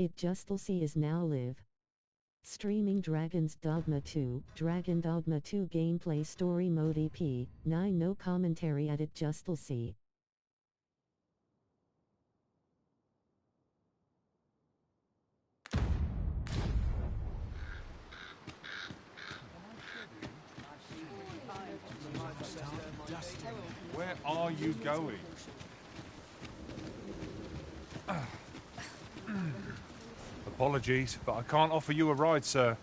Itjustlzy is now live. Streaming Dragon Dogma 2, Dragon Dogma 2 Gameplay Story Mode EP, 9 No commentary at Itjustlzy. Where are you going? Apologies, but I can't offer you a ride, sir.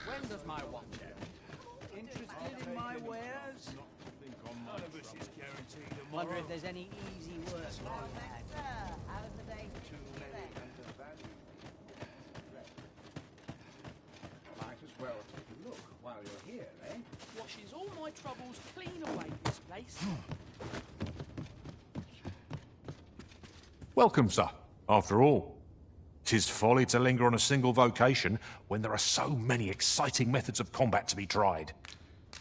When does my watch end? Interested in my wares? None of us is guaranteed tomorrow. Wonder if there's any easy work. Might as well take a look while you're here, eh? Washes all my troubles clean away, this place. Welcome, sir. After all, 'tis folly to linger on a single vocation when there are so many exciting methods of combat to be tried.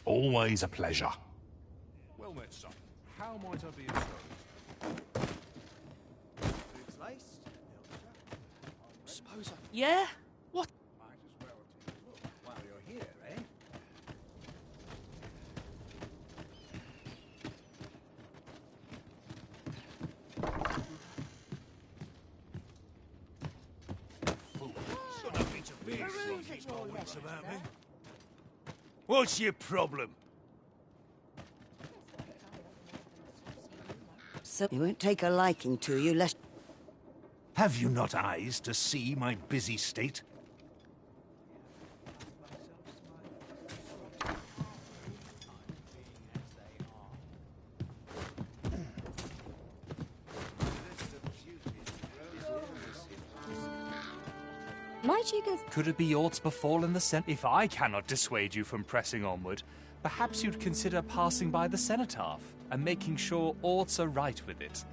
Always a pleasure. Well met, son. How might I be of service? Suppose I... Yeah? What? Might as well take a look while you're here, eh? What's your problem? So he won't take a liking to you, lest... Have you not eyes to see my busy state? Might you go... Could it be aught befallen the Sen? If I cannot dissuade you from pressing onward, perhaps you'd consider passing by the cenotaph and making sure aught's right with it.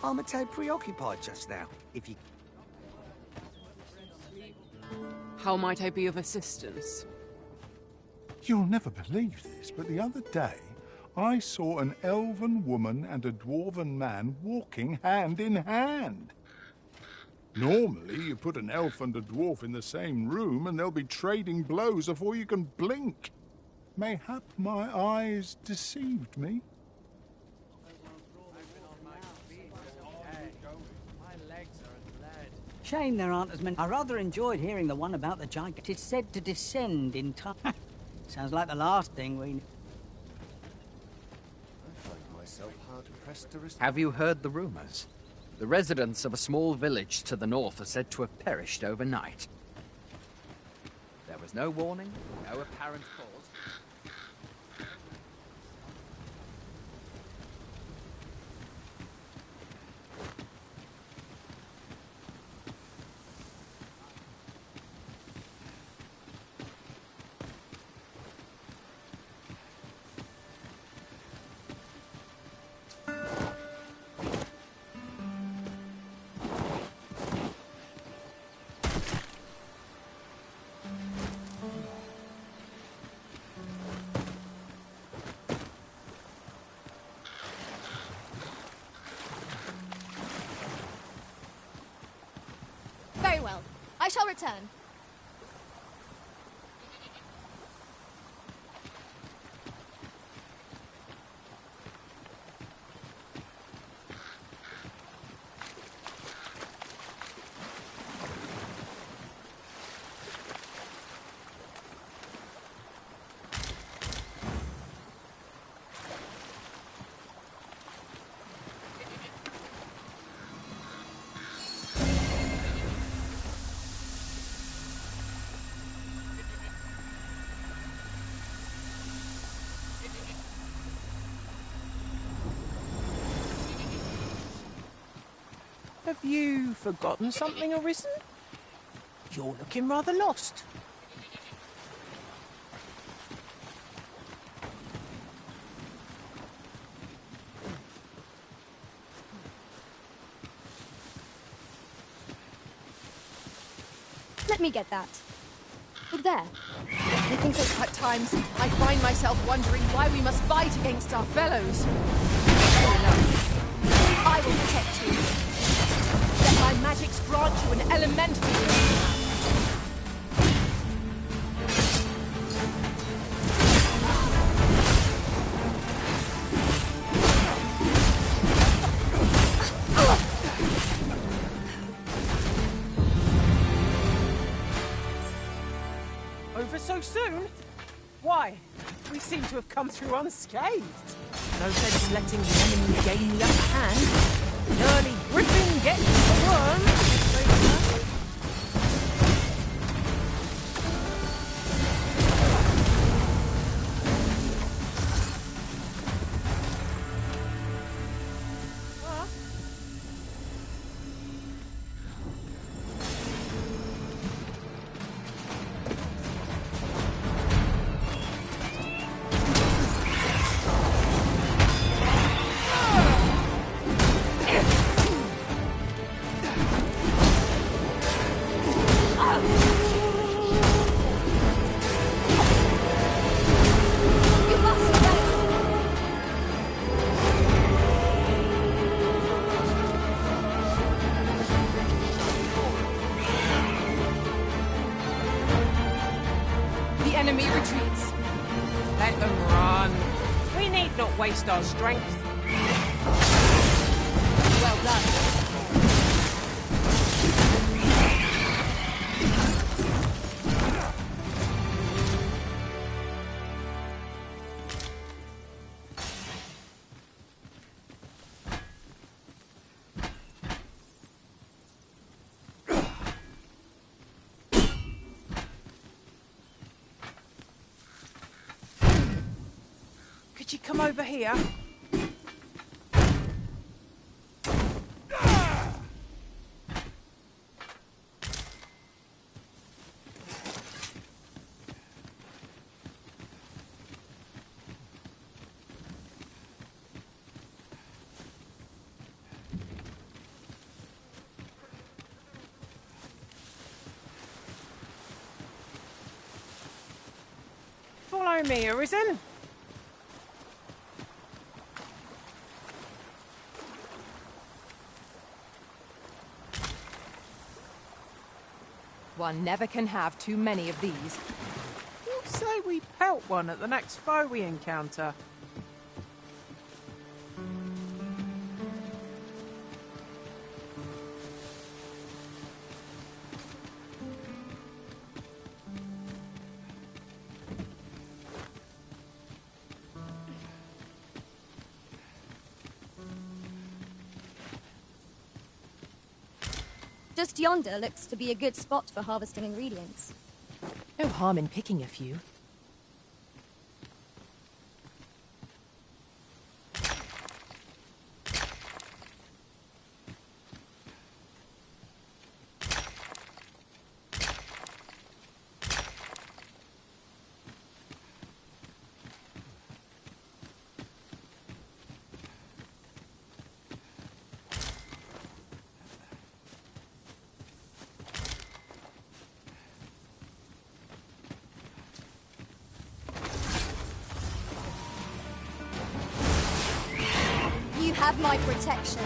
I'm a tad preoccupied just now. If you... How might I be of assistance? You'll never believe this, but the other day, I saw an elven woman and a dwarven man walking hand in hand. Normally, you put an elf and a dwarf in the same room and they'll be trading blows before you can blink. Mayhap my eyes deceived me. Shame there aren't as many... I rather enjoyed hearing the one about the giant. It's said to descend in time. Sounds like the last thing we... Have you heard the rumors? The residents of a small village to the north are said to have perished overnight. There was no warning, no apparent cause. Very well. I shall return. Have you forgotten something, Arisen? You're looking rather lost. Let me get that. Look there. Looking at times, I find myself wondering why we must fight against our fellows. I will protect you. Let my magics grant you an elemental. Over so soon? Why? We seem to have come through unscathed. No sense letting the enemy gain the upper hand. The early griffin gets the worm. Waste our strength. Well done. Could you come over here? Follow me, Arisen. One never can have too many of these. You say we pelt one at the next foe we encounter. Just yonder looks to be a good spot for harvesting ingredients. No harm in picking a few. You have my protection.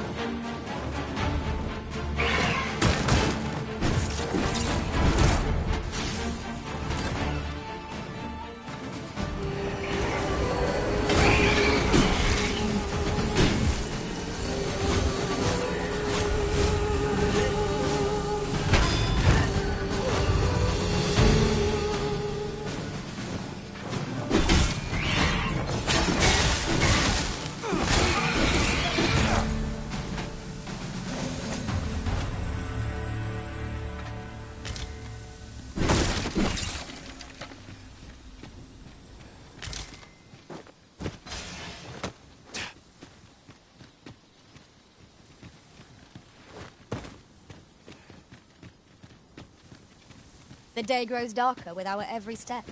The day grows darker with our every step.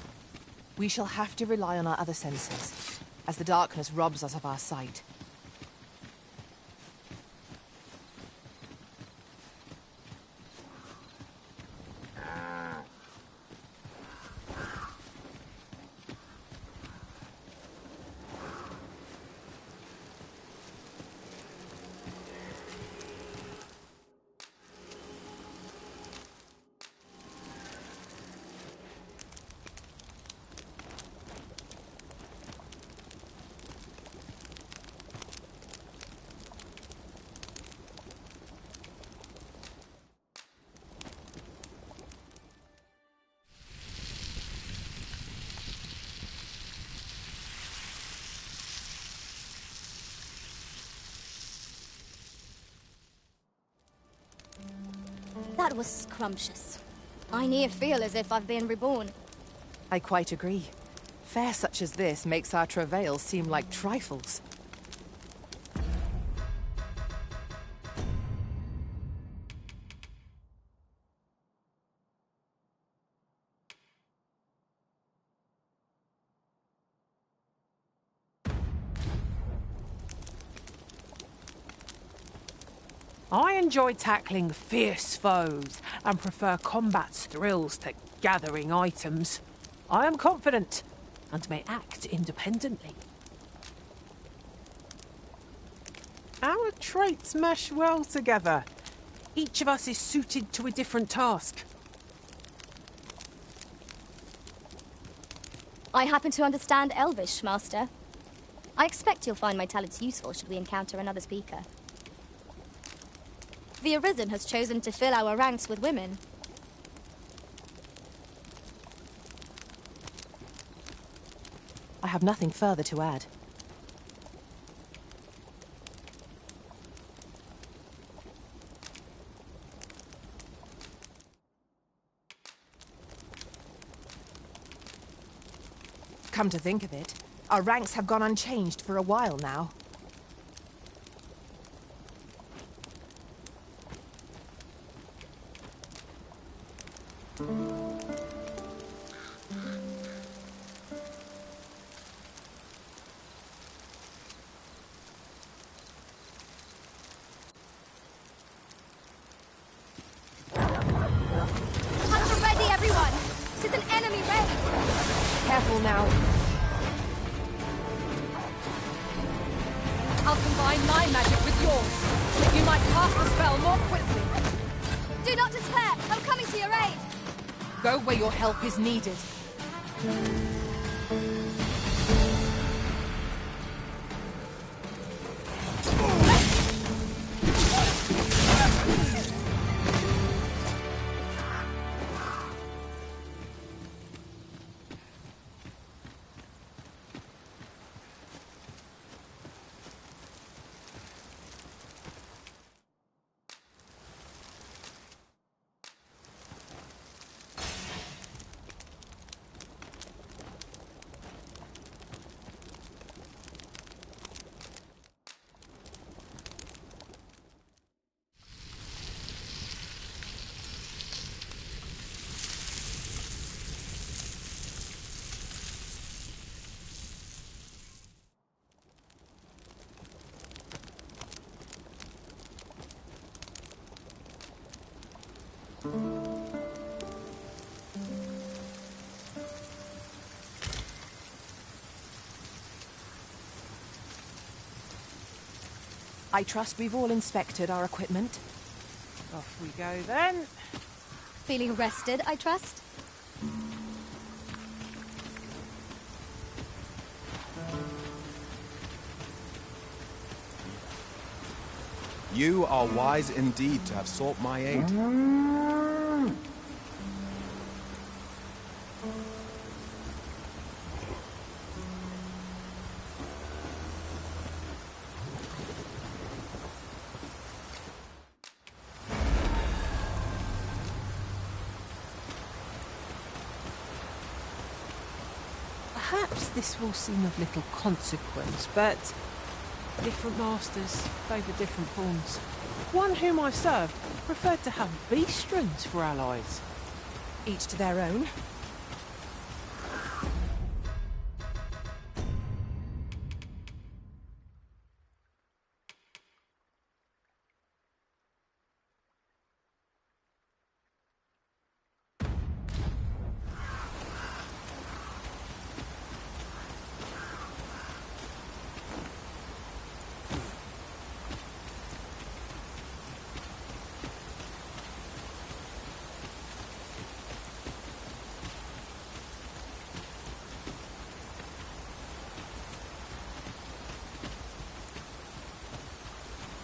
We shall have to rely on our other senses, as the darkness robs us of our sight. That was scrumptious. I near feel as if I've been reborn. I quite agree. Fare such as this makes our travails seem like trifles. I enjoy tackling fierce foes and prefer combat's thrills to gathering items. I am confident and may act independently. Our traits mesh well together. Each of us is suited to a different task. I happen to understand Elvish, Master. I expect you'll find my talents useful should we encounter another speaker. The Arisen has chosen to fill our ranks with women. I have nothing further to add. Come to think of it, our ranks have gone unchanged for a while now. Careful now. I'll combine my magic with yours. You might cast the spell more quickly. Do not despair. I'm coming to your aid. Go where your help is needed. I trust we've all inspected our equipment. Off we go then. Feeling rested, I trust? You are wise indeed to have sought my aid. Perhaps this will seem of little consequence, but different masters favour different forms. One whom I served preferred to have beastrons for allies. Each to their own.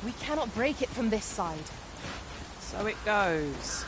We cannot break it from this side. So it goes.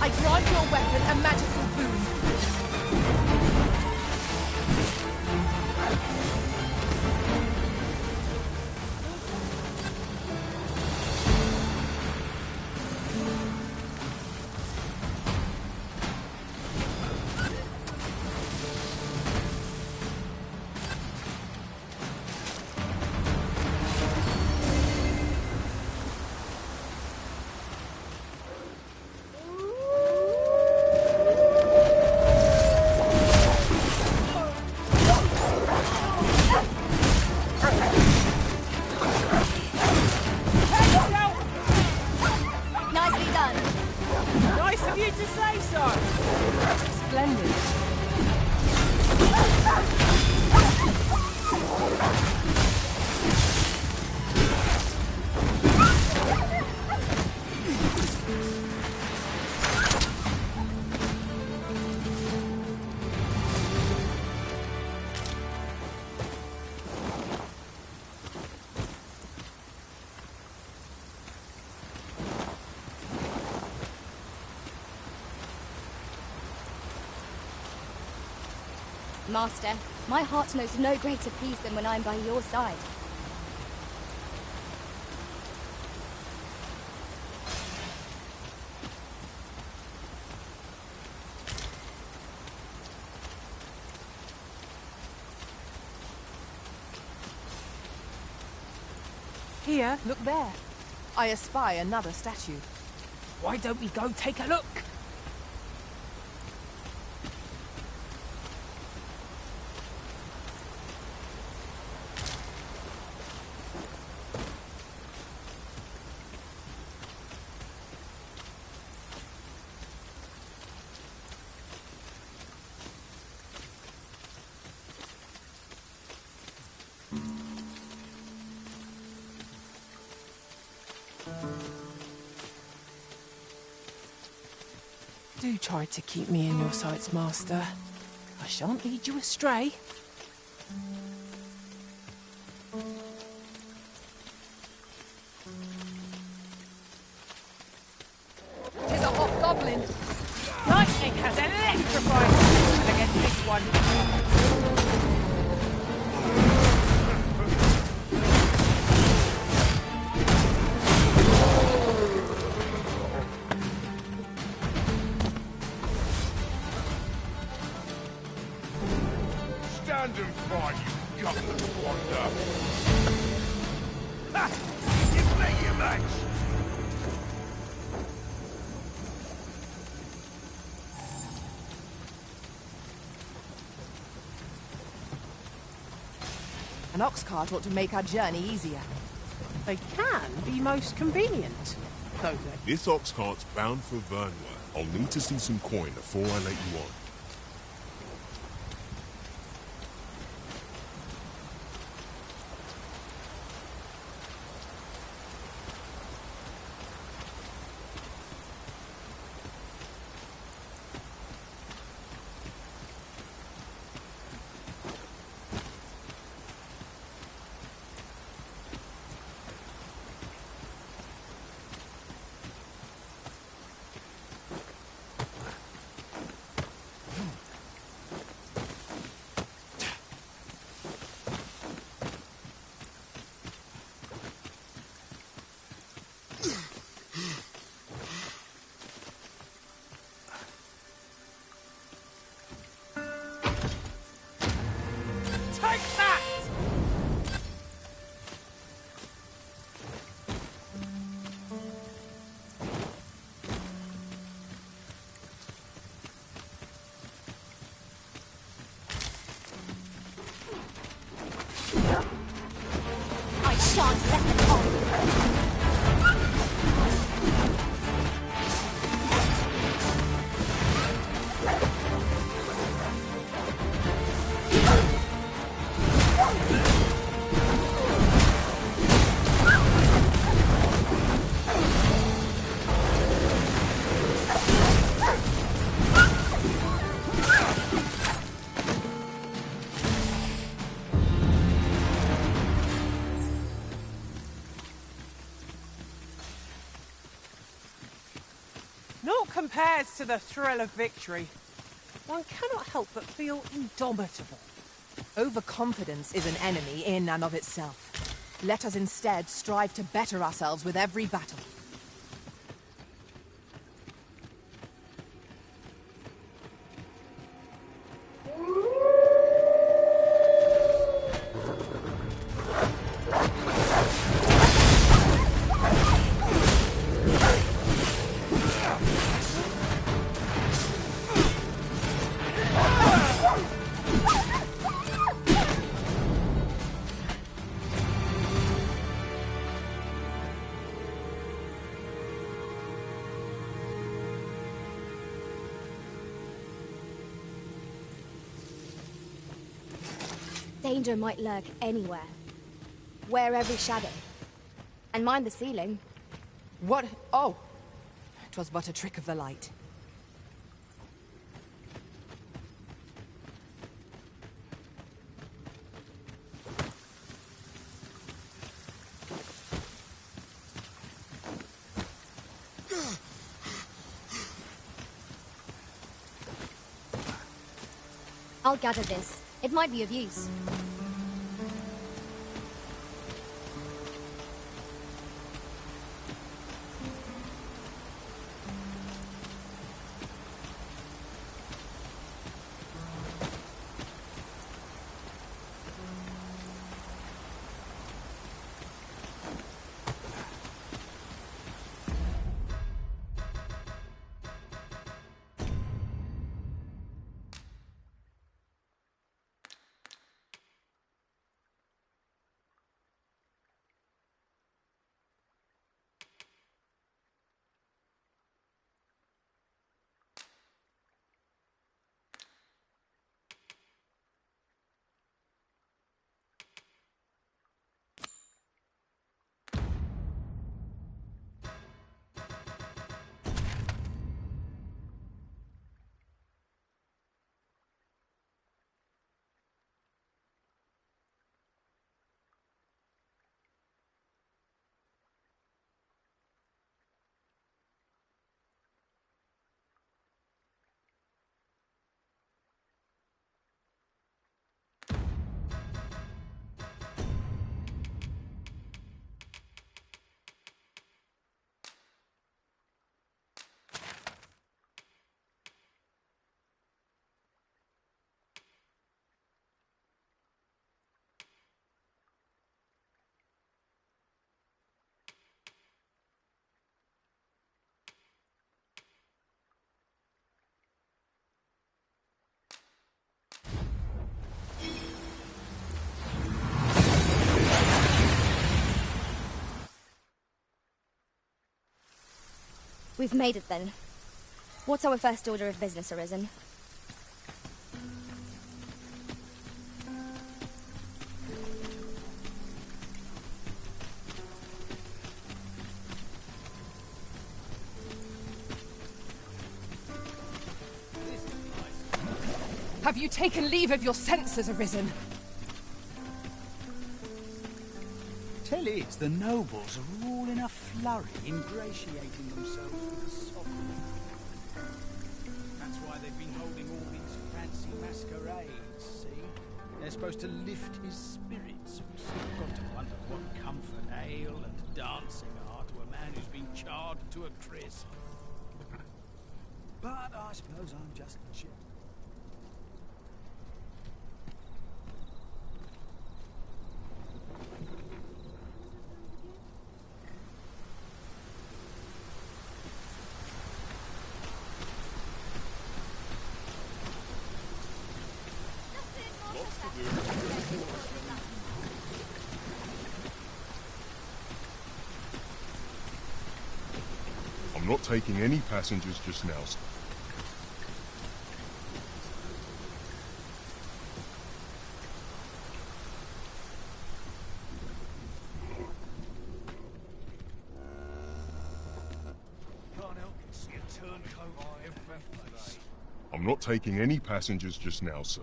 I grant your weapon a magical boon. Master, my heart knows no greater peace than when I'm by your side. Here, look there. I espy another statue. Why don't we go take a look? Do try to keep me in your sights, Master. I shan't lead you astray. Tis a hobgoblin. Lightning has electrified protection against this one. Stand and fight, you gutless wonder! Ha! You play your match! An ox cart ought to make our journey easier. They can be most convenient, don't they? This ox cart's bound for Vernworth. I'll need to see some coin before I let you on. I shan't let them on. compares to the thrill of victory. One cannot help but feel indomitable. Overconfidence is an enemy in and of itself. Let us instead strive to better ourselves with every battle. Danger might lurk anywhere. Wear every shadow. And mind the ceiling. What? Oh! 'Twas but a trick of the light. I'll gather this. It might be of use. We've made it then. What's our first order of business, Arisen? Have you taken leave of your senses, Arisen? Tell is, the nobles are all in a flurry, ingratiating themselves with the sovereign. That's why they've been holding all these fancy masquerades, see? They're supposed to lift his spirits. I've got to wonder what comfort ale and dancing are to a man who's been charred to a crisp. But I suppose I'm just chip. I'm not taking any passengers just now, sir. I'm not taking any passengers just now, sir.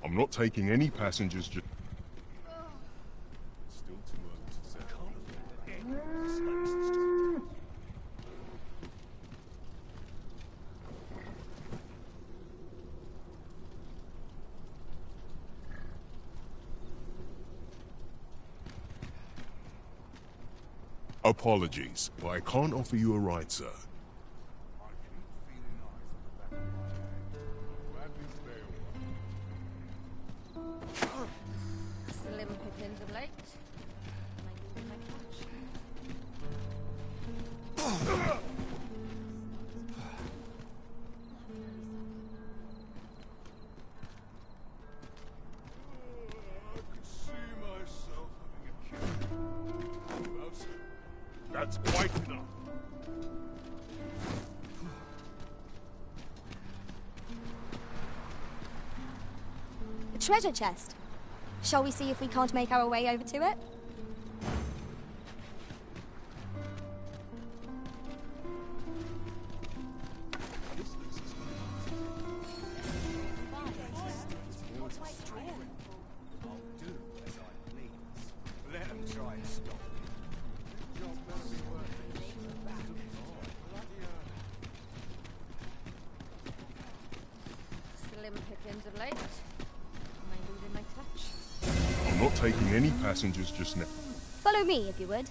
I'm not taking any passengers. Still too early to say. Apologies, but I can't offer you a ride, sir. Slim pickings of late. That's quite enough. A treasure chest. Shall we see if we can't make our way over to it? Let them try and stop me. Slim pickings of late. Am I losing my touch? I'm not taking any passengers just now. Follow me, if you would.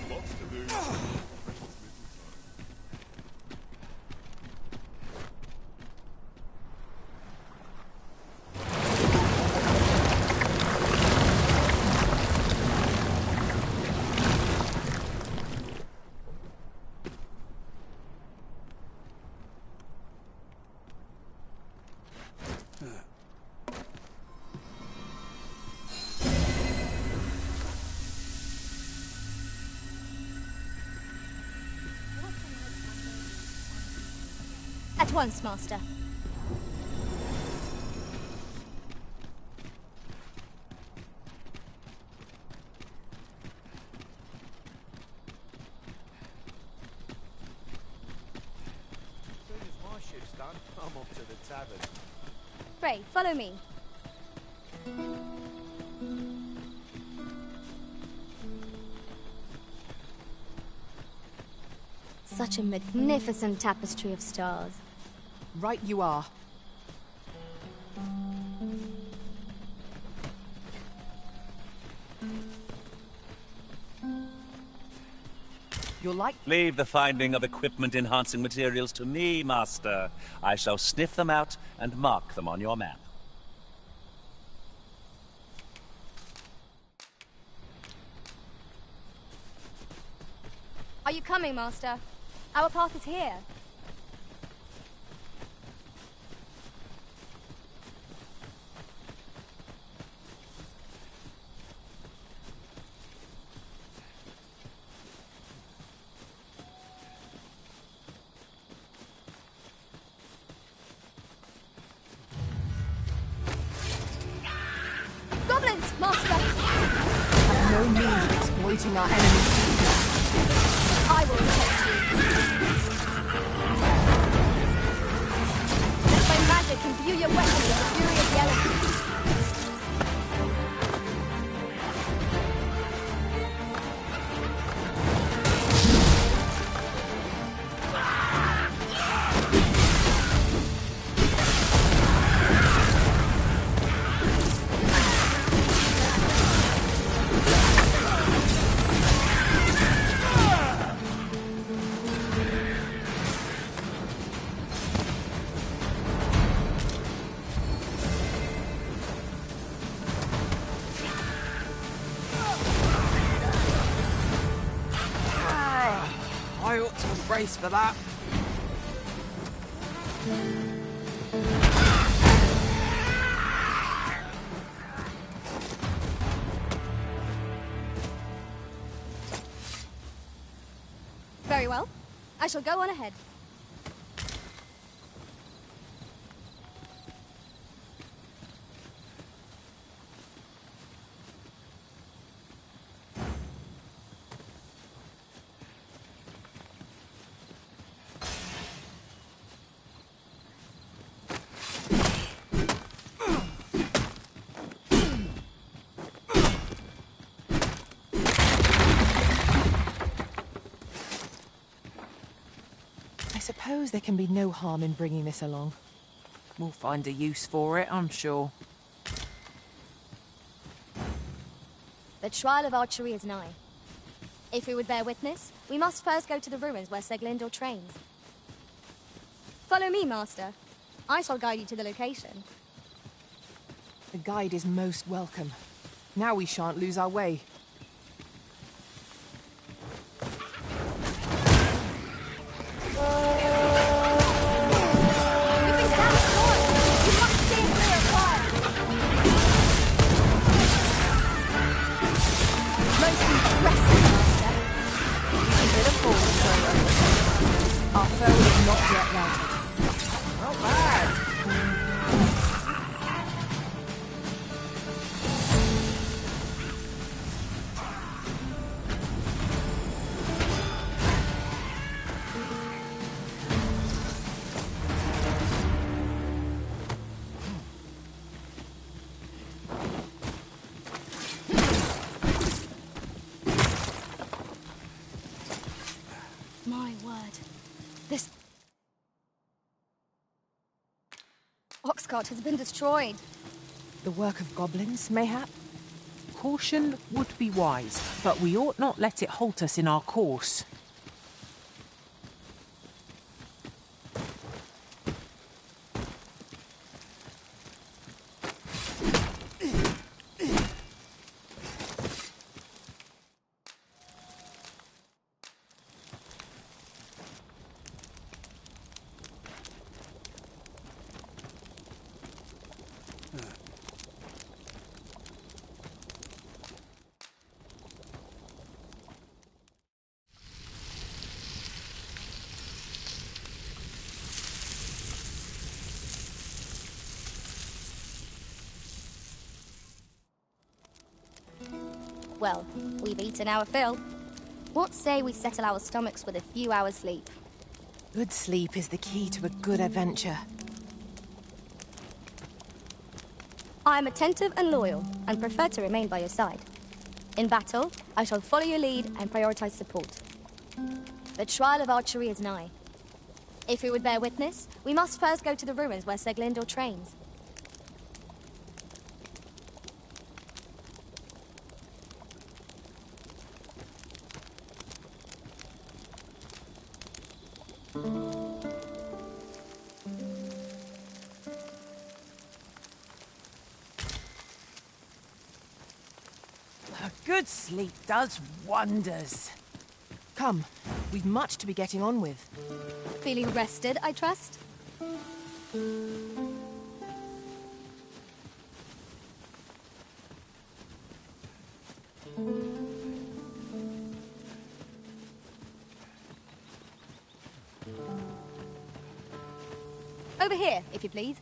Lots to do. At once, Master. As soon as my shift's done, I'm off to the tavern. Pray, follow me. Such a magnificent tapestry of stars. Right you are. You'll like... Leave the finding of equipment-enhancing materials to me, Master. I shall sniff them out and mark them on your map. Are you coming, Master? Our path is here. Goblins, Master! Have no means of exploiting our enemy's weakness. I will protect you. Let my magic imbue your weapons with the fury of the elements. I ought to embrace for that. Very well. I shall go on ahead. suppose there can be no harm in bringing this along. We'll find a use for it, I'm sure. The Trial of Archery is nigh. If we would bear witness, we must first go to the ruins where Sir Glyndwr trains. Follow me, Master. I shall guide you to the location. The guide is most welcome. Now we shan't lose our way. Our foe is not yet routed. Not bad. My word. This ox cart has been destroyed. The work of goblins, mayhap? Caution would be wise, but we ought not let it halt us in our course. Well, we've eaten our fill. What say we settle our stomachs with a few hours' sleep? Good sleep is the key to a good adventure. I am attentive and loyal, and prefer to remain by your side. In battle, I shall follow your lead and prioritize support. The Trial of Archery is nigh. If we would bear witness, we must first go to the ruins where Sir Glyndwr trains. A good sleep does wonders. Come, we've much to be getting on with. Feeling rested, I trust? Over here, if you please.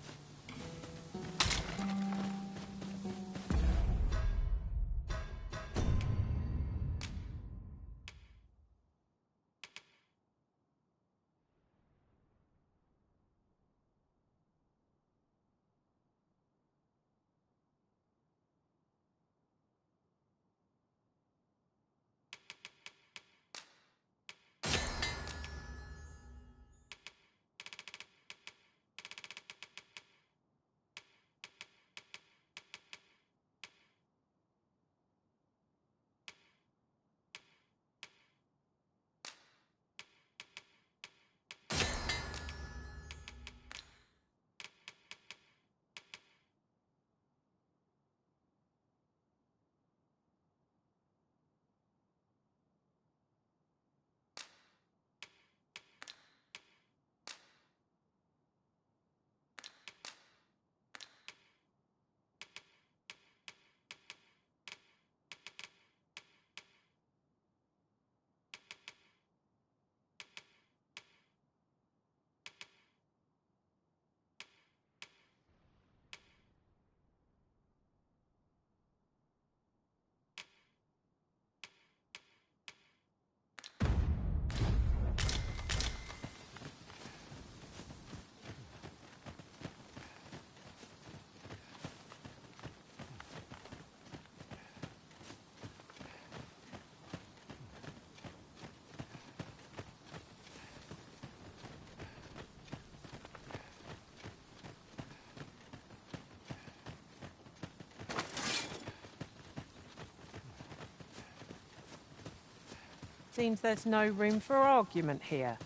seems there's no room for argument here.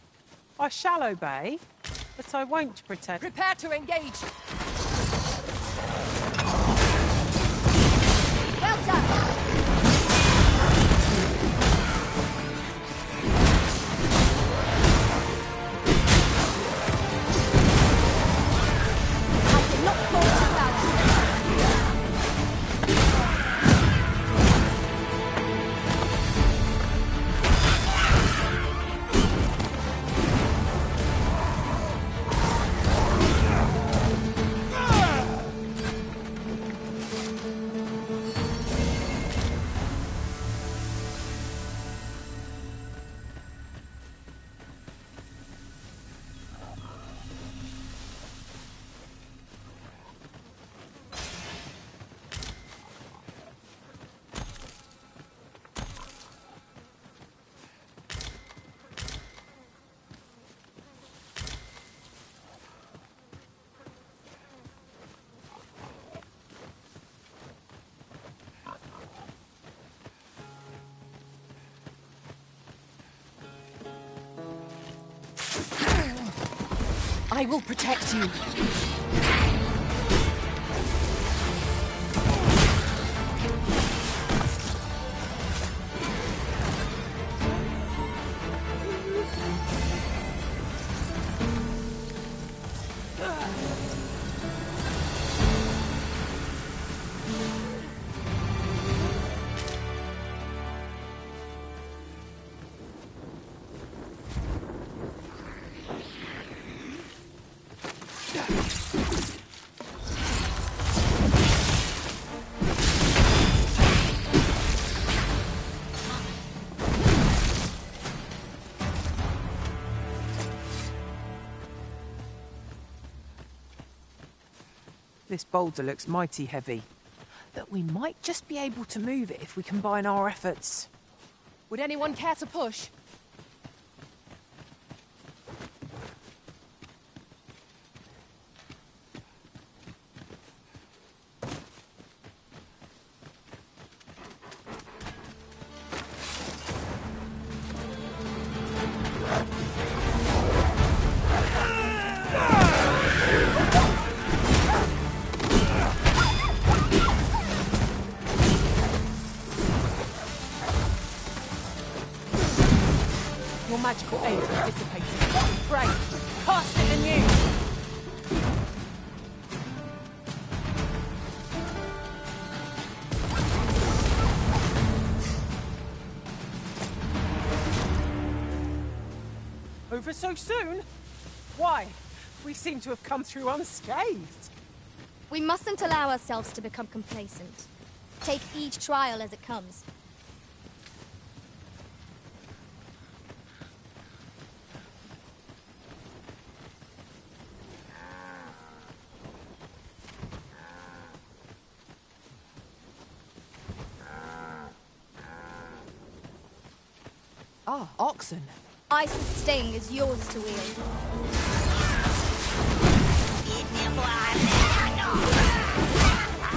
I shall obey, but I won't pretend. Prepare to engage! Well done! I will protect you. This boulder looks mighty heavy, but we might just be able to move it if we combine our efforts. Would anyone care to push? Magical aid is dissipating. Pray, cast it anew! Over so soon? Why? We seem to have come through unscathed. We mustn't allow ourselves to become complacent. Take each trial as it comes. Ah, oxen. Ice's sting is yours to wield.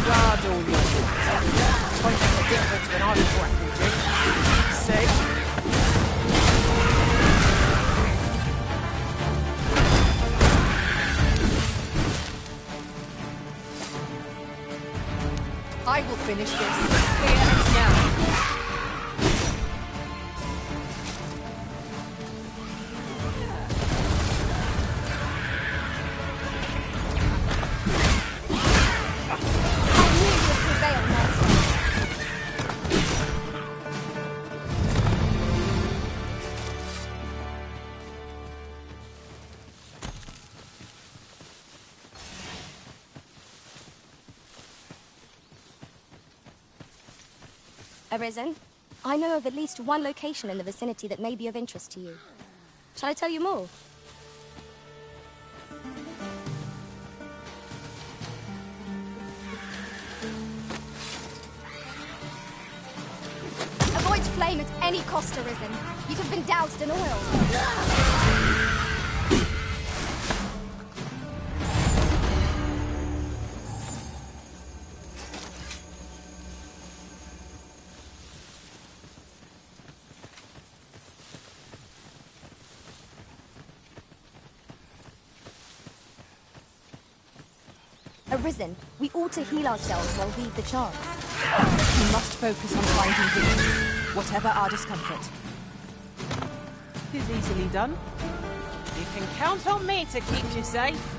Guard all your thoughts. Totally different when I was refugee. See? I will finish this here and now. Arisen, I know of at least one location in the vicinity that may be of interest to you. Shall I tell you more? Avoid flame at any cost, Arisen. You have been doused in oil. Arisen, we ought to heal ourselves while we've the chance. We must focus on finding victory, whatever our discomfort. It is easily done. You can count on me to keep you safe.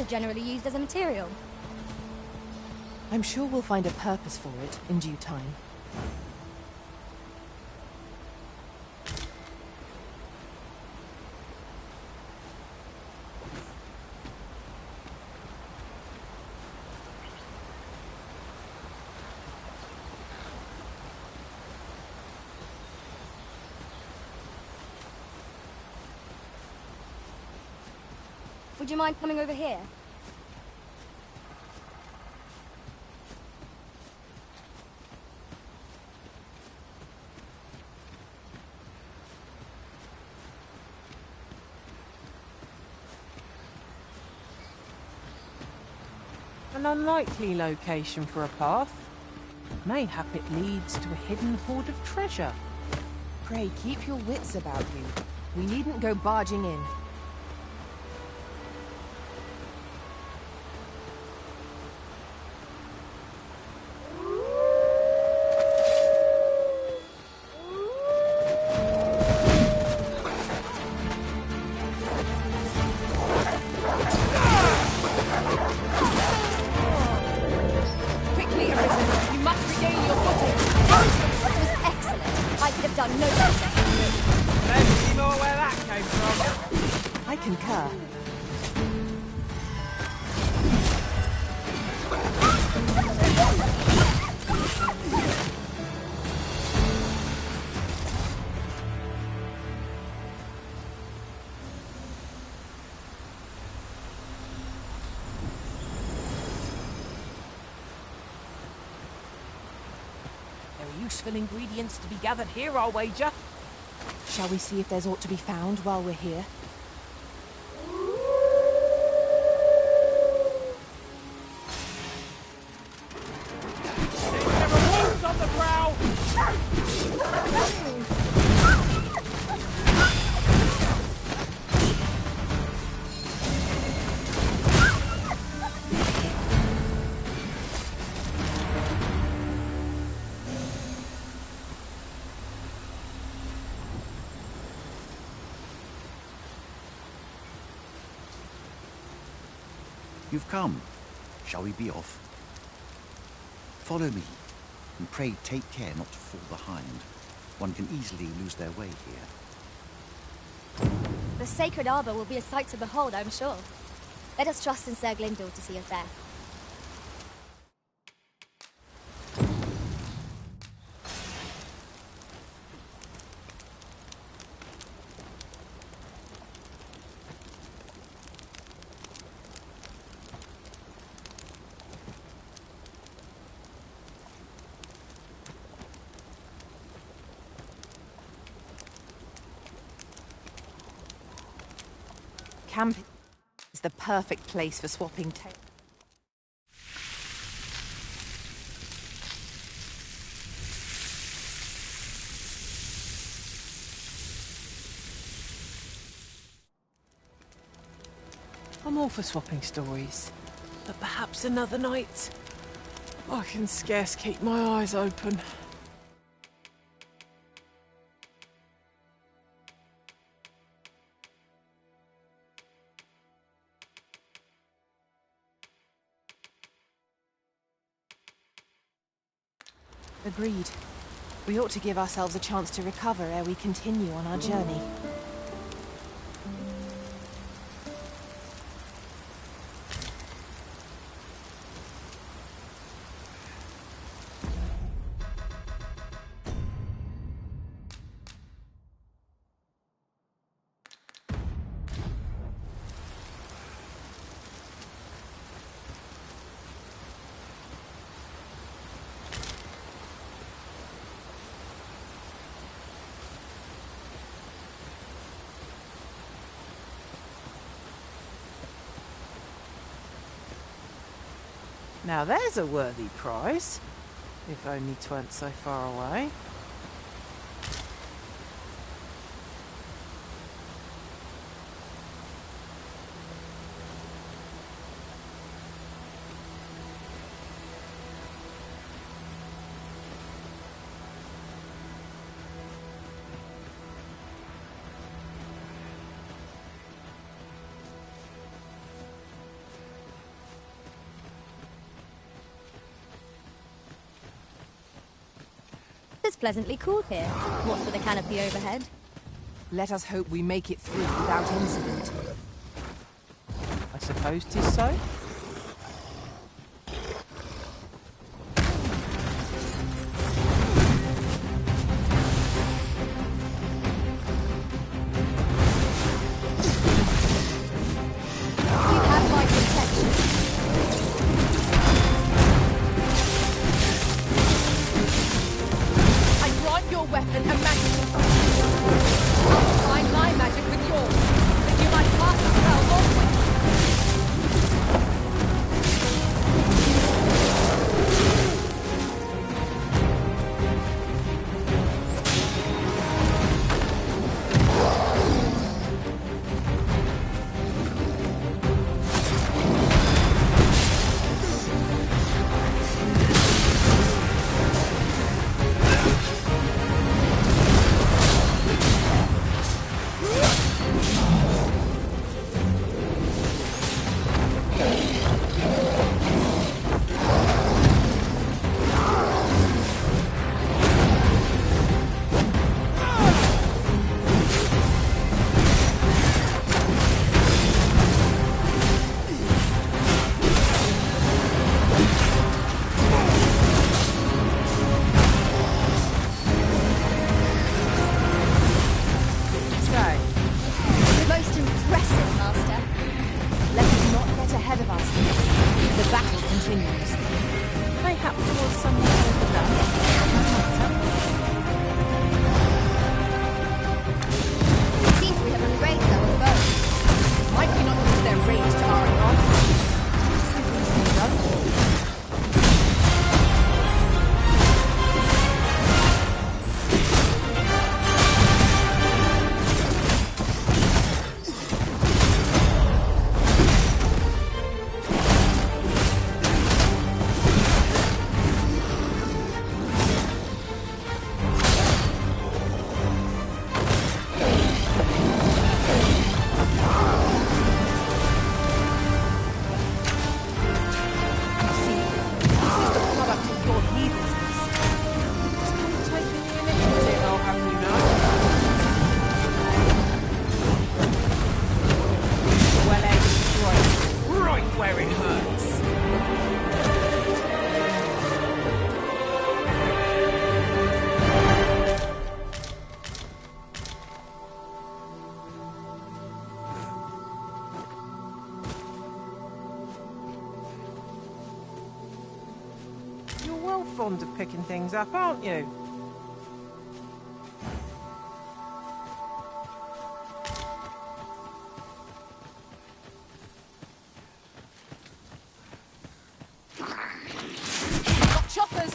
Generally used as a material. I'm sure we'll find a purpose for it in due time. Would you mind coming over here? An unlikely location for a path. Mayhap it leads to a hidden hoard of treasure. Pray, keep your wits about you. We needn't go barging in. Done no better. Let's see more where that came from. useful ingredients to be gathered here, I'll wager. Shall we see if there's aught to be found while we're here? There are wolves on the prowl! You've come. Shall we be off? Follow me, and pray take care not to fall behind. One can easily lose their way here. The Sacred Arbor will be a sight to behold, I'm sure. Let us trust in Sir Glyndwr to see us there. Camp is the perfect place for swapping tales. I'm all for swapping stories, but perhaps another night. I can scarce keep my eyes open. Agreed. We ought to give ourselves a chance to recover ere we continue on our journey. Now there's a worthy prize, if only 'tweren't so far away. It's pleasantly cool here, what with the canopy overhead. Let us hope we make it through without incident. I suppose 'tis so. where it hurts. You're well fond of picking things up, aren't you? Choppers!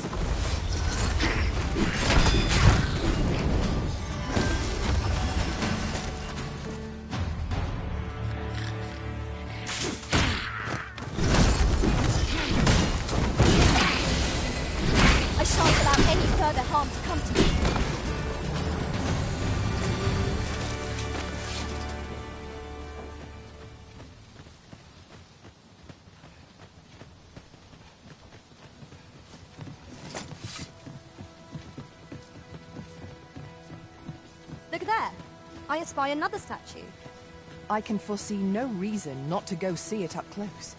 I shan't allow any further harm to come to you. Look there. I espy another statue. I can foresee no reason not to go see it up close.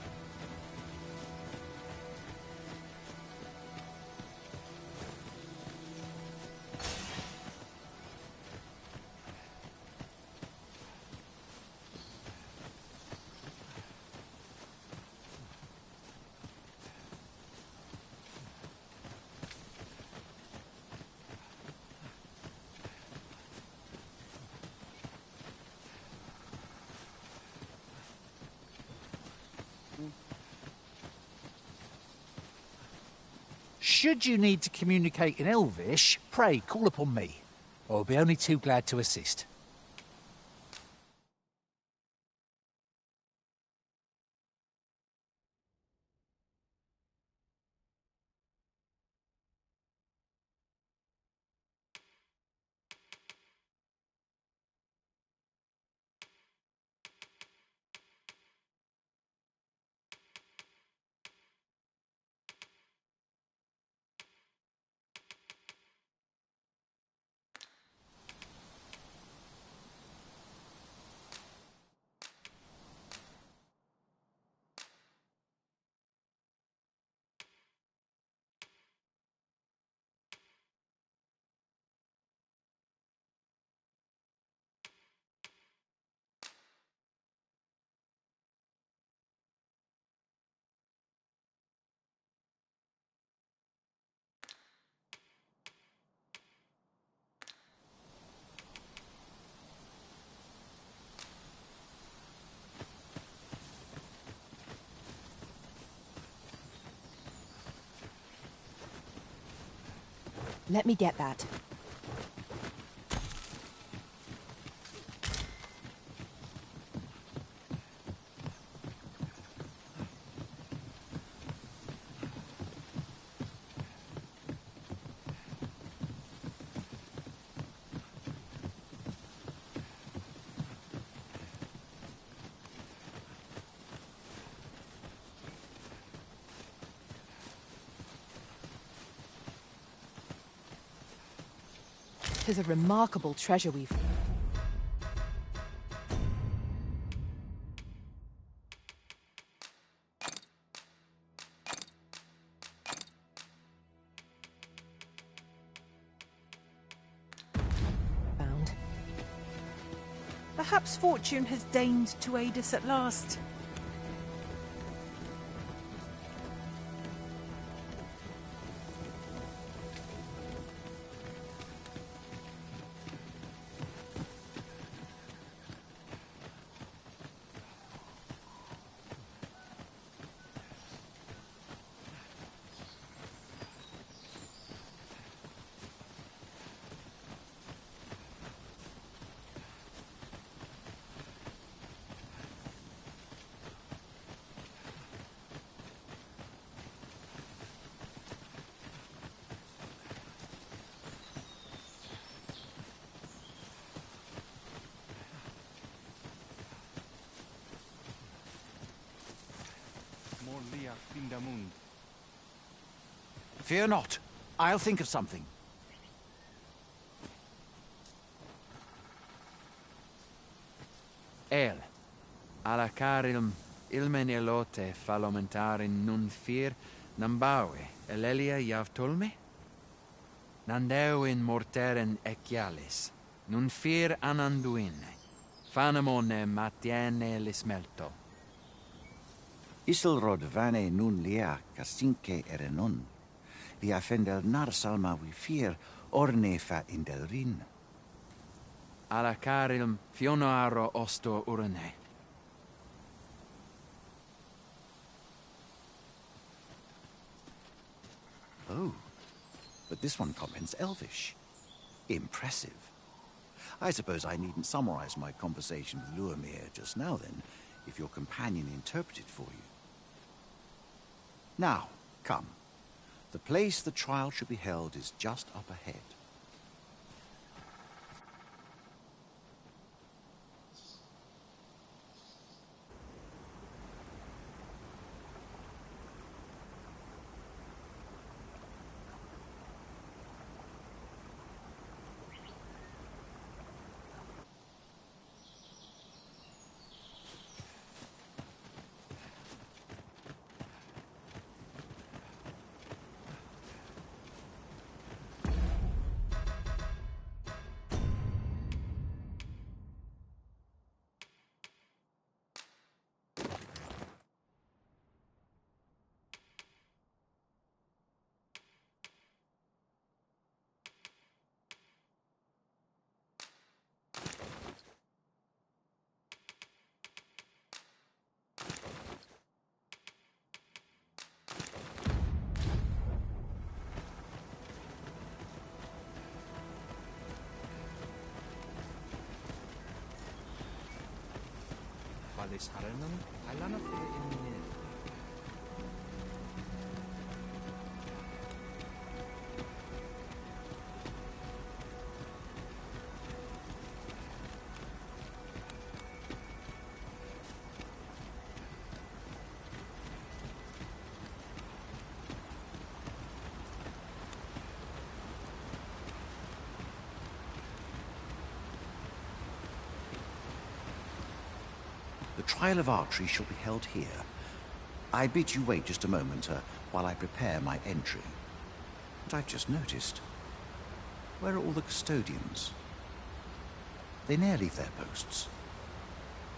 Should you need to communicate in Elvish, pray call upon me. I'll be only too glad to assist. Let me get that. Tis a remarkable treasure we've... found. Perhaps fortune has deigned to aid us at last. Fear not. I'll think of something. El. Alacarilum Ilmen elote falomentarin nun fir nambawe elelia javtolme? Nandeu in morteren ecialis, nun fir ananduine, fanamone matiene lismelto. Isilrod vane nun lia casinque erenon, lia fendel nar salma wifir orne fa indelrin. Ala carilm fionoaro osto urne. Oh, but this one comments Elvish. Impressive. I suppose I needn't summarize my conversation with Luamir just now then, if your companion interpreted for you. Now, come. The place the trial should be held is just up ahead. Valis harenum, Alana fe in. The Trial of Archery shall be held here. I bid you wait just a moment while I prepare my entry. But I've just noticed. Where are all the custodians? They ne'er leave their posts.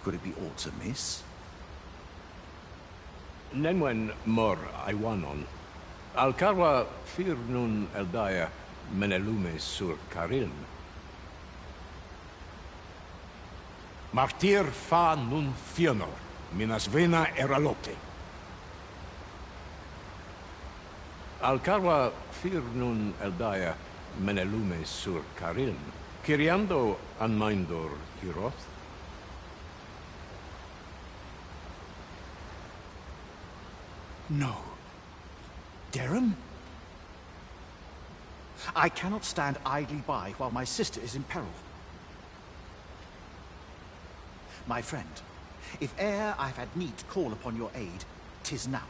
Could it be aught amiss? Nenwen mor Iwanon. Alcarwa fir nun eldaya menelume sur Carilm. Martir fa nun fionor, minas vena eralote. Alcarwa fir nun eldaya menelume sur Carilm. Kiriando anmaindor hiroth. No. Darren? I cannot stand idly by while my sister is in peril. My friend, if e'er I've had need to call upon your aid, 'tis now.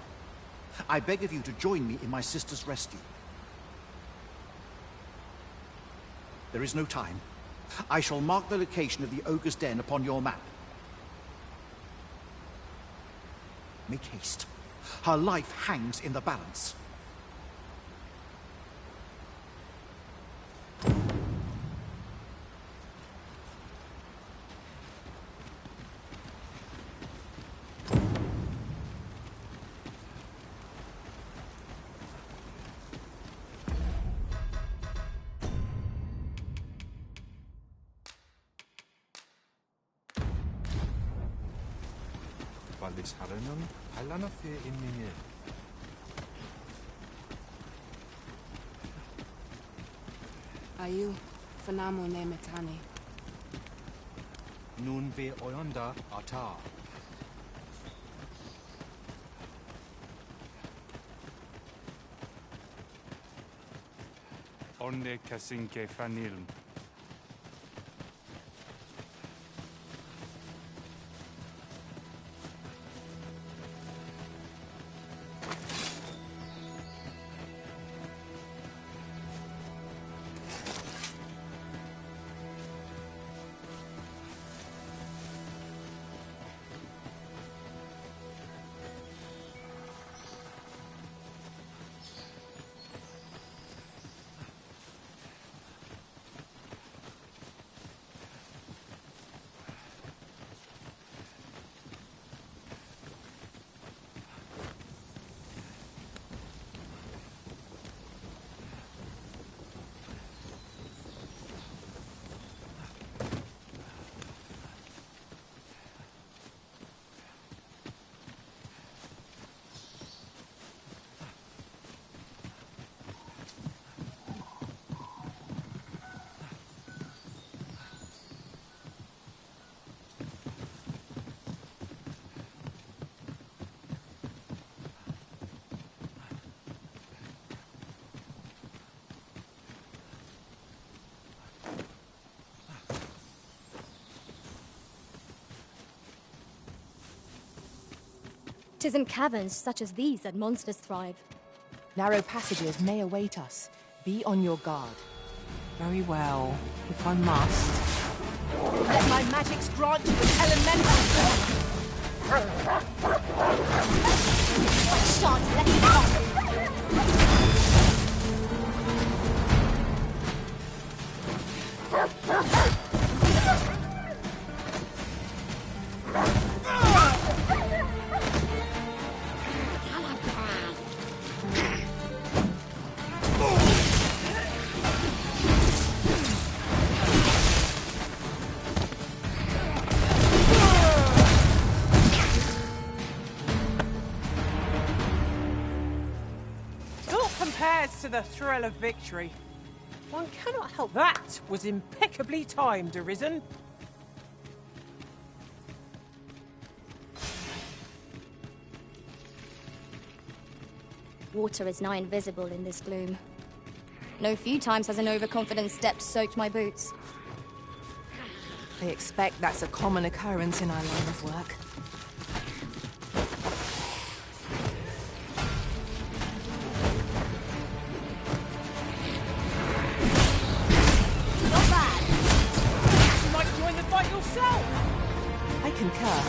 I beg of you to join me in my sister's rescue. There is no time. I shall mark the location of the Ogre's Den upon your map. Make haste. Her life hangs in the balance. Valis harenum, Alana fe in. Ayu, fanamo ne metane. Nun ve oyonda ata. Onne kasinke fanilm. 'Tis in caverns such as these that monsters thrive. Narrow passages may await us. Be on your guard. Very well, if I must. Let my magics grant you with elemental. I shan't let you off. To the thrill of victory. One cannot help that was impeccably timed, Arisen. Water is nigh invisible in this gloom. No few times has an overconfident step soaked my boots. I expect that's a common occurrence in our line of work. I concur.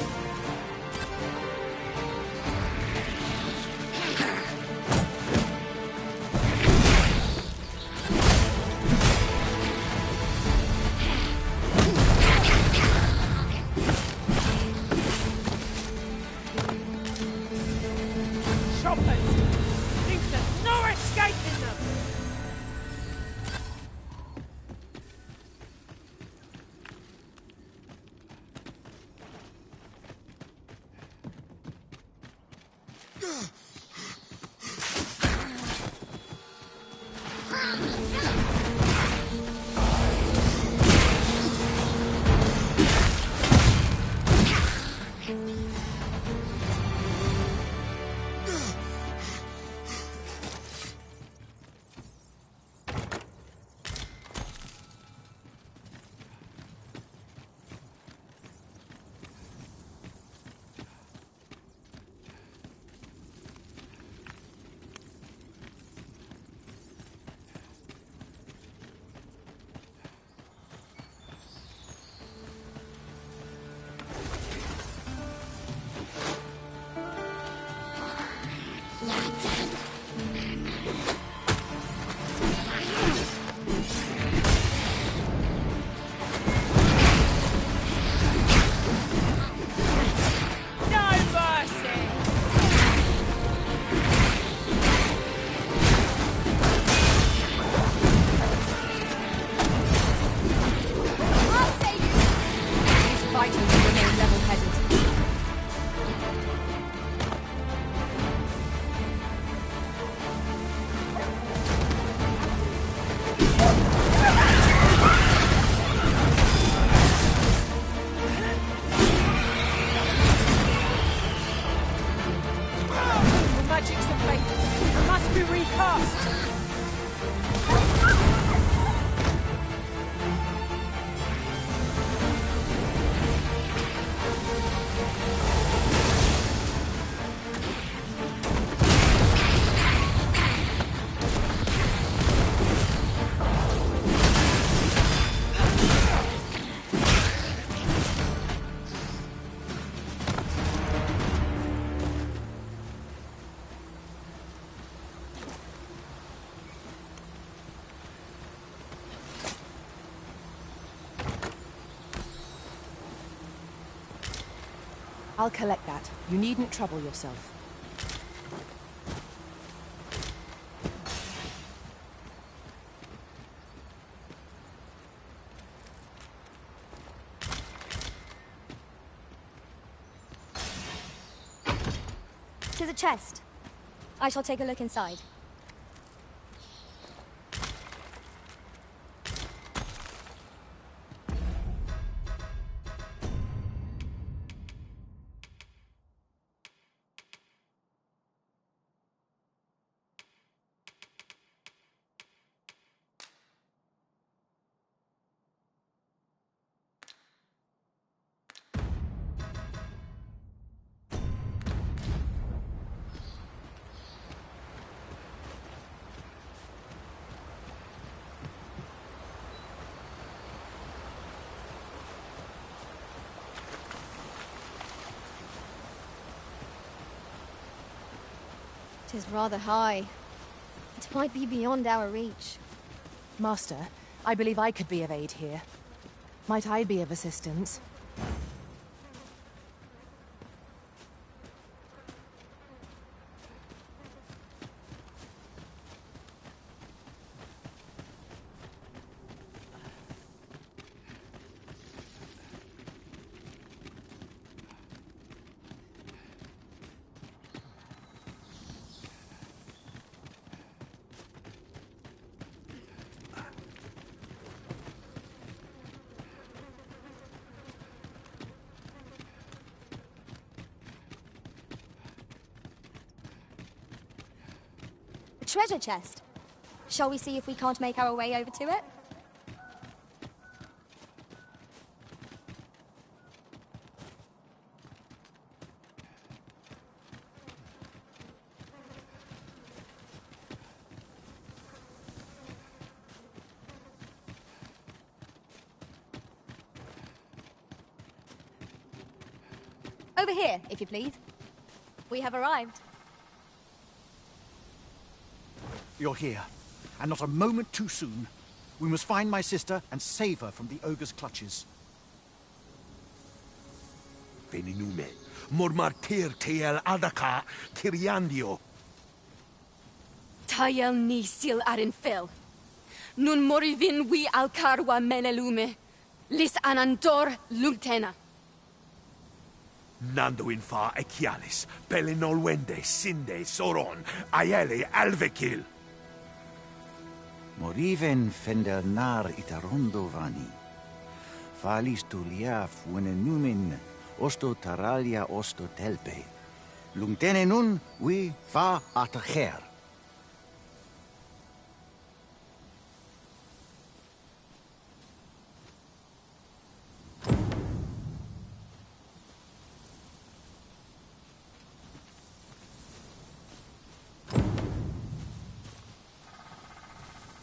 Shoppers! Think there's no escaping them! I'll collect that. You needn't trouble yourself. To the chest. I shall take a look inside. 'Tis rather high. It might be beyond our reach. Master, I believe I could be of aid here. Might I be of assistance? Treasure chest. Shall we see if we can't make our way over to it? Over here, if you please. We have arrived. You're here, and not a moment too soon. We must find my sister and save her from the ogre's clutches. Veninume, mormartir tel adaka kiriandio. Tayel ni sil arinfel. Nun morivin wi alcarwa menelume. Lis anandor lultena. Nando infa echialis, pelinolwende, sinde, soron, aiele alvekil. Moriven fender nar itarondo vani. Falis tulia fuenenumin, osto taralia osto telpe. Lungtene nun, we fa atacher.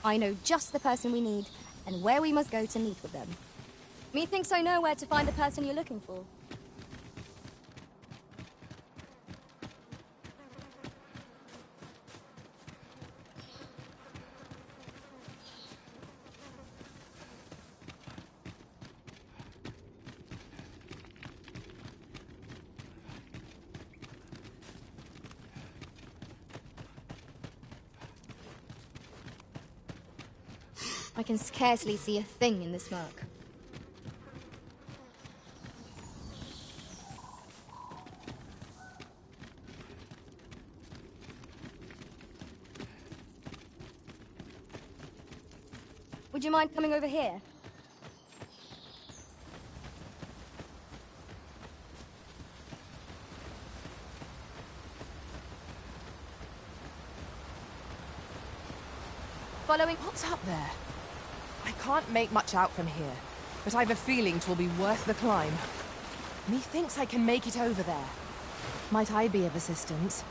I know just the person we need, and where we must go to meet with them. Methinks I know where to find the person you're looking for. I can scarcely see a thing in the smoke. Would you mind coming over here? Following... What's up there? I can't make much out from here, but I've a feeling 'twill be worth the climb. Methinks I can make it over there. Might I be of assistance?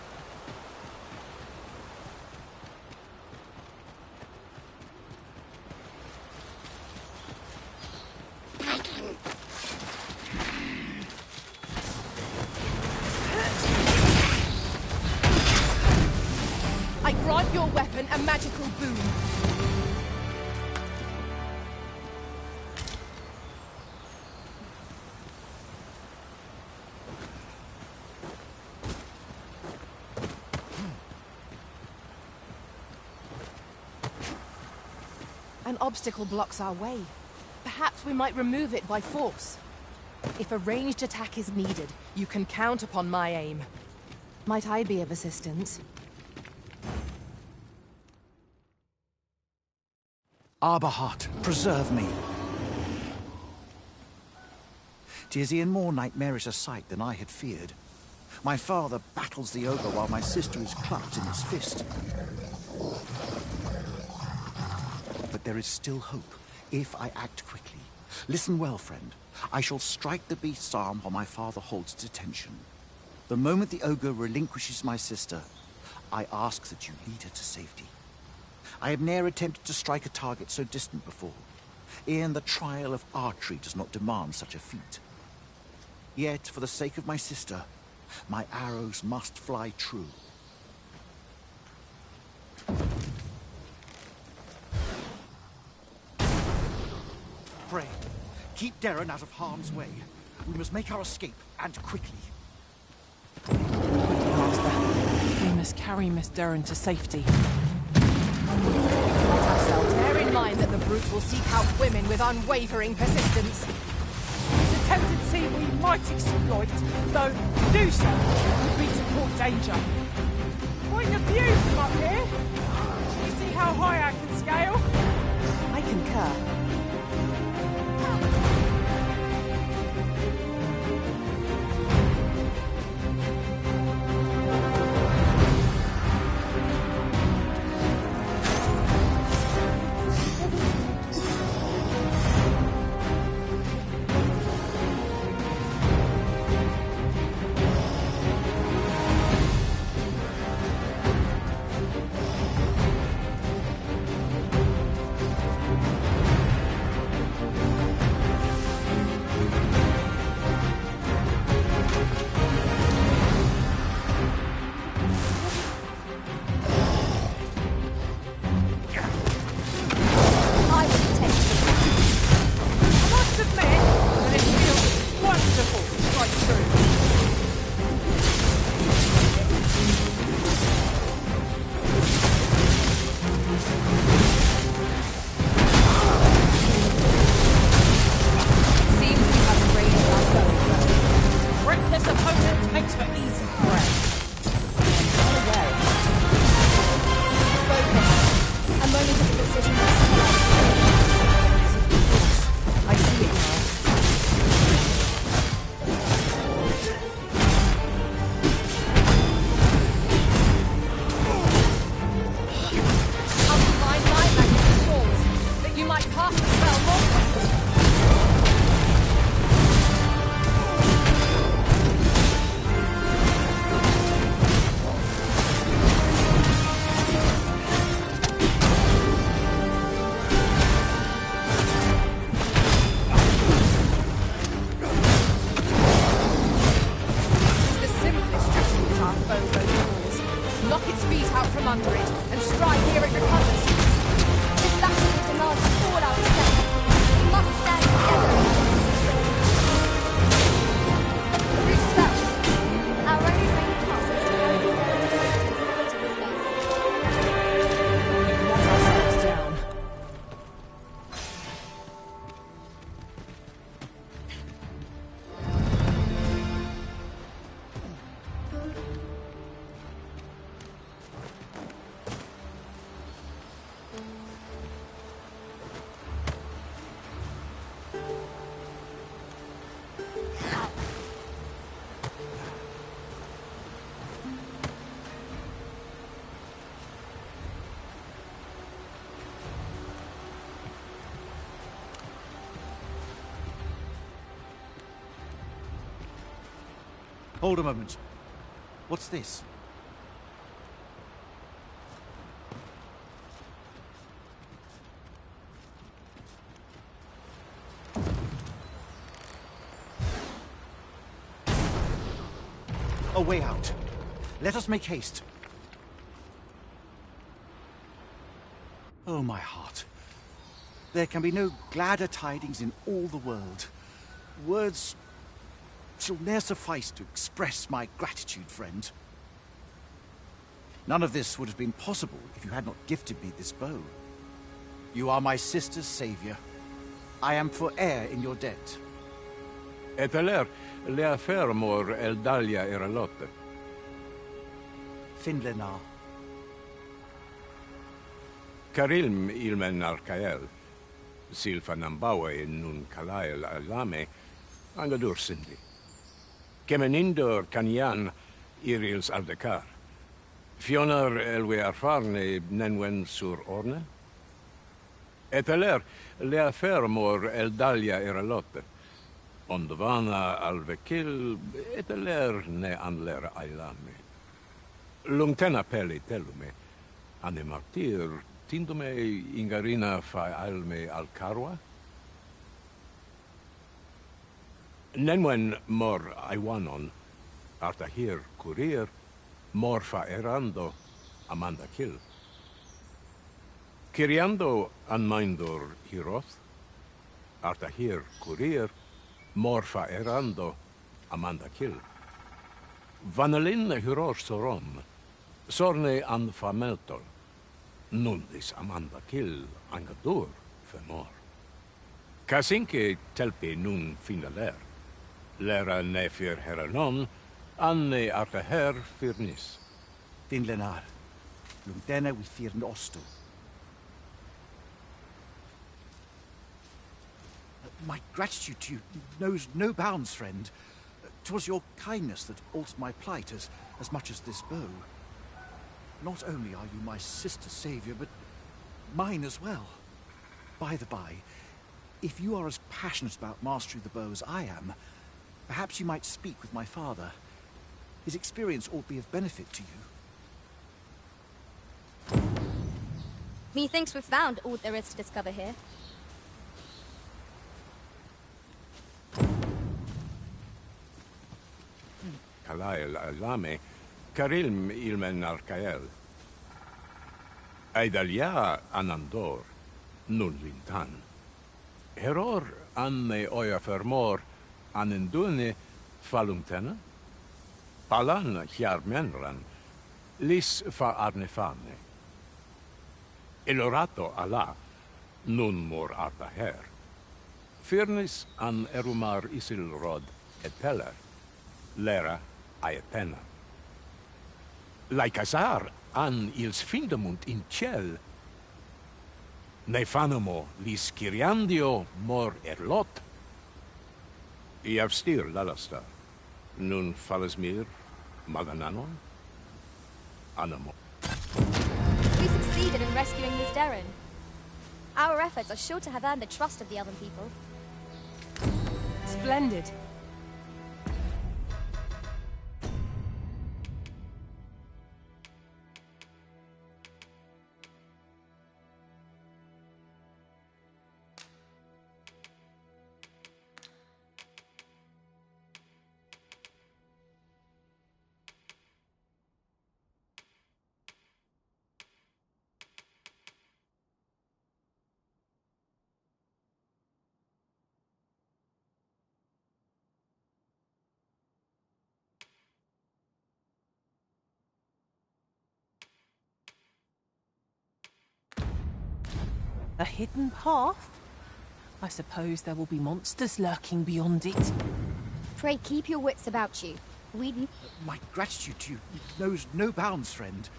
I grant your weapon a magical boon. An obstacle blocks our way. Perhaps we might remove it by force. If a ranged attack is needed, you can count upon my aim. Might I be of assistance? Arborheart, preserve me. 'Tis e'en more nightmarish a sight than I had feared. My father battles the ogre while my sister is clutched in his fist. But there is still hope, if I act quickly. Listen well, friend. I shall strike the beast's arm while my father holds its attention. The moment the ogre relinquishes my sister, I ask that you lead her to safety. I have ne'er attempted to strike a target so distant before. E'en the Trial of Archery does not demand such a feat. Yet, for the sake of my sister, my arrows must fly true. Pray, keep Doireann out of harm's way. We must make our escape, and quickly. Master, we must carry Miss Doireann to safety. Let ourselves bear in mind that the brute will seek out women with unwavering persistence. It's a tendency we might exploit, though to do so would be to court danger. Quite a view from up here. Do you see how high I can scale? I concur. Hold a moment. What's this? A way out. Let us make haste. Oh, my heart. There can be no gladder tidings in all the world. Words shall ne'er suffice to express my gratitude, friend. None of this would have been possible if you had not gifted me this bow. You are my sister's savior. I am forever in your debt. Eteler, lea fermor eldalia eralotte. Finlenar. Karilm ilmen arcael. Silfa nambawe nun kalael alame. Angadur sindi. Kemenindor kanyan irils aldekar. Fionar elwe arfarne nenwen sur orne. Eteler, lea fermor eldalia eralotte. Ondvana alvekil, eteler ne anler ailame. Lungtena peli telume, ane martir, tindume ingarina fa alme alcarwa? Nenwen mor aiwanon, artahir curir, mor fa erando, amanda kill. Kiriando anmaindur hiroth, Artahir Courier, Morfa Erando, Amanda Kill. Vanelin Huror Soron, Sorne an Fameltol, Nundis Amanda Kill, Angadur, Femor. Kasinke telpi nun finaler, Lera Nefir Heranon, Anne Artaher Firnis. Finlenar, Lundena we fear Osto. My gratitude to you knows no bounds, friend. 'Twas your kindness that altered my plight as much as this bow. Not only are you my sister's savior, but mine as well. By the by, if you are as passionate about mastery of the bow as I am, perhaps you might speak with my father. His experience ought to be of benefit to you. Methinks we've found all there is to discover here. Kalael Alame, Karilm Ilmen Arkael. Aidalia Anandor, Nun Lintan. Heror Anne Oya Fermor, Anendune Falumtena. Palan Hjarmenran, Lis fa Arnefane. Elorato Allah, Nun mor Artaher. Firnis an Erumar Isilrod et Peller. Lera Aetena. Laicasar an ils findemunt in ciel. Nefanamo lis Kyriandio mor erlot. Iavstir Lalastar. Nun Falasmir Magananon. Anamo. We succeeded in rescuing Miss Darren. Our efforts are sure to have earned the trust of the Elven people. Splendid. A hidden path? I suppose there will be monsters lurking beyond it. Pray keep your wits about you. My gratitude to you knows no bounds, friend.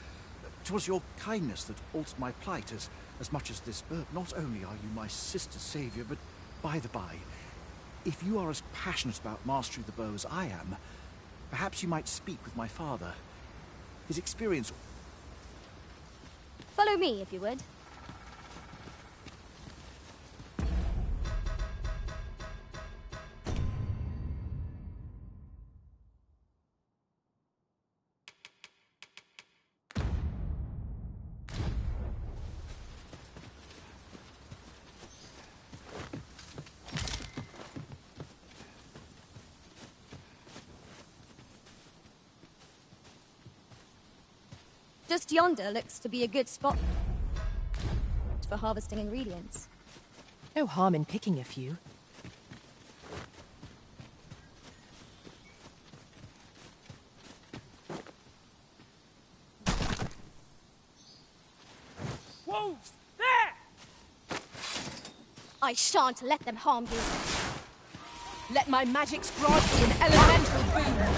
'Twas your kindness that altered my plight as much as this bird. Not only are you my sister's savior, but by the by, if you are as passionate about mastery of the bow as I am, perhaps you might speak with my father. His experience... Follow me, if you would. Just yonder looks to be a good spot for harvesting ingredients. No harm in picking a few. Wolves! There! I shan't let them harm you. Let my magics grant you an elemental boon.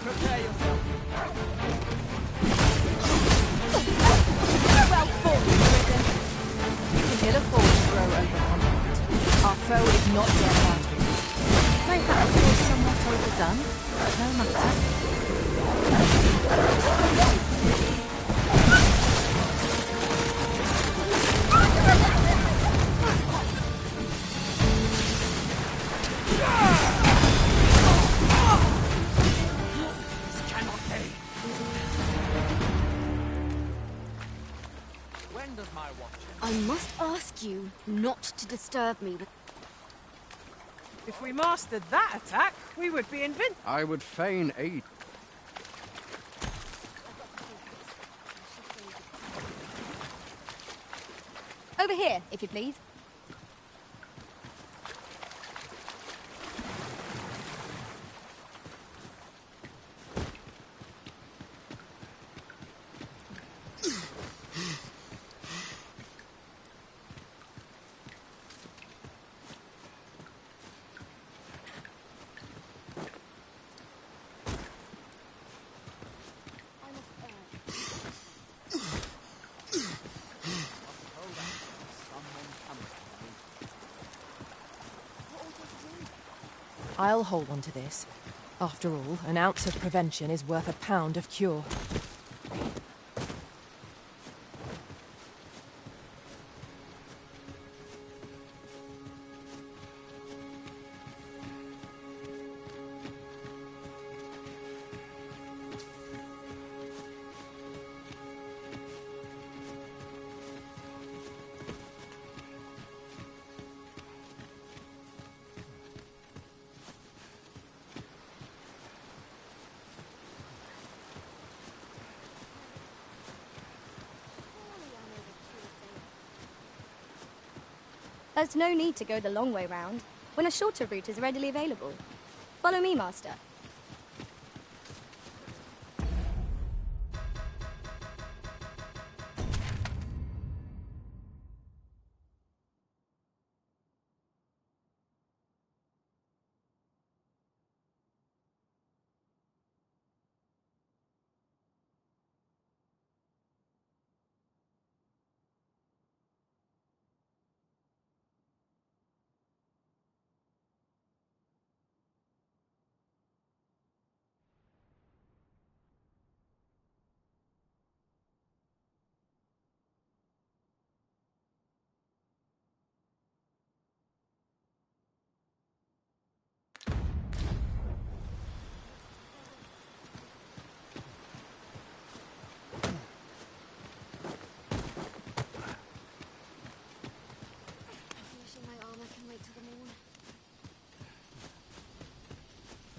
Prepare yourself. Well fought, Prison. You can hear the force grow over combat. Our foe is not yet battered. May that feel somewhat overdone, but no matter. I must ask you not to disturb me with... If we mastered that attack, we would be invincible. I would fain aid. Over here, if you please. I'll hold on to this. After all, an ounce of prevention is worth a pound of cure. There's no need to go the long way round, when a shorter route is readily available. Follow me, Master.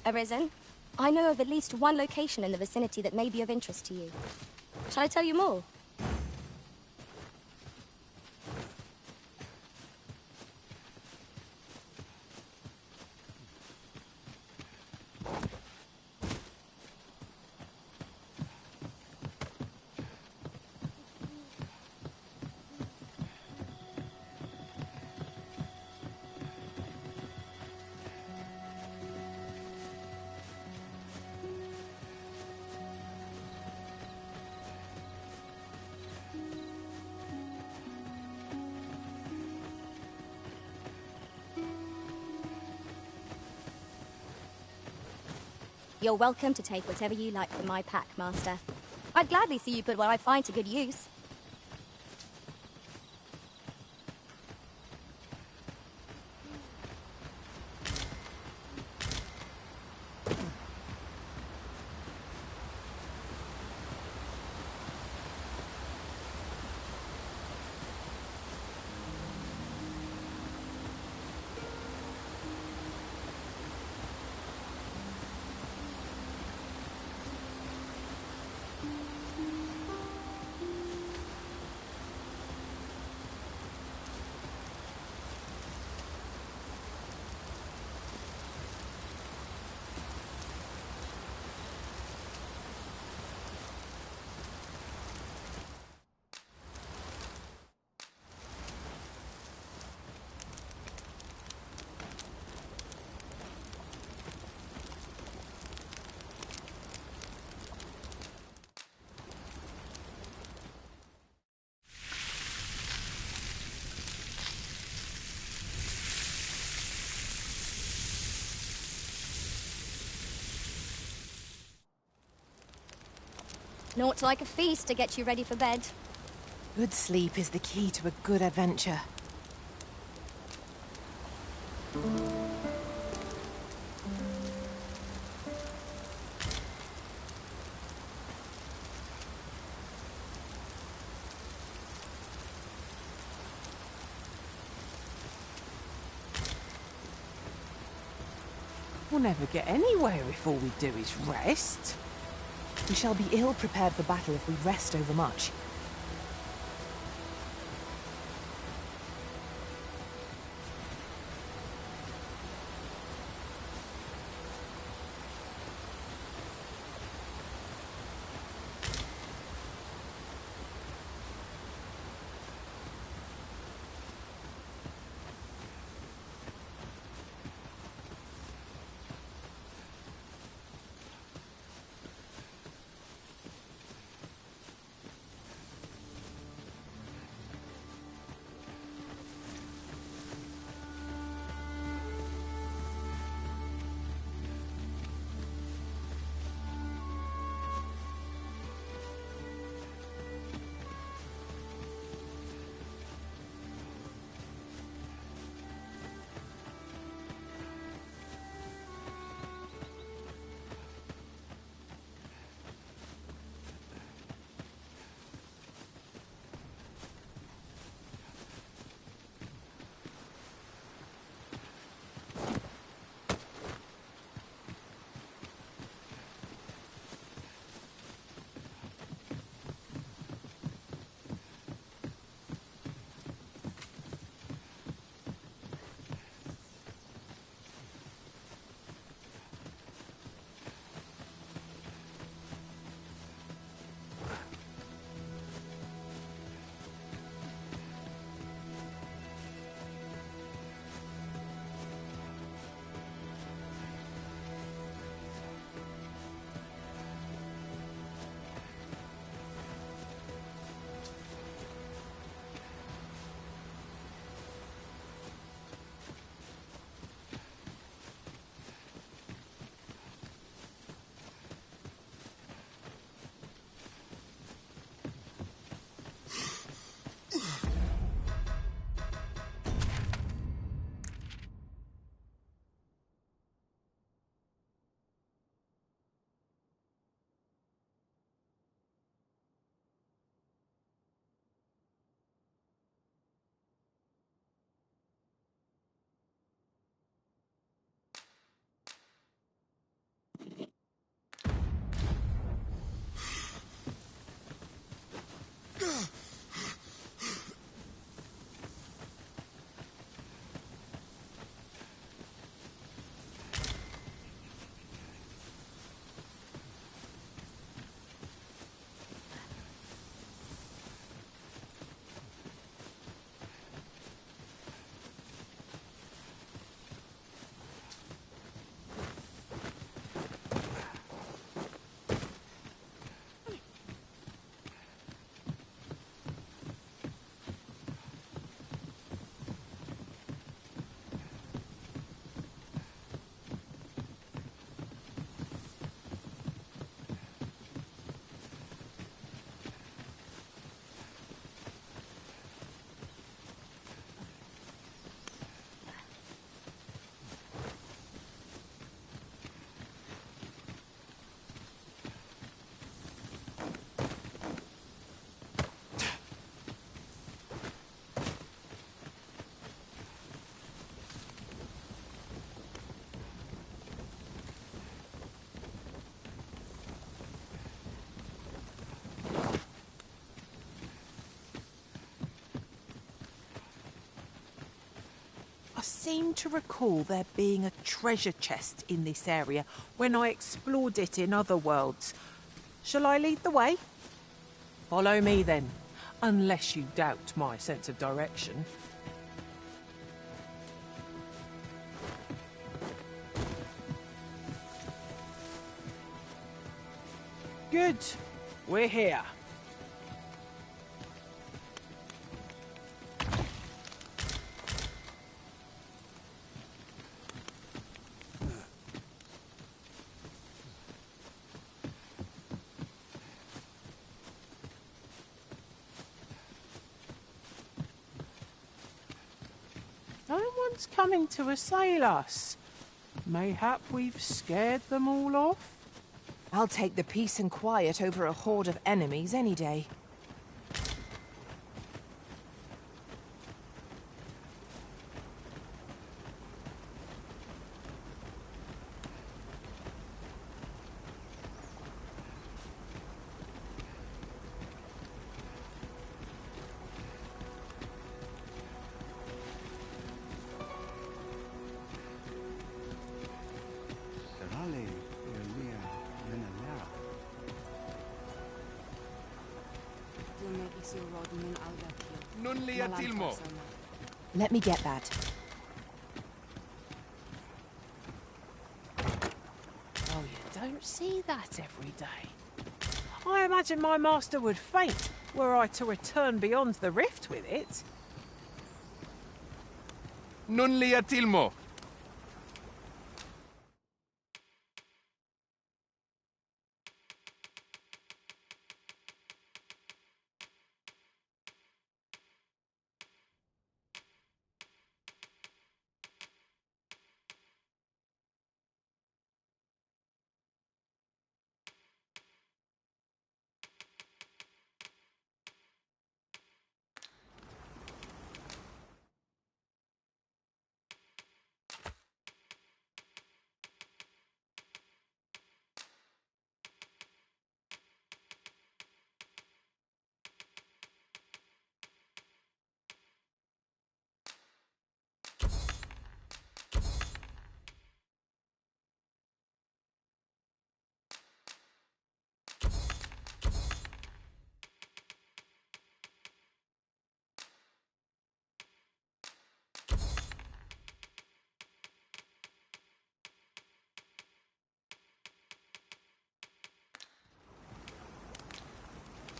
Arisen, I know of at least one location in the vicinity that may be of interest to you. Shall I tell you more? You're welcome to take whatever you like from my pack, Master. I'd gladly see you put what I find to good use. Naught like a feast to get you ready for bed. Good sleep is the key to a good adventure. We'll never get anywhere if all we do is rest. We shall be ill prepared for battle if we rest overmuch. I seem to recall there being a treasure chest in this area when I explored it in other worlds. Shall I lead the way? Follow me then, unless you doubt my sense of direction. Good. We're here. No one's coming to assail us. Mayhap we've scared them all off? I'll take the peace and quiet over a horde of enemies any day. Nun lia tilmo. Let me get that. Oh, you don't see that every day. I imagine my master would faint were I to return beyond the rift with it. Nun lia tilmo.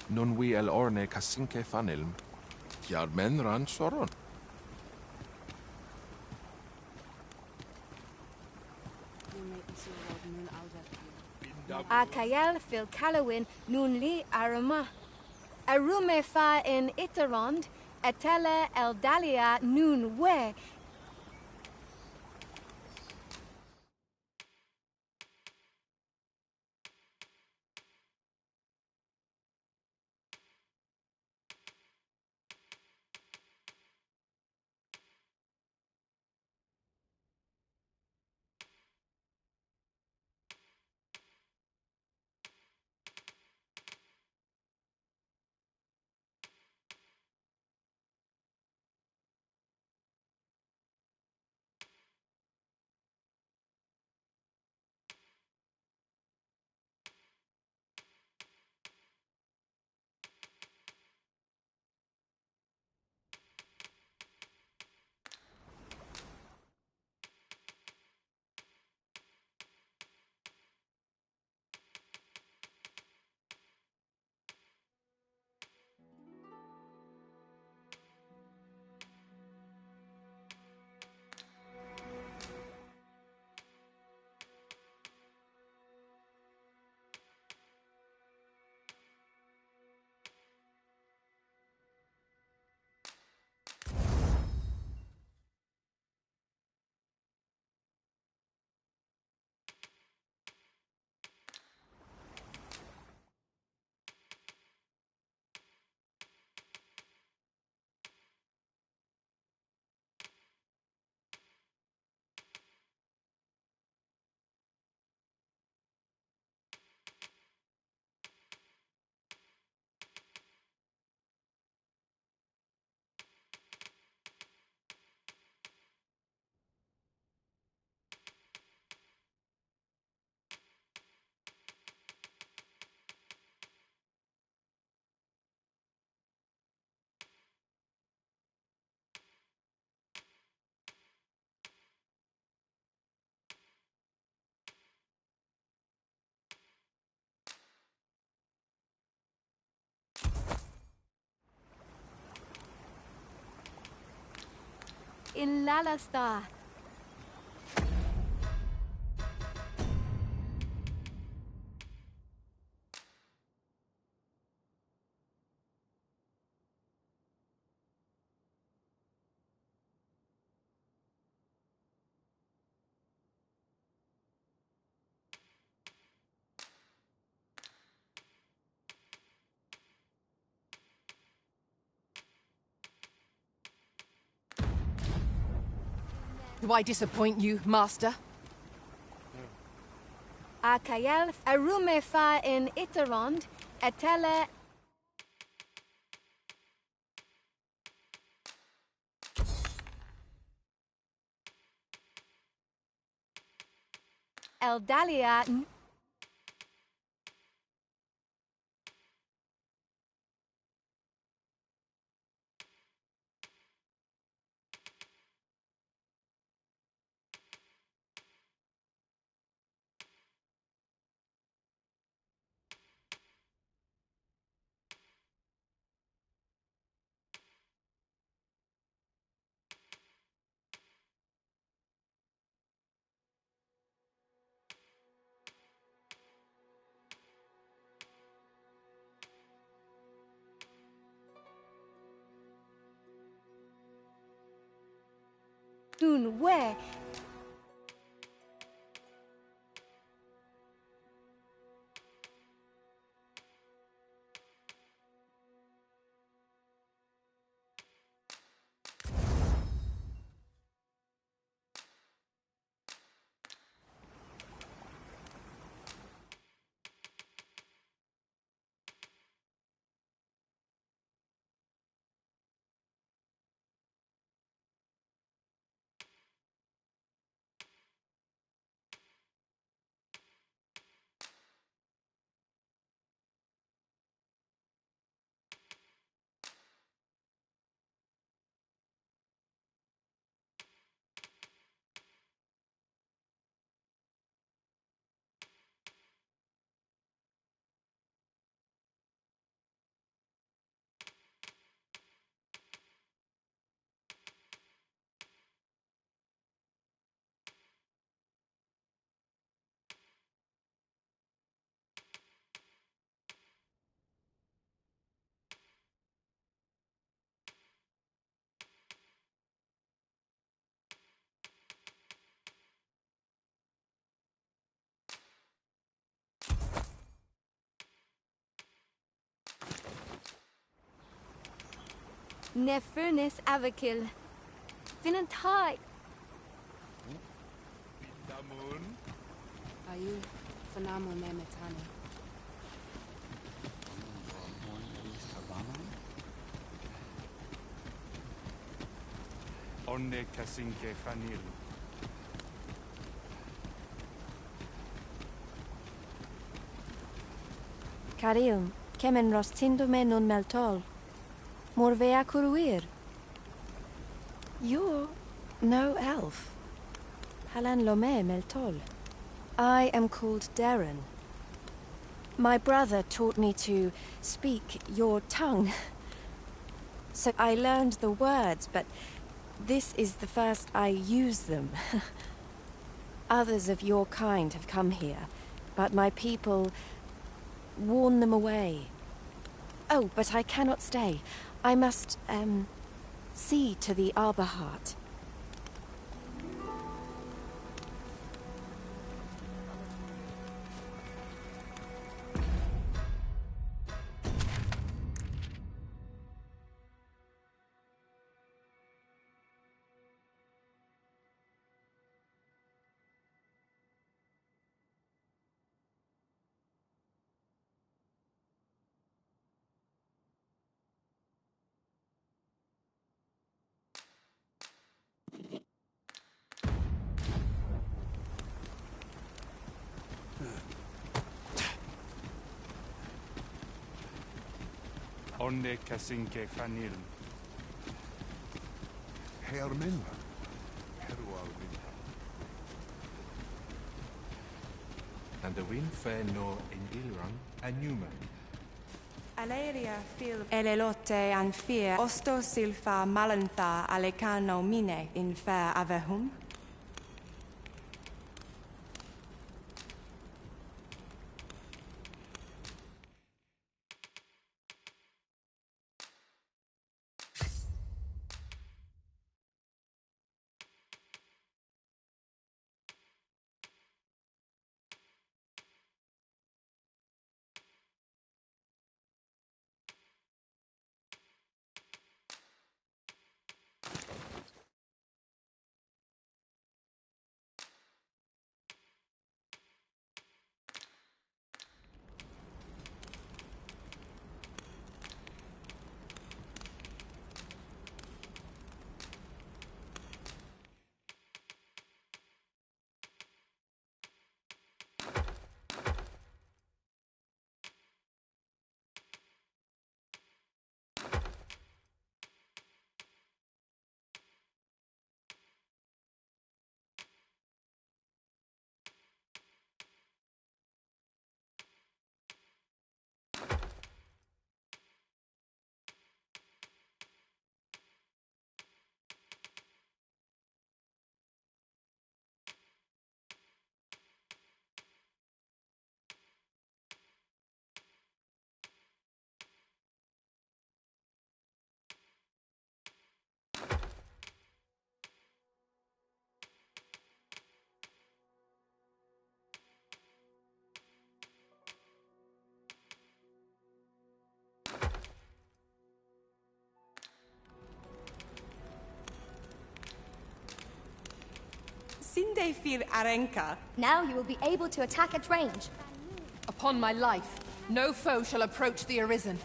Nun wi el orne kasinke fanilm. Tiar men ran soron. Akael fil Calowin nun li arama. Arume fa in Itarond, etele el dalia nun we. In Lalasta. Do I disappoint you, Master? Akael arume fa in Itarond, etele. Eldalia. Dun where? Ne furnace avakil. Vinantai. Damun. Ayu, Fanamo Nemetani. Onne Kasinke Fanil. Karilm, kemen rostindume nun meltol. Morvea kuruir. You're no elf. Halan lome meltol. I am called Doireann. My brother taught me to speak your tongue. So I learned the words, but this is the first I use them. Others of your kind have come here, but my people warn them away. Oh, but I cannot stay. I must, see to the Arbor Heart. Onne Kasinke Fanil. Hermenva. Herual Winter. And the wind fair no Indilran and Newman. Aleria fil elelote an fear osto silfa malantha alecano mine in fair avehum. Sinde fir arenka. Now you will be able to attack at range. Upon my life, no foe shall approach the Arisen.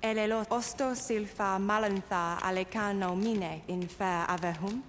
Elelot osto silfa malantha alecano mine in fair avehum.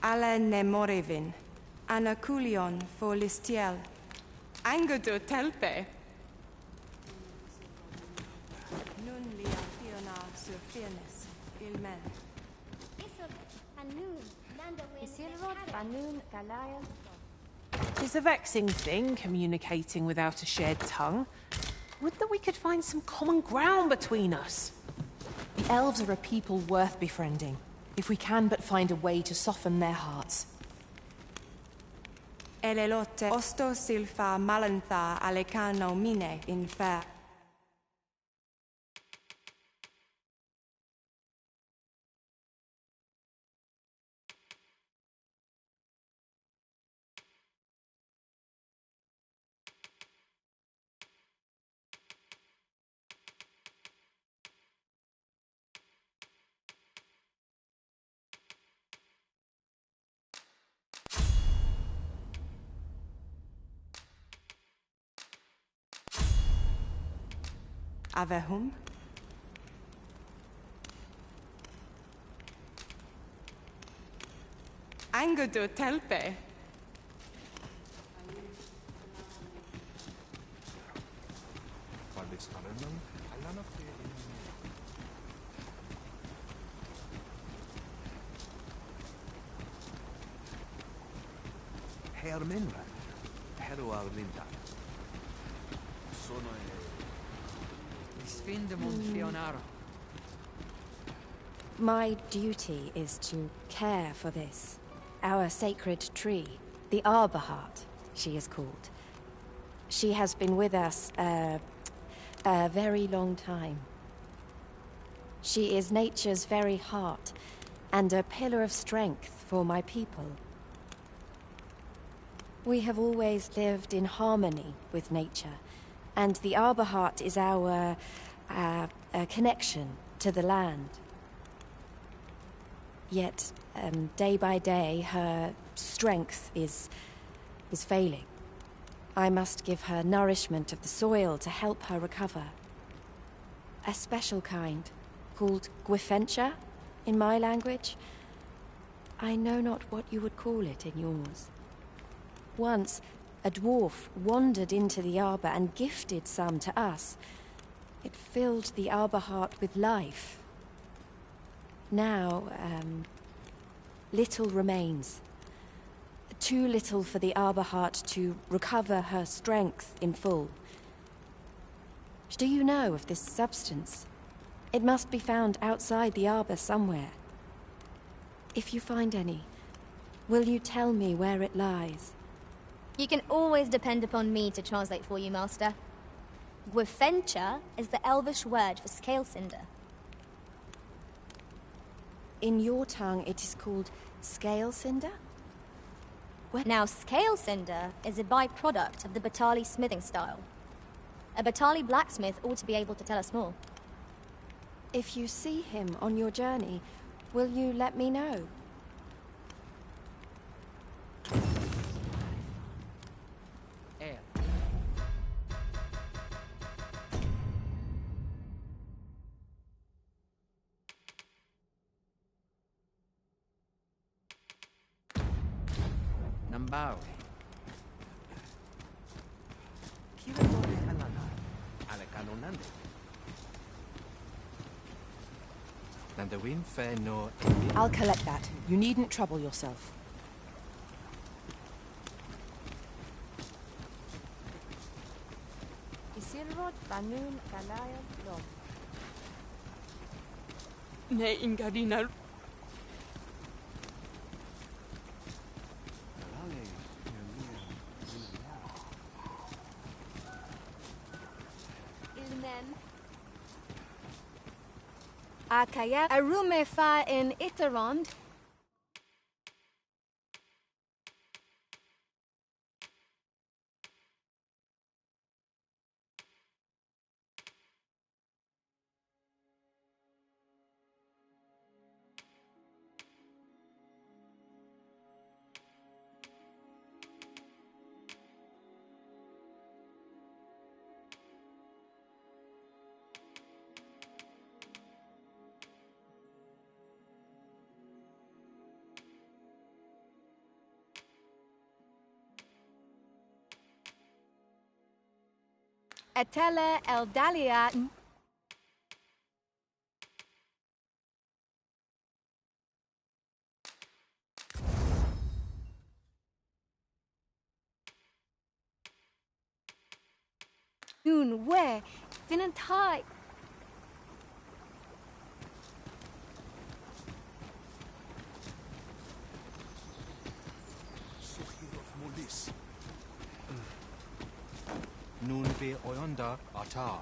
Ala nemorivin, anakulion for listiel, angodo telpe. Nun lia fiona sur fairness, ilmen. It's a vexing thing, communicating without a shared tongue. Would that we could find some common ground between us. The elves are a people worth befriending, if we can but find a way to soften their hearts. Elelote osto silfa malantha alecano mine in fair. Avehum. Angodo telpe. Herminra. Hero Arlinda. Sono Sfindemund Fionaro. My duty is to care for this. Our sacred tree. The Arbor Heart, she is called. She has been with us a very long time. She is nature's very heart, and a pillar of strength for my people. We have always lived in harmony with nature, and the Arbor Heart is our connection to the land. Yet, day by day, her strength is failing. I must give her nourishment of the soil to help her recover. A special kind, called Gwifencha in my language. I know not what you would call it in yours. Once, a dwarf wandered into the arbor and gifted some to us. It filled the Arbor Heart with life. Now, little remains. Too little for the Arbor Heart to recover her strength in full. Do you know of this substance? It must be found outside the arbor somewhere. If you find any, will you tell me where it lies? You can always depend upon me to translate for you, Master. Gwifencha is the Elvish word for scale cinder. In your tongue, it is called scale cinder? Now, scale cinder is a byproduct of the Batali smithing style. A Batali blacksmith ought to be able to tell us more. If you see him on your journey, will you let me know? Nambawi. I'll collect that. You needn't trouble yourself. Ne ingadina. Akaya arume fa in Itarond. Etele Eldalia. Nun we Vinantai. Nun ve oyonda atar.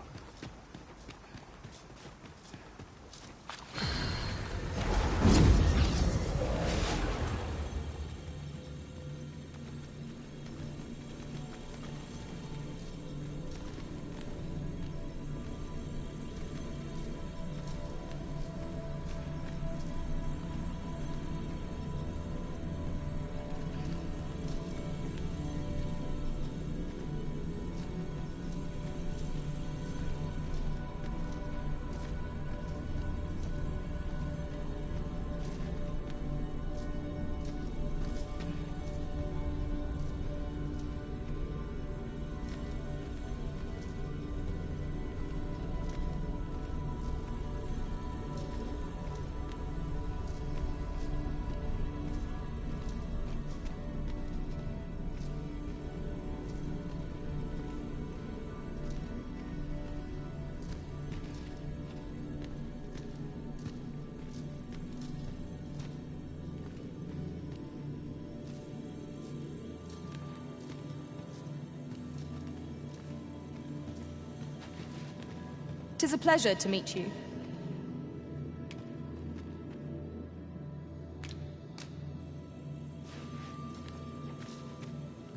'Tis a pleasure to meet you.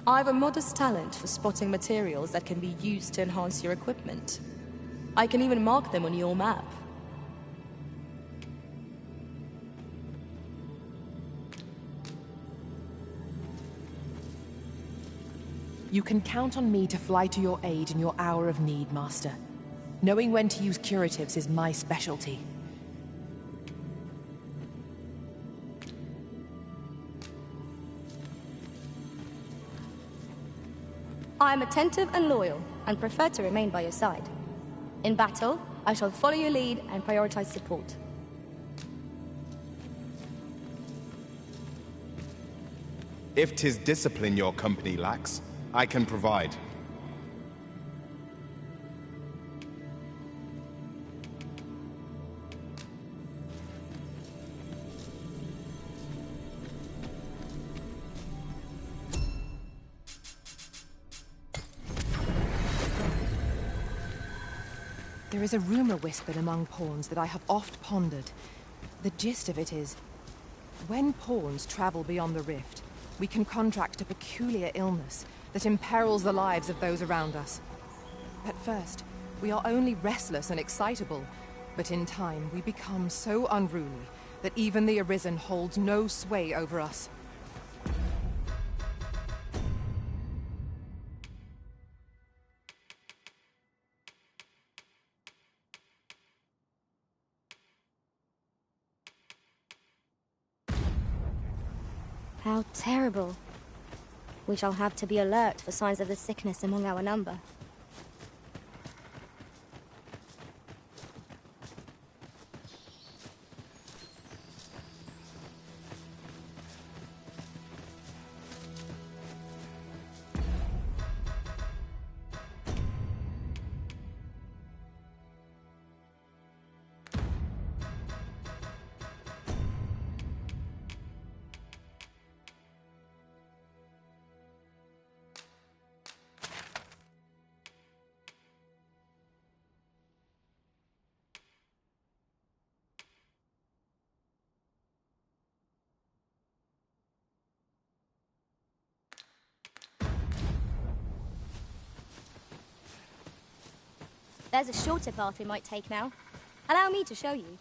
I've a modest talent for spotting materials that can be used to enhance your equipment. I can even mark them on your map. You can count on me to fly to your aid in your hour of need, Master. Knowing when to use curatives is my specialty. I am attentive and loyal, and prefer to remain by your side. In battle, I shall follow your lead and prioritize support. If 'tis discipline your company lacks, I can provide. There is a rumor whispered among pawns that I have oft pondered. The gist of it is, when pawns travel beyond the rift, we can contract a peculiar illness that imperils the lives of those around us. At first, we are only restless and excitable, but in time we become so unruly that even the Arisen holds no sway over us. How terrible. We shall have to be alert for signs of the sickness among our number. There's a shorter path we might take now. Allow me to show you.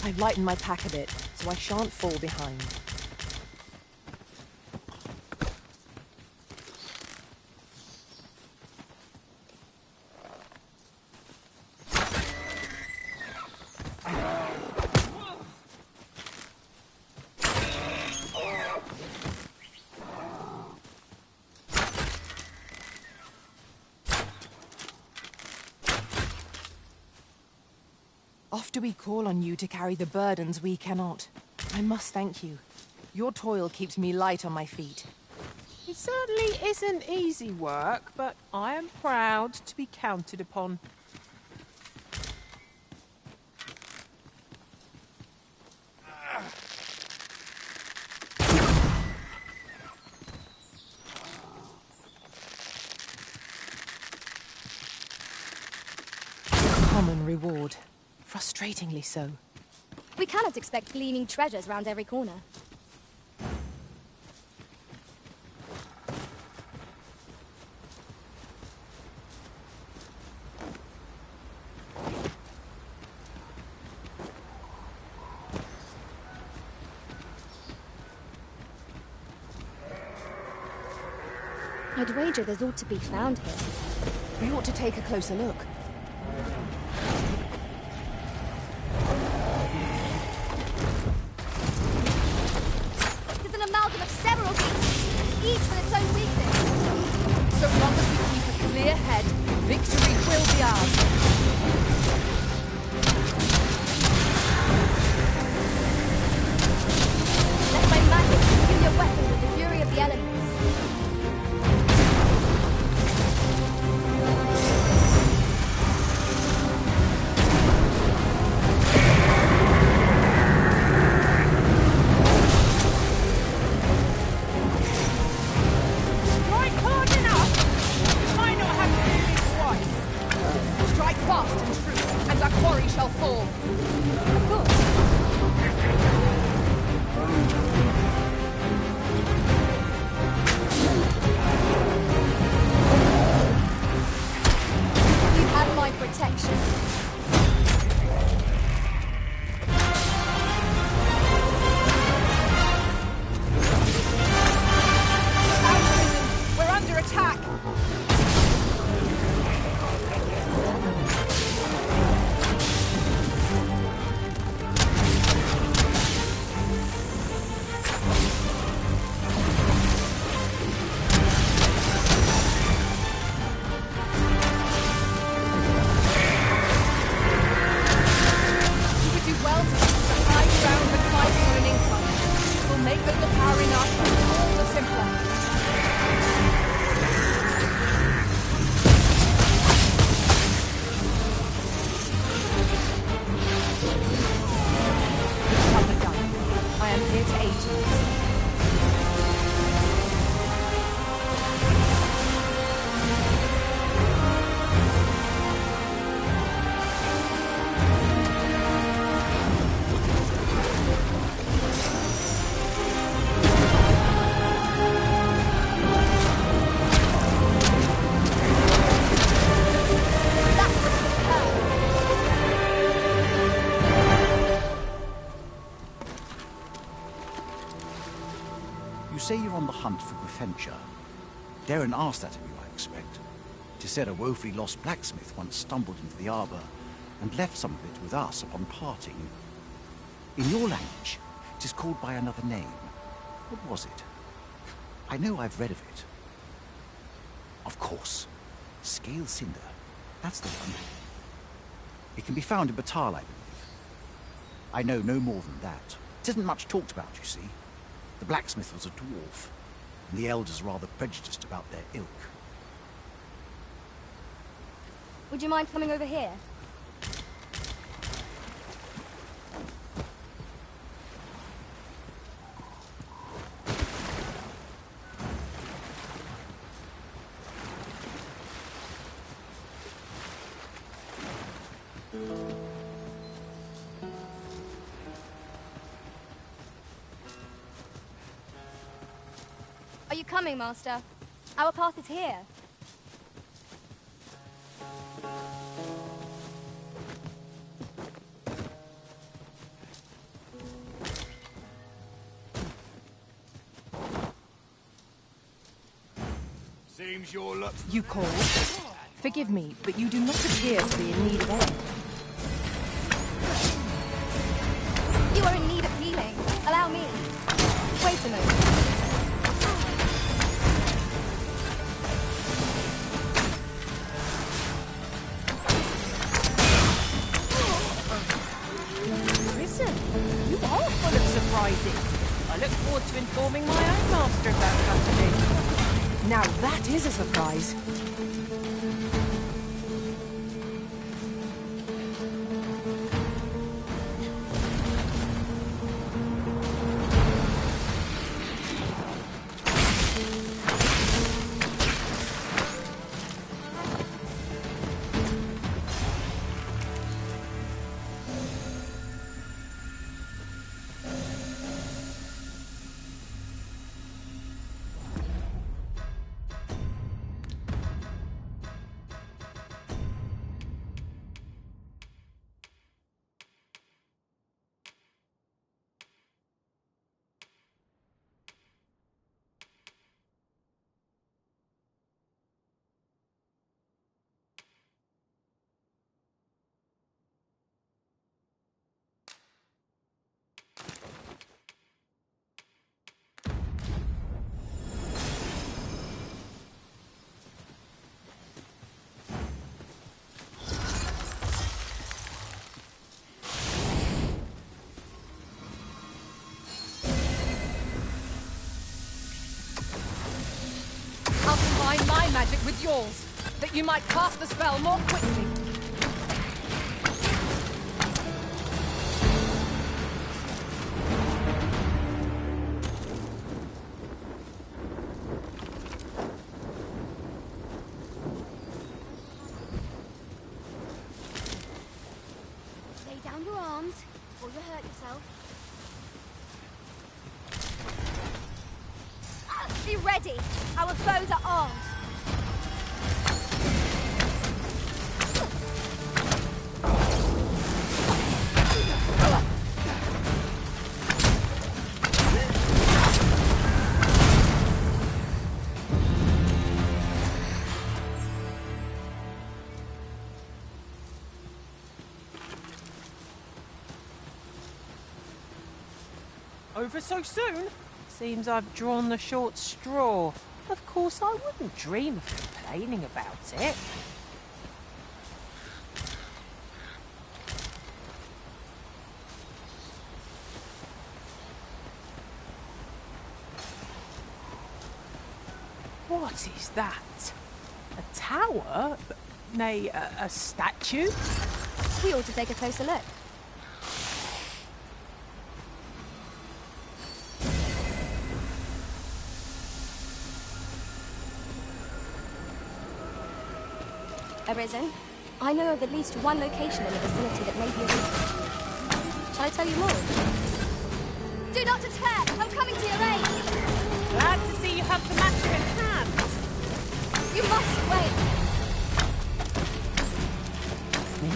I've lightened my pack a bit, so I shan't fall behind. Oft do we call on you to carry the burdens we cannot. I must thank you. Your toil keeps me light on my feet. It certainly isn't easy work, but I am proud to be counted upon. Common reward. Frustratingly so. We cannot expect gleaming treasures round every corner. I'd wager there's ought to be found here. We ought to take a closer look. There's an amalgam of several beasts, each with its own weakness. So long as we keep a clear head, victory will be ours. Let my magic fill your weapon with the fury of the elements. Say you're on the hunt for Glyndwr. Doireann asked that of you, I expect. 'Tis said a woefully lost blacksmith once stumbled into the arbor and left some of it with us upon parting. In your language, 'tis called by another name. What was it? I know I've read of it. Of course. Scale Cinder. That's the one. It can be found in Batal, I believe. I know no more than that. It isn't much talked about, you see. The blacksmith was a dwarf, and the elders rather prejudiced about their ilk. Would you mind coming over here? Are you coming, Master? Our path is here. Seems your luck. You called? Forgive me, but you do not appear to be in need of aid. You are in need of healing. Allow me. Wait a moment. Listen, you are full of surprises. I look forward to informing my own master of that company. Now that is a surprise. I'll combine my magic with yours, that you might cast the spell more quickly. Lay down your arms before you hurt yourself. Be ready. Our foes are armed. Over so soon? Seems I've drawn the short straw. Of course, I wouldn't dream of complaining about it. What is that? A tower? Nay, a statue? We ought to take a closer look. Arisen, I know of at least one location in the vicinity that may be of interest to you. Shall I tell you more? Do not attack! I'm coming to your aid! Glad to see you have the matter in hand. You must wait! Me?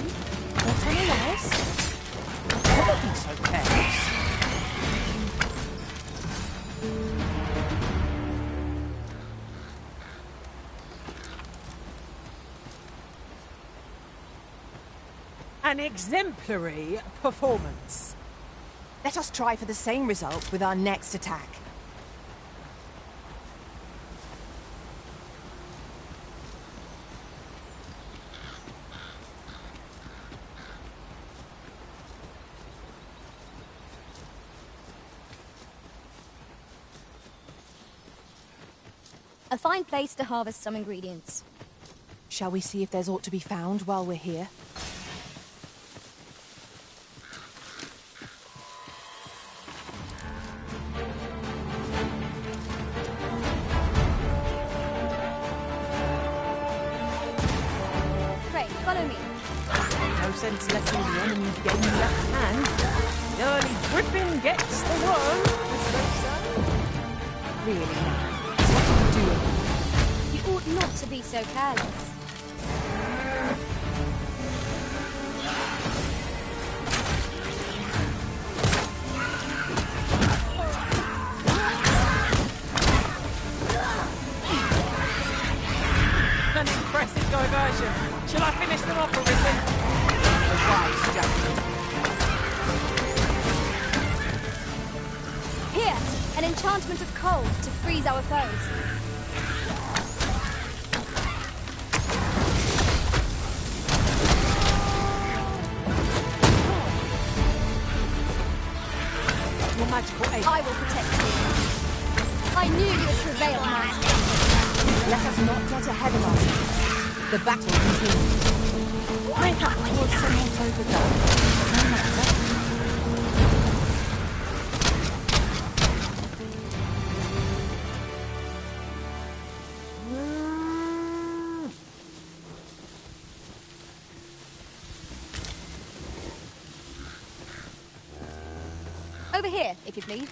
Not unawares? Never be so careless. An exemplary performance. Let us try for the same result with our next attack. A fine place to harvest some ingredients. Shall we see if there's aught to be found while we're here? Pray, follow me. No sense letting the enemy gain the upper hand. The early griffin gets the worm, as they say. Really now? What are you doing? You ought not to be so careless. enchantment of cold to freeze our foes. Your magical aid. I will protect you. I knew you would prevail, Master. Let us not get ahead of ourselves. The battle continues. Mayhap towards somewhat over there. No matter. Over here, if you please.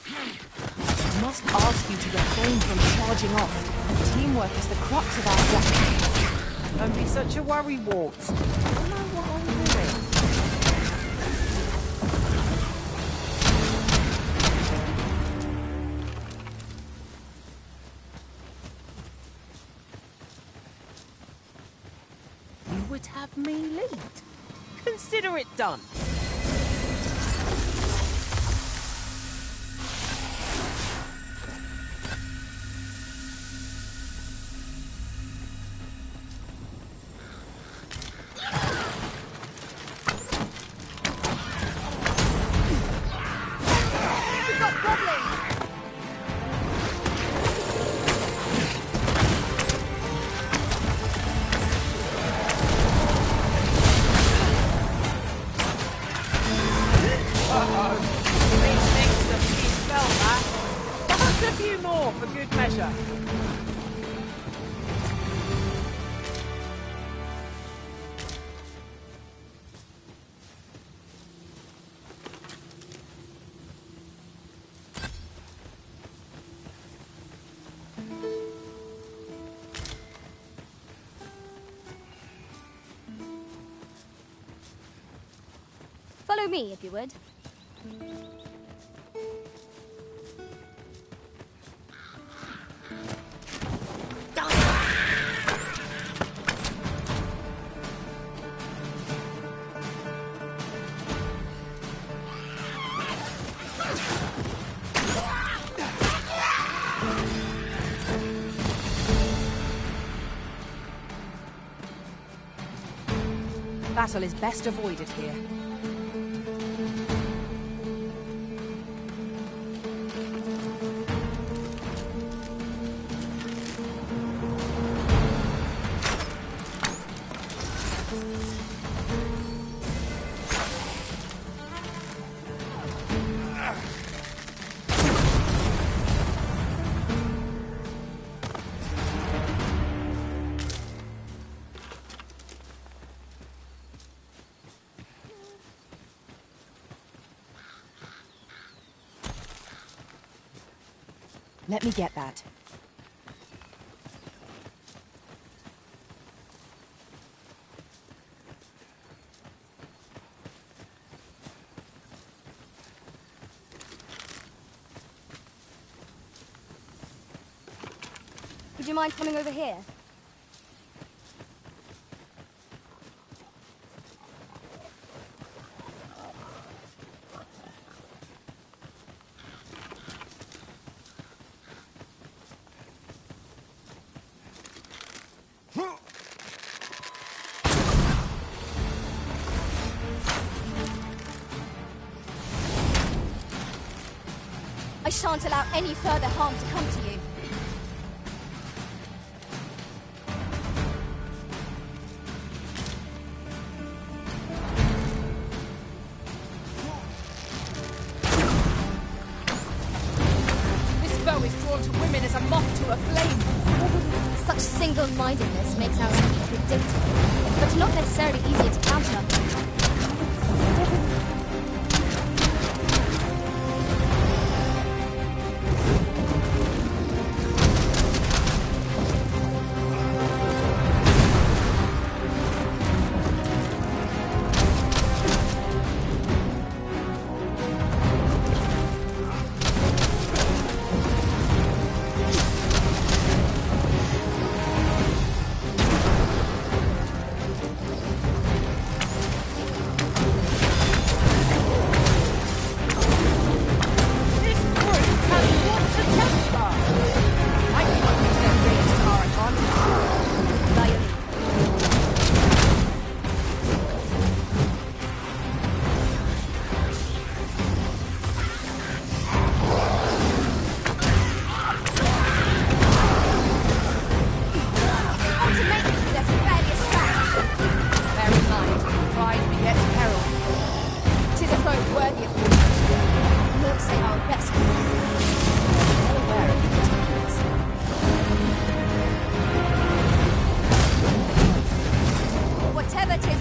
I must ask you to refrain from charging off. Teamwork is the crux of our weapon. Don't be such a worrywart. I know what I'm doing. You would have me lead. Consider it done. Follow me, if you would. Battle is best avoided here. Let me get that. Would you mind coming over here? I shan't allow any further harm to come to you. This bow is drawn to women as a moth to a flame. Such single-mindedness makes our enemy predictable, but not necessarily easier to counter. worthy of caution. Not say our rescue. Well aware of the particulars. Whatever 'tis.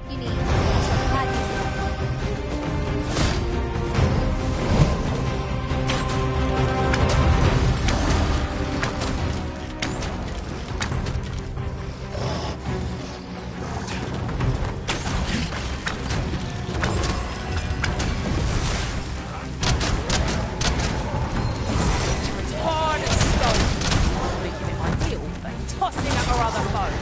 You need. Hard as stone. Making it ideal for tossing at our other foes.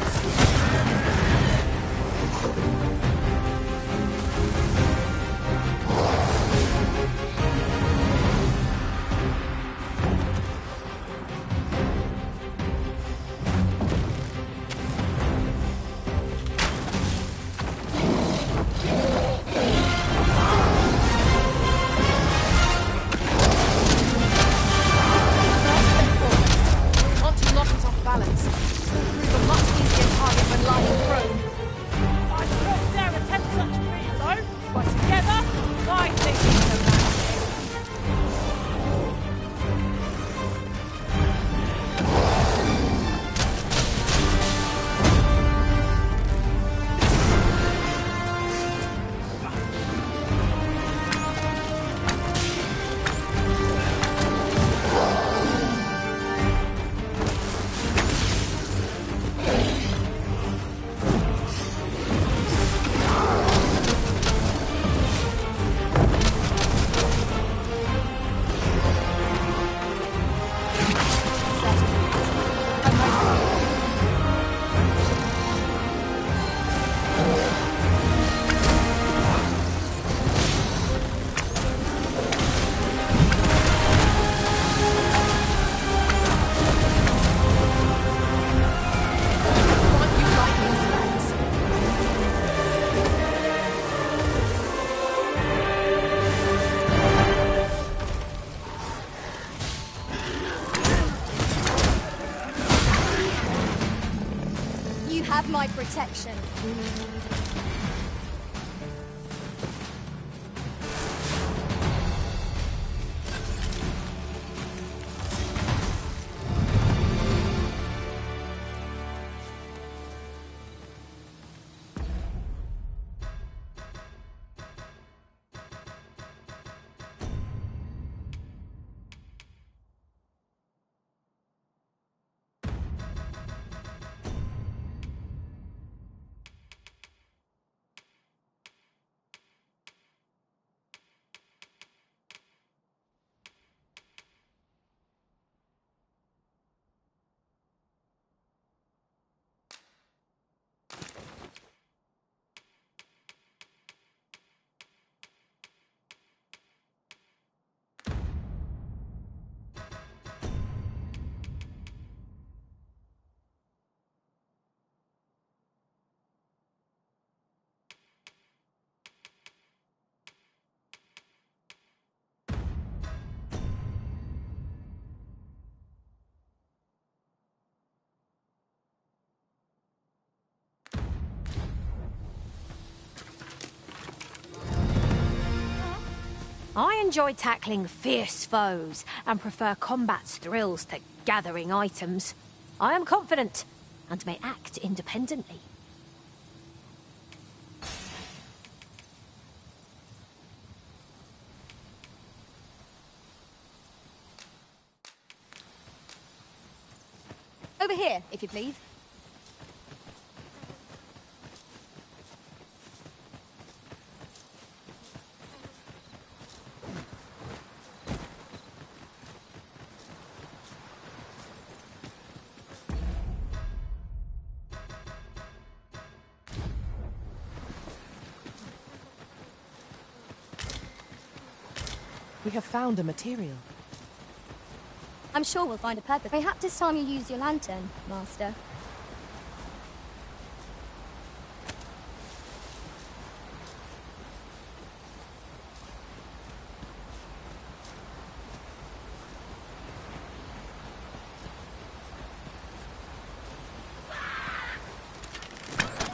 Want to knock us off balance. Prove a much easier target when lying prone. I don't dare attempt such a feat alone, but together, I think we can manage it. You have my protection. I enjoy tackling fierce foes and prefer combat's thrills to gathering items. I am confident and may act independently. Over here, if you please. We have found a material. I'm sure we'll find a purpose. Perhaps it's time you use your lantern, Master.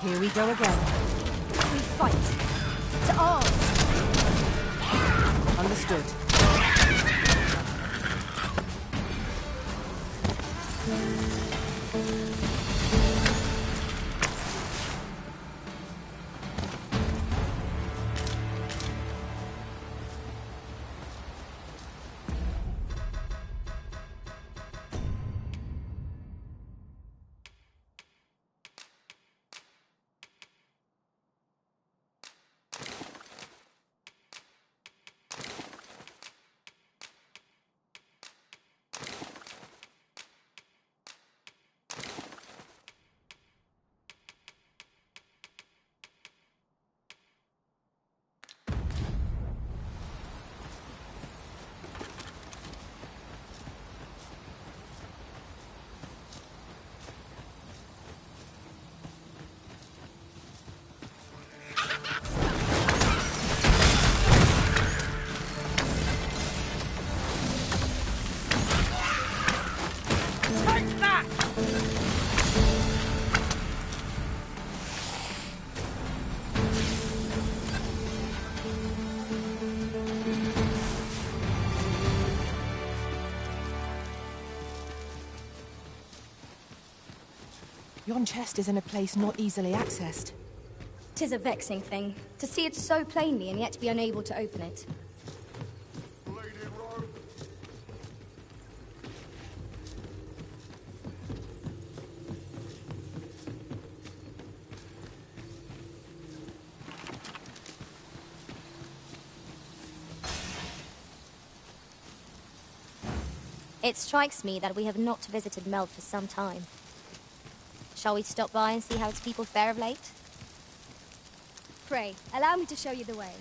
Here we go again. We fight. To arms! Understood. Yon chest is in a place not easily accessed. 'Tis a vexing thing, to see it so plainly and yet be unable to open it. It strikes me that we have not visited Meld for some time. Shall we stop by and see how its people fare of late? Pray, allow me to show you the way.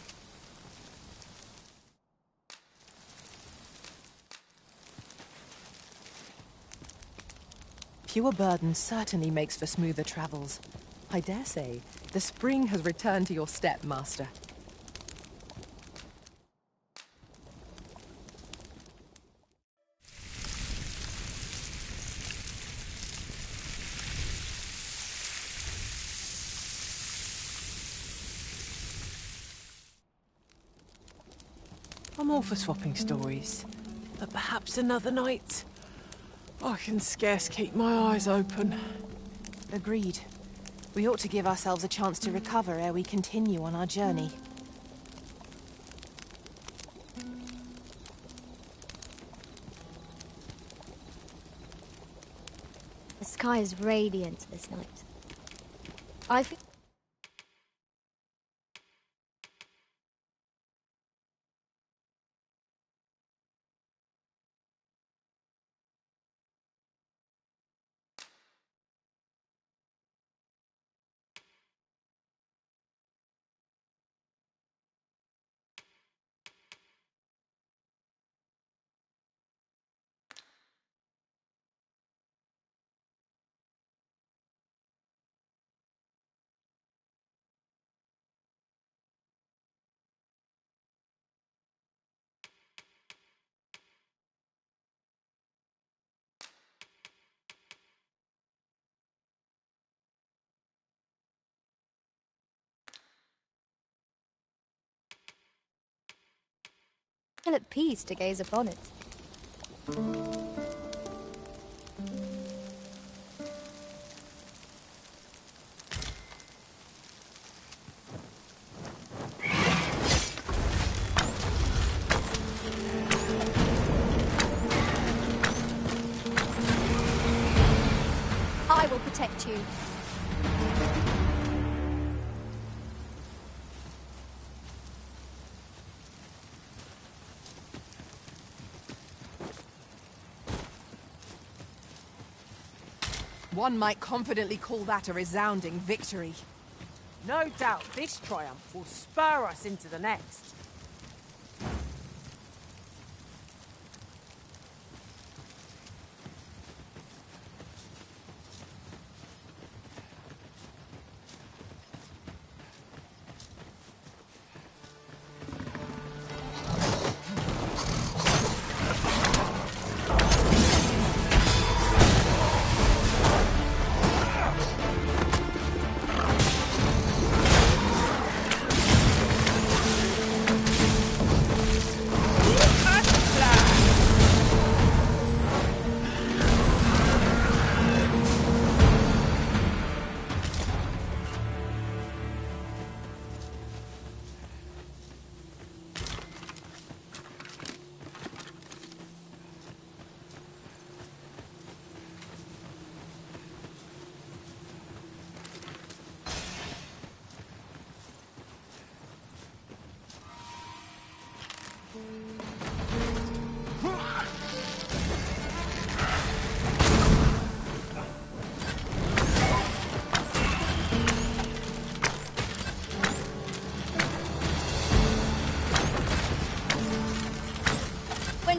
Fewer burdens certainly makes for smoother travels. I dare say, the spring has returned to your step, Master. I'm all for swapping stories, but perhaps another night. I can scarce keep my eyes open. Agreed. We ought to give ourselves a chance to recover ere we continue on our journey. The sky is radiant this night. I feel... at peace to gaze upon it. I will protect you. One might confidently call that a resounding victory. No doubt this triumph will spur us into the next. When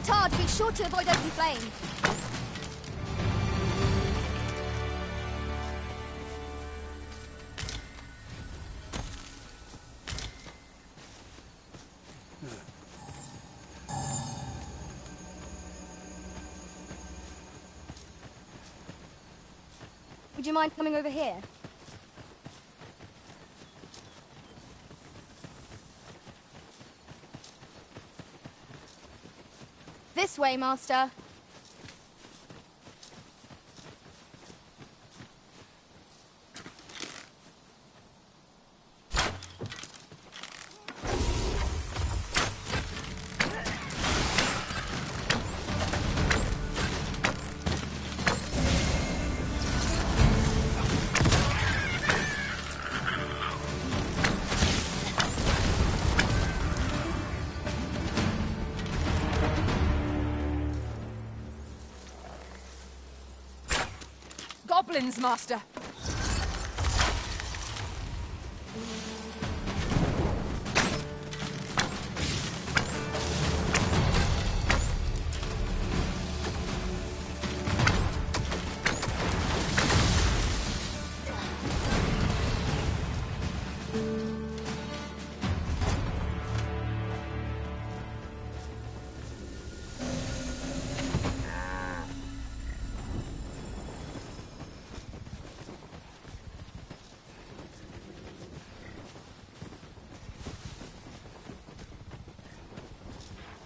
tarred, be sure to avoid open flame. Would you mind coming over here? This way, Master. Goblins, Master!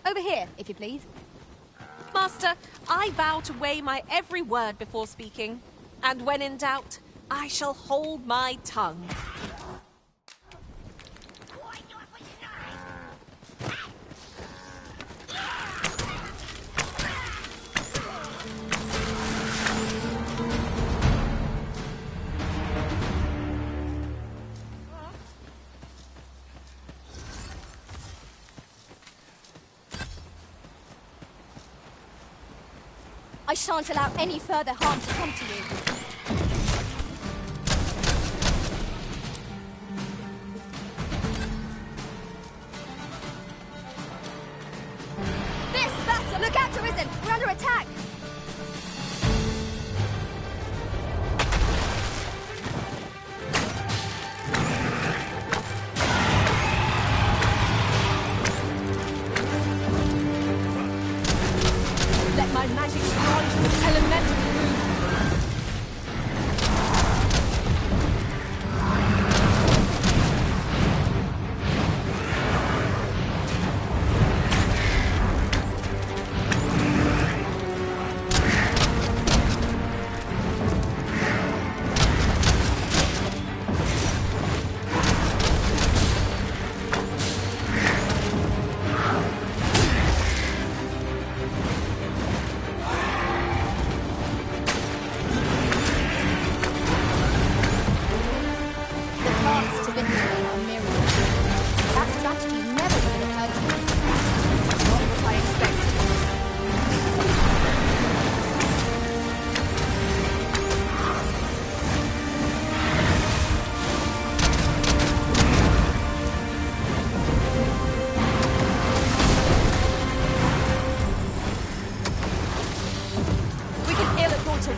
Over here, if you please. Master, I vow to weigh my every word before speaking, and when in doubt, I shall hold my tongue. I shan't allow any further harm to come to you. This battle! Look out, Arisen! We're under attack! Let my magic strike elemental move.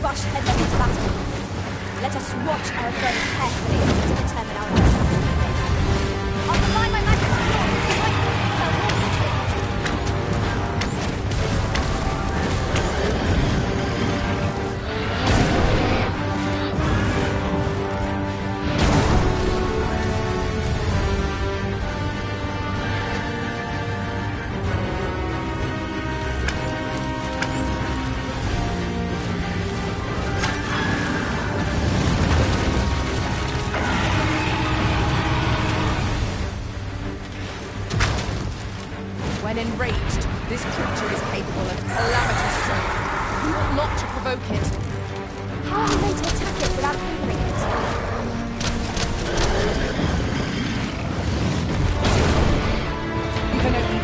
rush headlong into battle. Let us watch our foes carefully to determine our next move. I'll combine my magic with yours to fight for When enraged, this creature is capable of calamitous strength. We ought not to provoke it. How are we going to attack it without hindering it? You can only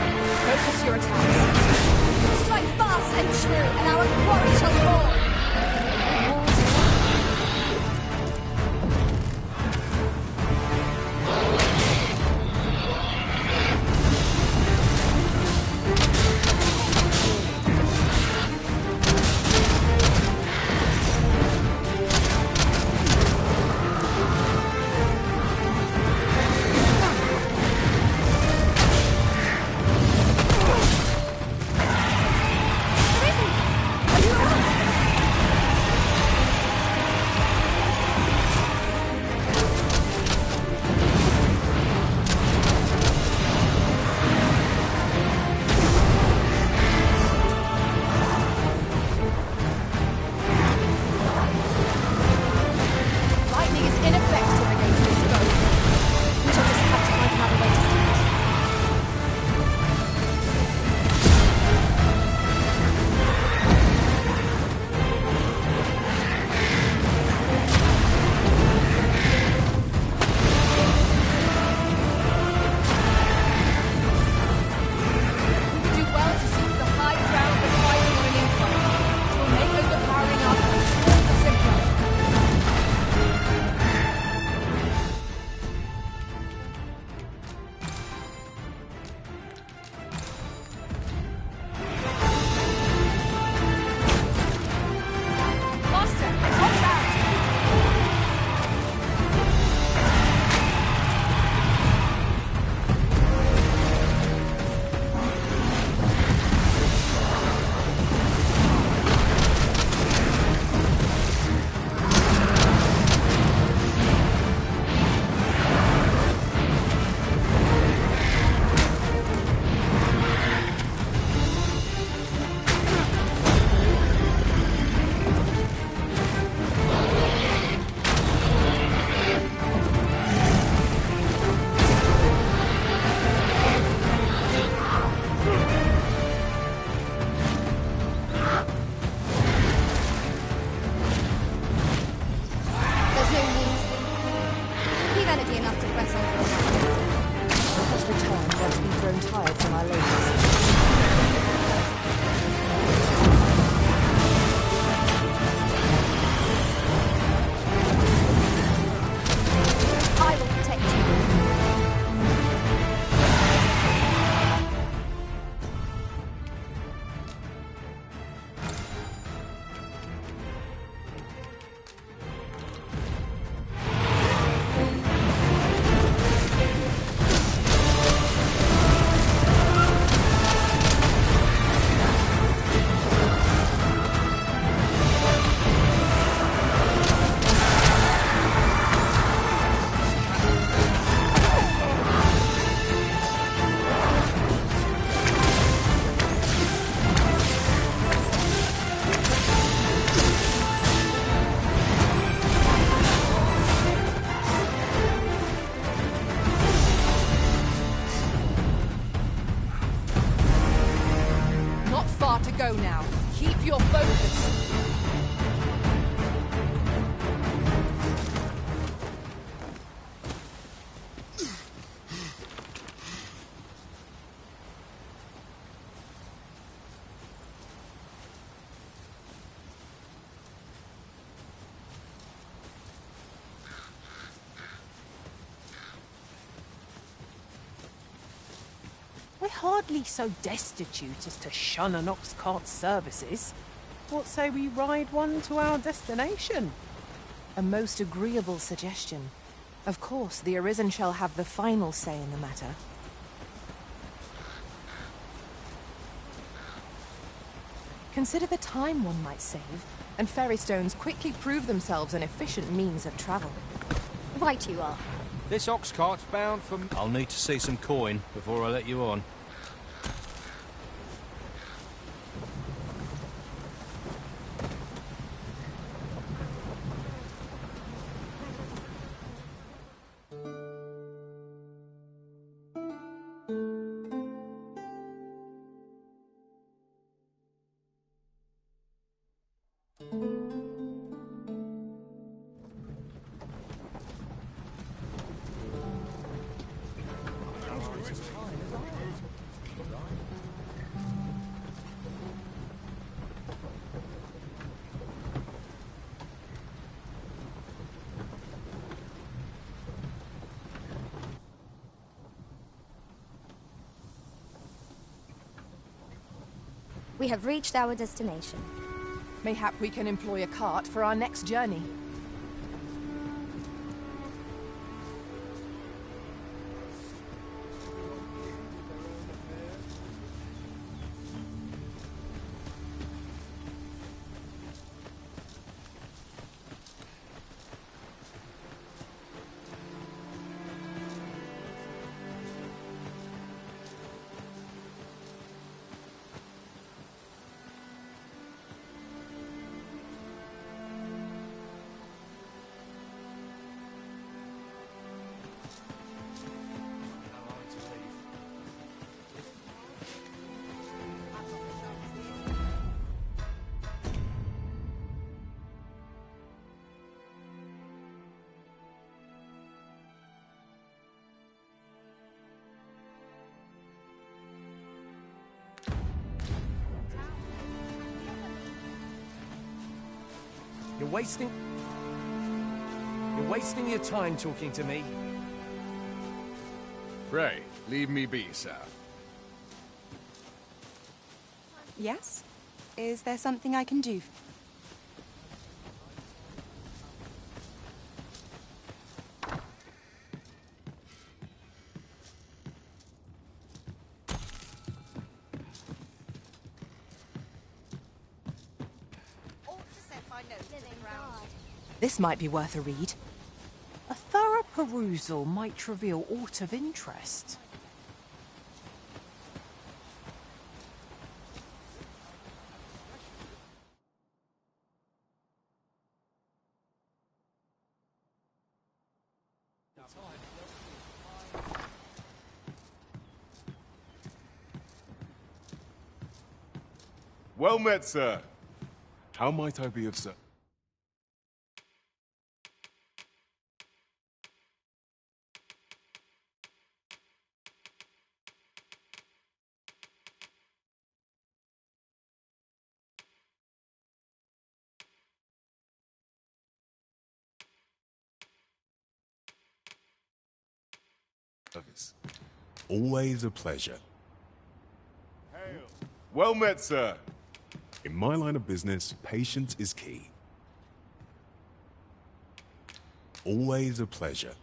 focus your attacks. Strike fast and true, and our quarry shall fall. go now. Keep your focus. We're hardly so destitute as to shun an ox cart's services. What say we ride one to our destination? A most agreeable suggestion. Of course, the Arisen shall have the final say in the matter. Consider the time one might save, and ferry stones quickly prove themselves an efficient means of travel. Right you are. This ox cart's bound for... I'll need to see some coin before I let you on. We have reached our destination. Mayhap we can employ a cart for our next journey. You're wasting your time talking to me. Pray, leave me be, sir. Yes? Is there something I can do? This might be worth a read. A thorough perusal might reveal aught of interest. Well met, sir. How might I be of service? Always a pleasure. Hail. Well met, sir. In my line of business, patience is key. Always a pleasure.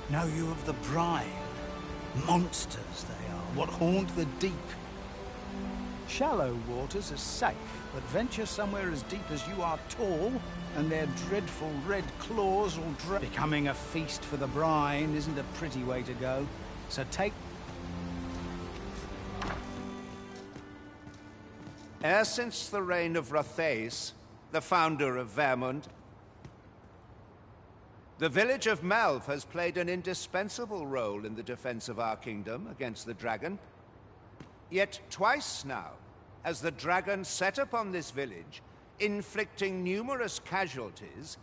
Know you of the brine? Monsters they are, what haunt the deep. Shallow waters are safe, but venture somewhere as deep as you are tall, and their dreadful red claws will becoming a feast for the brine isn't a pretty way to go. So take... E'er since the reign of Rothace, the founder of Vermund, the village of Malv has played an indispensable role in the defense of our kingdom against the dragon. Yet twice now has the dragon set upon this village, inflicting numerous casualties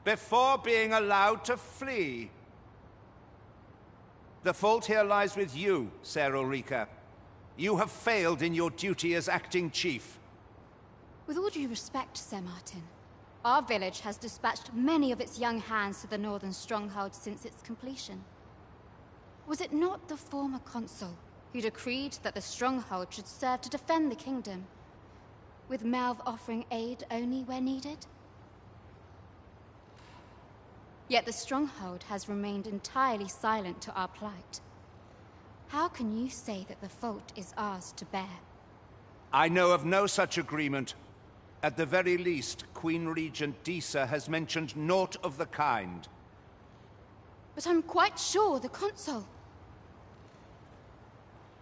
before being allowed to flee. The fault here lies with you, Ser Ulrika. You have failed in your duty as acting chief. With all due respect, Sir Martin, our village has dispatched many of its young hands to the northern stronghold since its completion. Was it not the former consul who decreed that the stronghold should serve to defend the kingdom, with Malv offering aid only where needed? Yet the stronghold has remained entirely silent to our plight. How can you say that the fault is ours to bear? I know of no such agreement. At the very least, Queen Regent Disa has mentioned naught of the kind. But I'm quite sure the consul...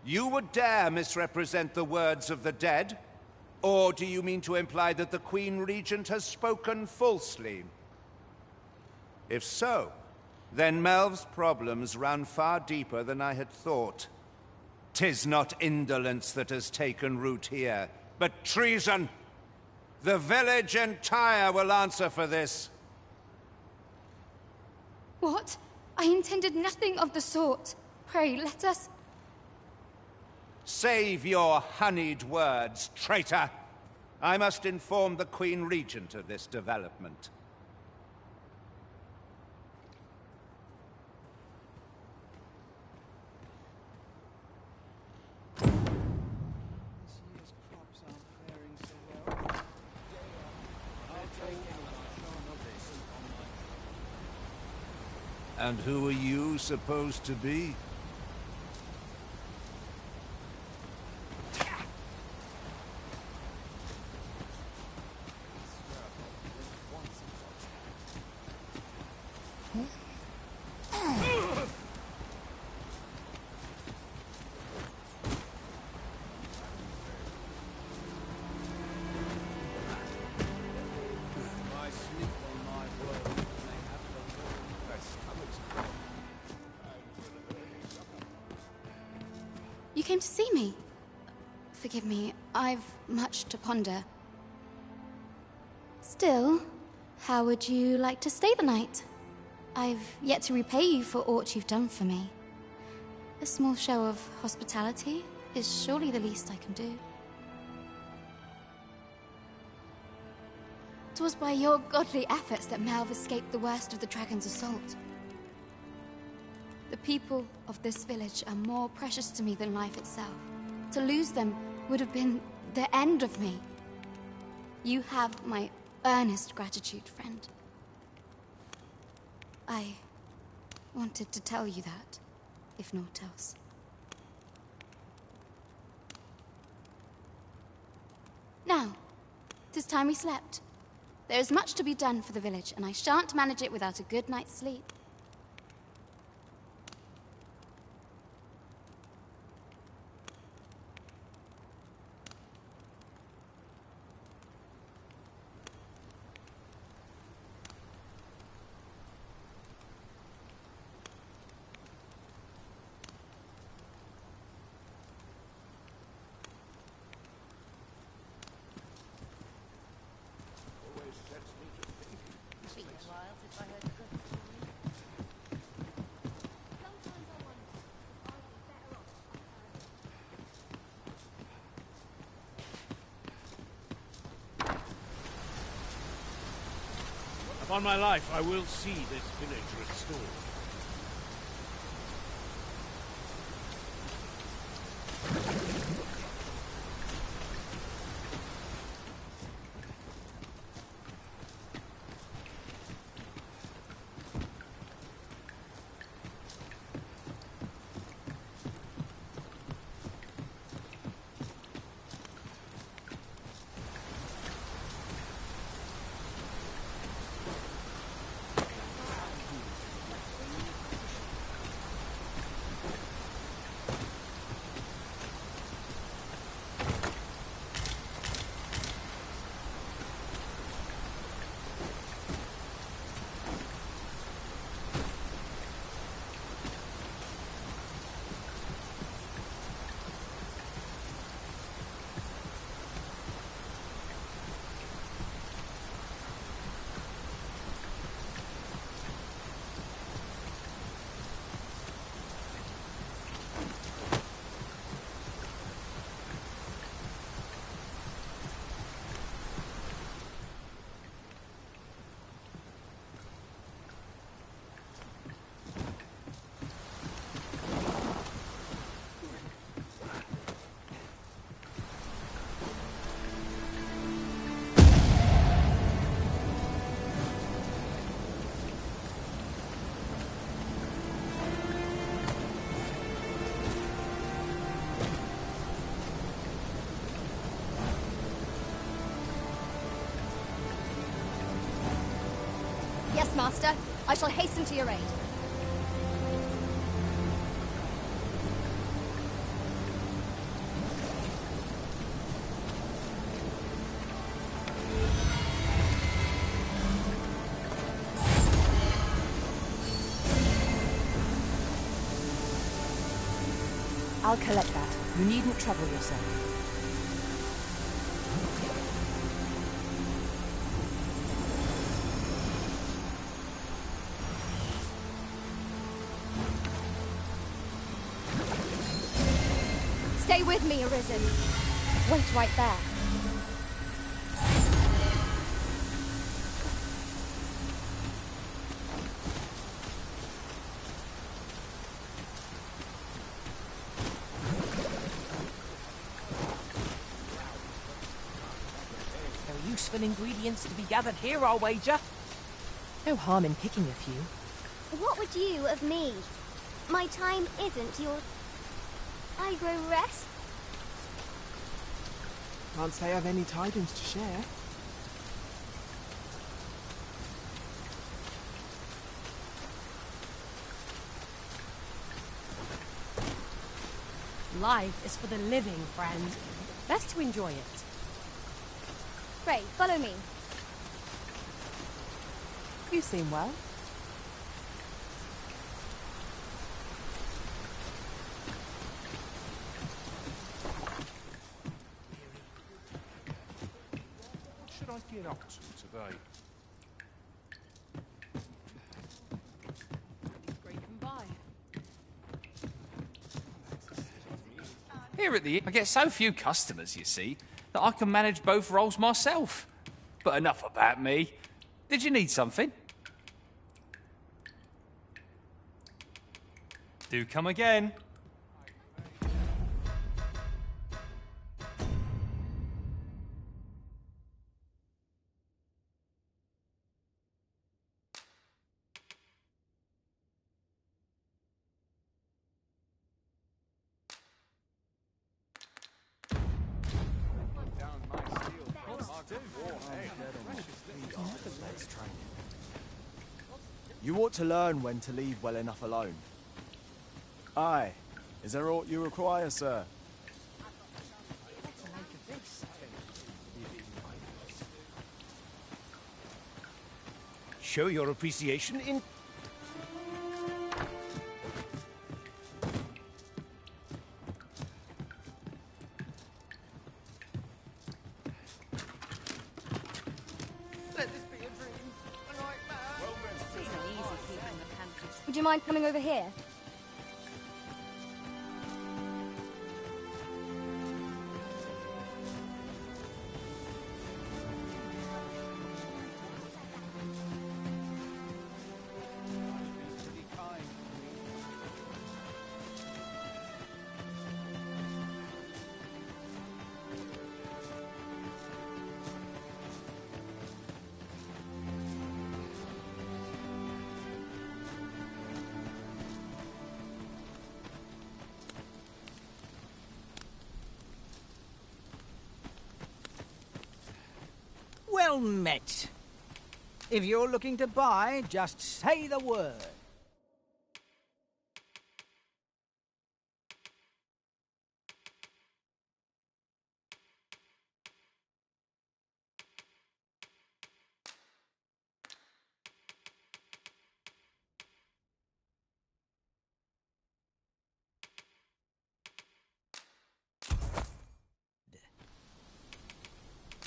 You would dare misrepresent the words of the dead? Or do you mean to imply that the Queen Regent has spoken falsely? If so, then Melv's problems run far deeper than I had thought. 'Tis not indolence that has taken root here, but treason! The village entire will answer for this. What? I intended nothing of the sort. Pray, let us... Save your honeyed words, traitor! I must inform the Queen Regent of this development. And who are you supposed to be? You came to see me? Forgive me, I've much to ponder. Still, how would you like to stay the night? I've yet to repay you for aught you've done for me. A small show of hospitality is surely the least I can do. 'Twas by your godly efforts that Malv escaped the worst of the dragon's assault. The people of this village are more precious to me than life itself. To lose them would have been the end of me. You have my earnest gratitude, friend. I wanted to tell you that, if naught else. Now, 'tis time we slept. There is much to be done for the village, and I shan't manage it without a good night's sleep. Upon my life, I will see this village restored. Master. I shall hasten to your aid. I'll collect that. You needn't trouble yourself. Stay with me, Arisen. Wait right there. No useful ingredients to be gathered here, I'll wager. No harm in picking a few. What would you of me? My time isn't your... I grow rest. Can't say I've any tidings to share. Life is for the living, friend. Best to enjoy it. Pray, follow me. You seem well. What should I get up to today? Here at the inn, I get so few customers, you see, that I can manage both roles myself. But enough about me. Did you need something? Do come again. You ought to learn when to leave well enough alone. Aye. Is there aught you require, sir? Show your appreciation in... Would you mind coming over here? Well met. If you're looking to buy, just say the word.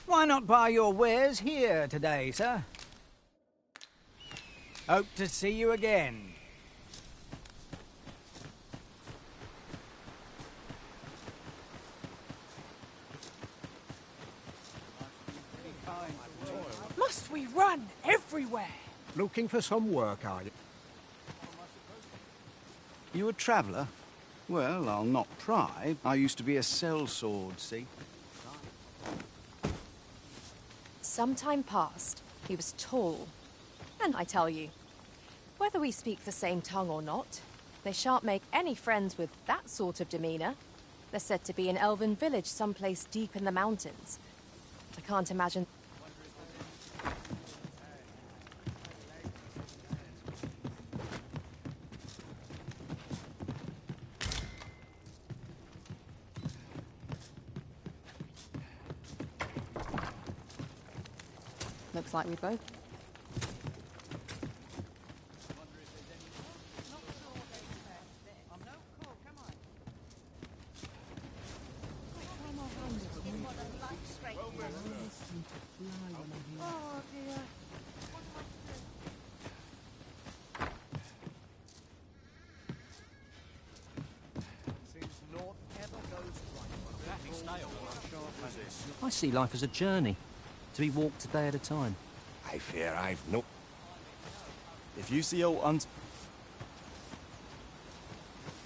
Why not buy your wares here today, sir? Hope to see you again. Must we run everywhere? Looking for some work, are you? You a traveller? Well, I'll not pry. I used to be a sellsword, see? Some time passed. He was tall. And I tell you, whether we speak the same tongue or not, they shan't make any friends with that sort of demeanour. They're said to be an elven village someplace deep in the mountains. I can't imagine... Looks like we both... Oh dear. I see life as a journey, to be walked a day at a time. I fear I've no... If you see aught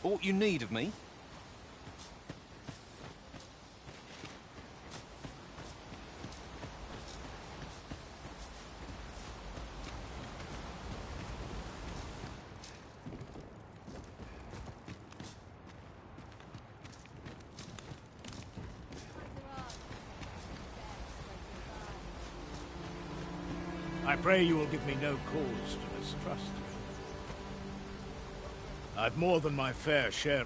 Aught you need of me? I pray you will give me no cause to mistrust you. I've more than my fair share.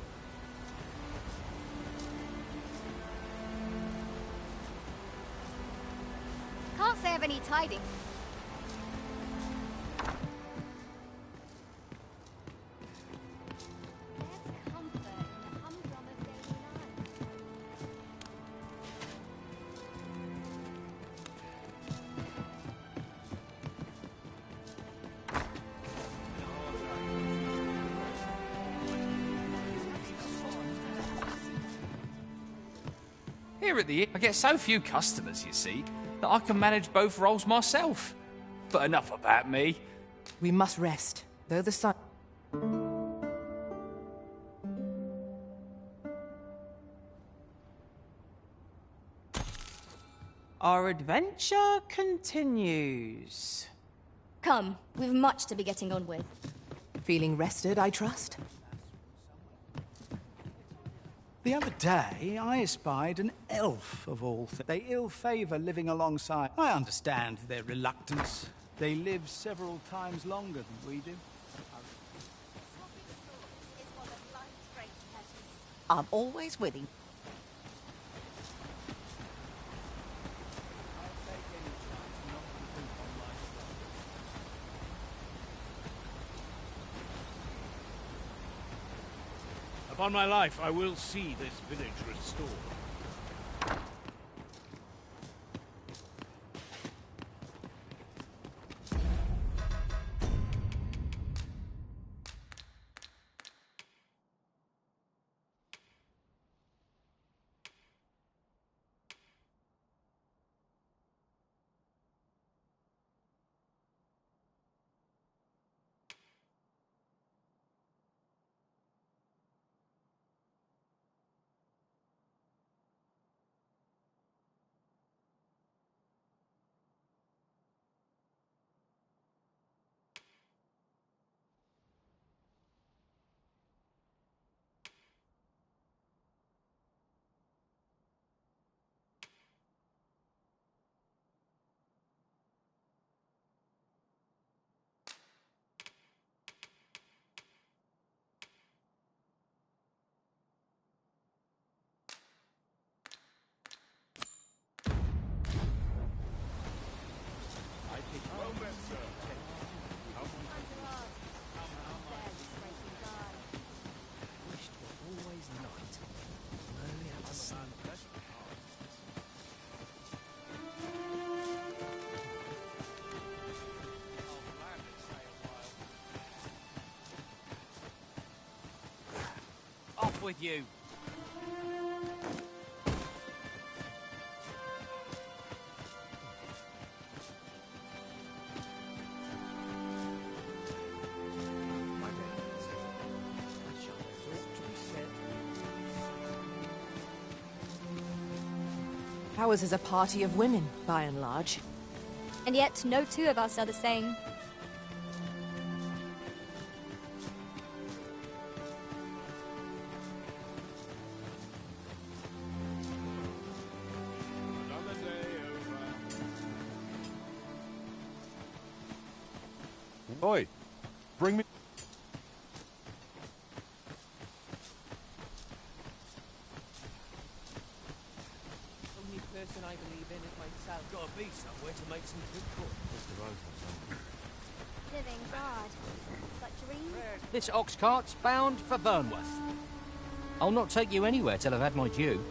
Can't say I've any tidings. Here at the inn, I get so few customers, you see, that I can manage both roles myself. But enough about me. We must rest, though the sun... Our adventure continues. Come, we've much to be getting on with. Feeling rested, I trust? The other day, I espied an elf of all things. They ill favour living alongside. I understand their reluctance. They live several times longer than we do. I'm always willing. Upon my life, I will see this village restored. Off with you. Ours is a party of women, by and large. And yet, no two of us are the same. Oi, bring me... Only person I believe in is Gotta be somewhere to make some good coin. Living God. But dreams? This ox cart's bound for Vernworth. I'll not take you anywhere till I've had my due.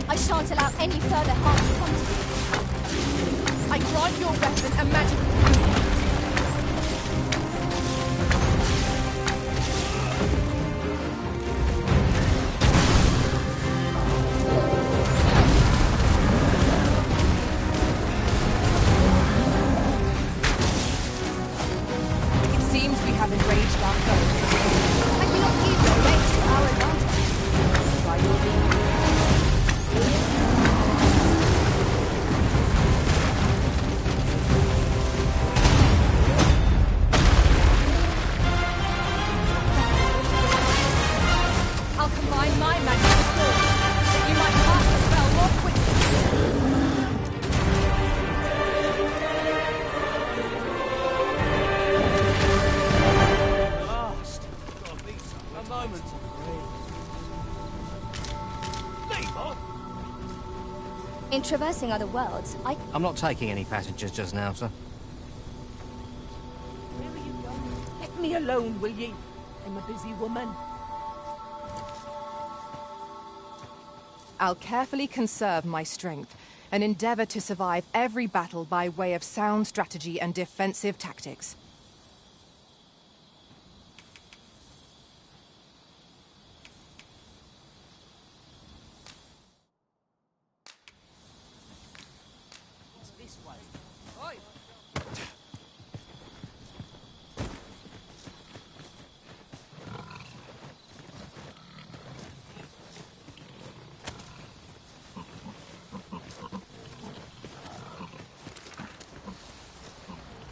I shan't allow any further harm to come to you. I grant your weapon a magical It seems we have enraged our foes. I cannot use your rage to our advantage. By your leave. I'll combine my magic force, that you might cast the spell more quickly. Last. Gotta be somewhere. A moment. Leave off. In traversing other worlds, I'm not taking any passengers just now, sir. Let me alone, will ye? I'm a busy woman. I'll carefully conserve my strength and endeavor to survive every battle by way of sound strategy and defensive tactics. It's this way. Oi!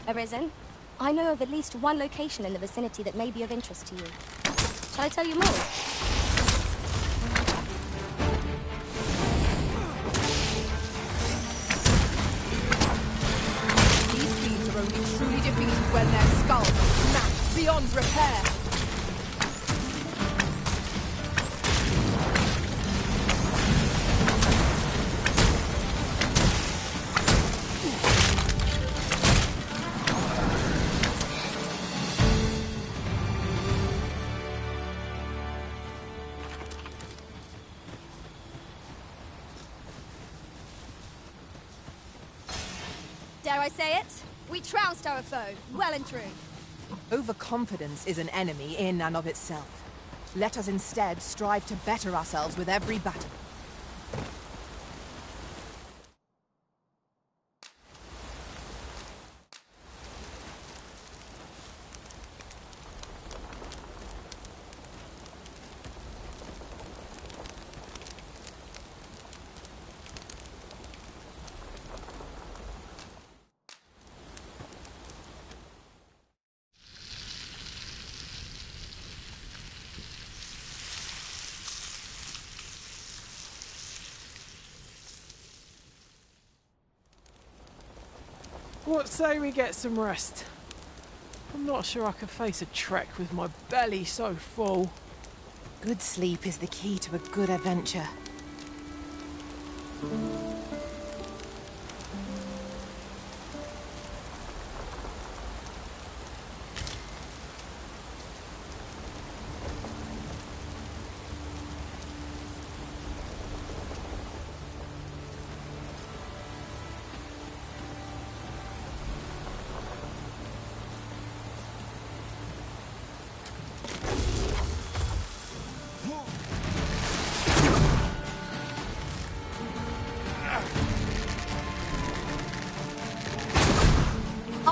Arisen, I know of at least one location in the vicinity that may be of interest to you. Shall I tell you more? These fiends are only truly defeated when their skulls are smashed beyond repair. Dare I say it? We trounced our foe, well and true. Overconfidence is an enemy in and of itself. Let us instead strive to better ourselves with every battle. What say we get some rest? I'm not sure I can face a trek with my belly so full. Good sleep is the key to a good adventure.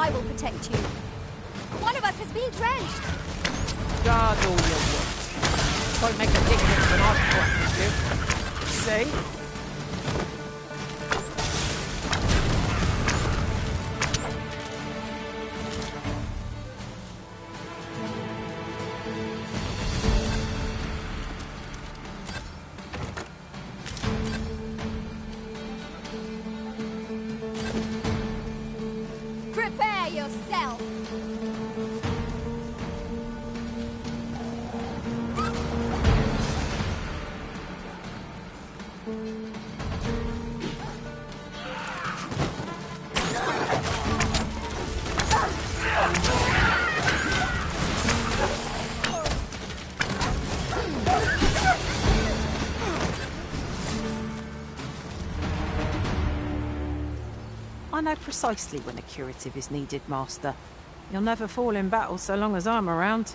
I will protect you. One of us has been drenched. Guard all your words. Won't make a difference when I've protected you. See? Prepare yourself. I know precisely when a curative is needed, Master. You'll never fall in battle so long as I'm around.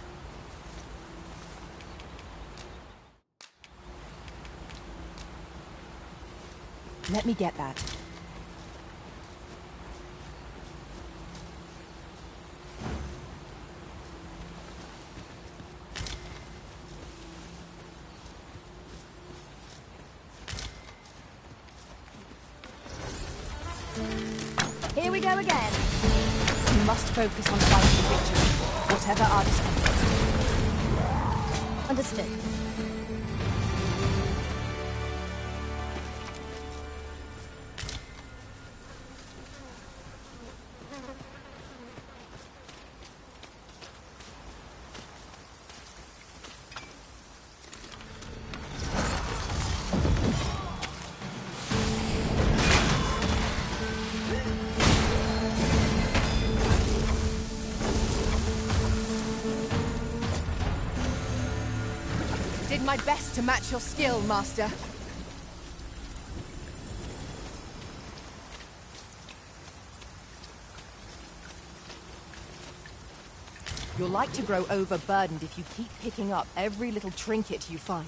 Let me get that. Here we go again. We must focus on fighting victory, whatever our discomfort. Understood. Did my best to match your skill, Master. You're like to grow overburdened if you keep picking up every little trinket you find.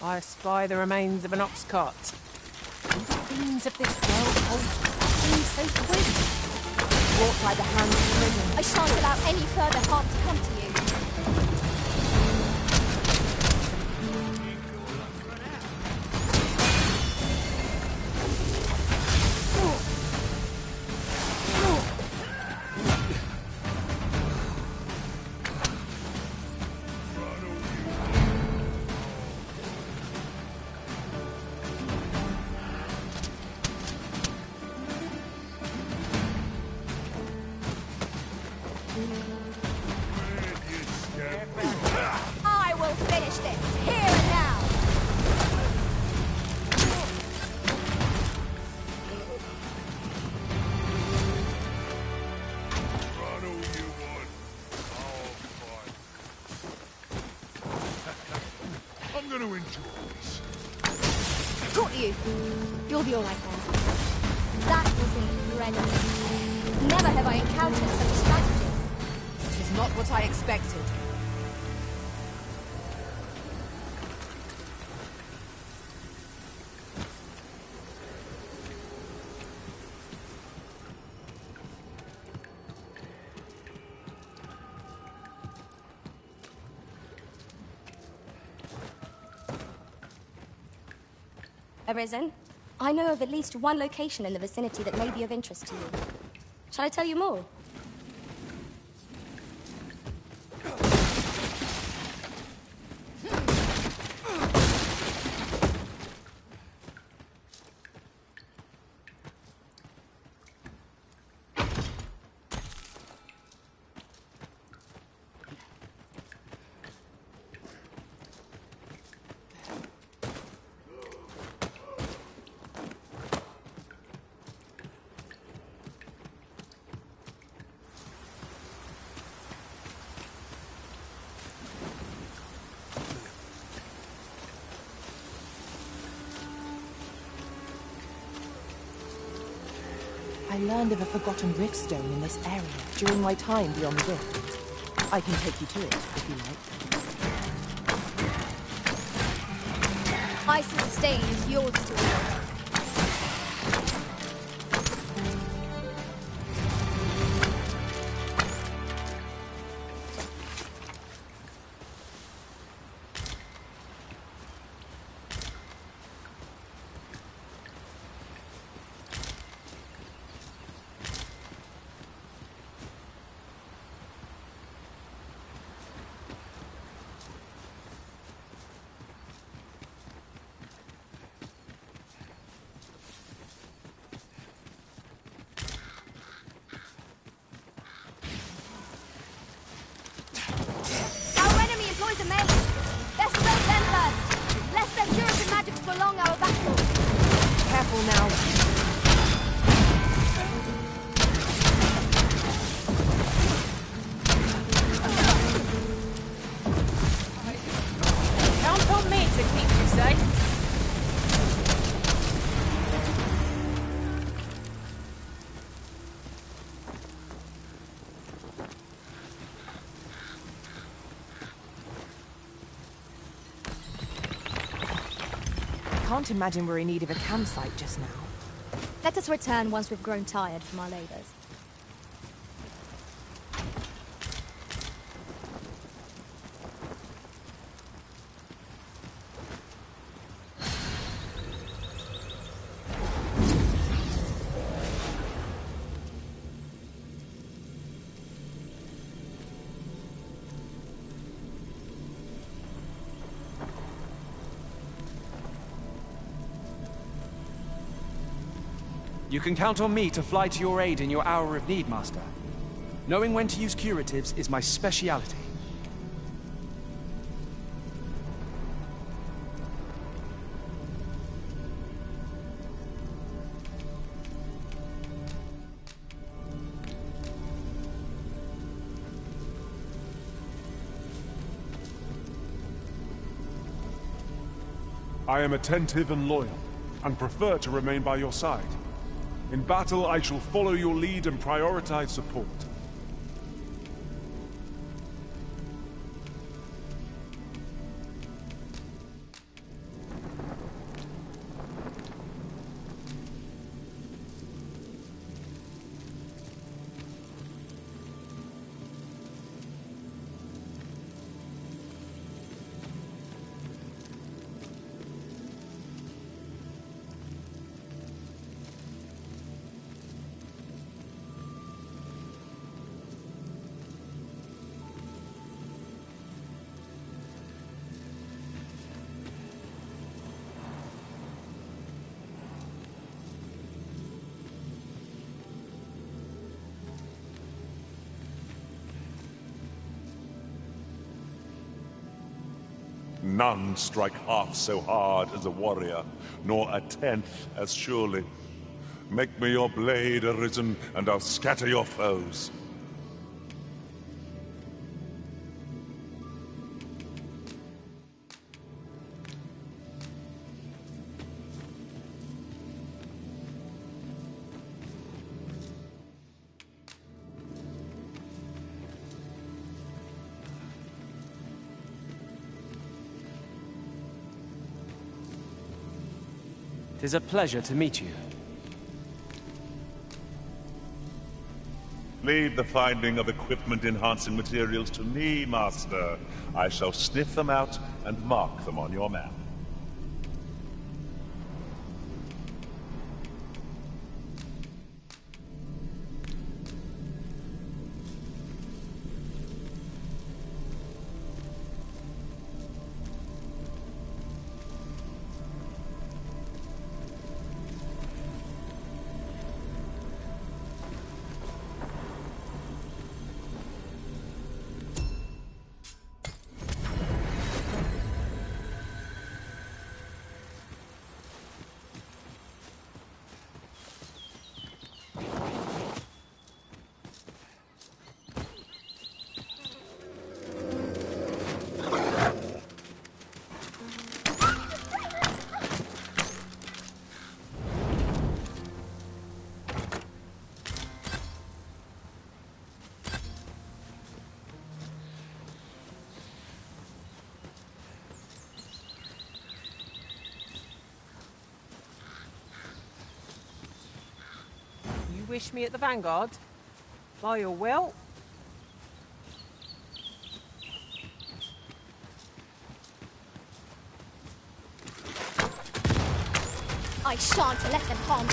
I spy the remains of an ox cart. Do the fiends of this world hold things so quick? Wrought by the hands of the living. I shan't allow any further harm to come to you. gonna enjoy this. Got you. You'll be alright then. That was incredible. Never have I encountered such strategy. It is not what I expected. Arisen, I know of at least one location in the vicinity that may be of interest to you. Shall I tell you more? I learned of a forgotten riftstone in this area during my time beyond the rift. I can take you to it, if you like. I sustain is yours to wield. I can't imagine we're in need of a campsite just now. Let us return once we've grown tired from our labors. You can count on me to fly to your aid in your hour of need, Master. Knowing when to use curatives is my speciality. I am attentive and loyal, and prefer to remain by your side. In battle, I shall follow your lead and prioritize support. None strike half so hard as a warrior, nor a tenth as surely. Make me your blade, Arisen, and I'll scatter your foes. 'Tis a pleasure to meet you. Leave the finding of equipment-enhancing materials to me, Master. I shall sniff them out and mark them on your map. Wish me at the Vanguard? By your will. I shan't let them harm me.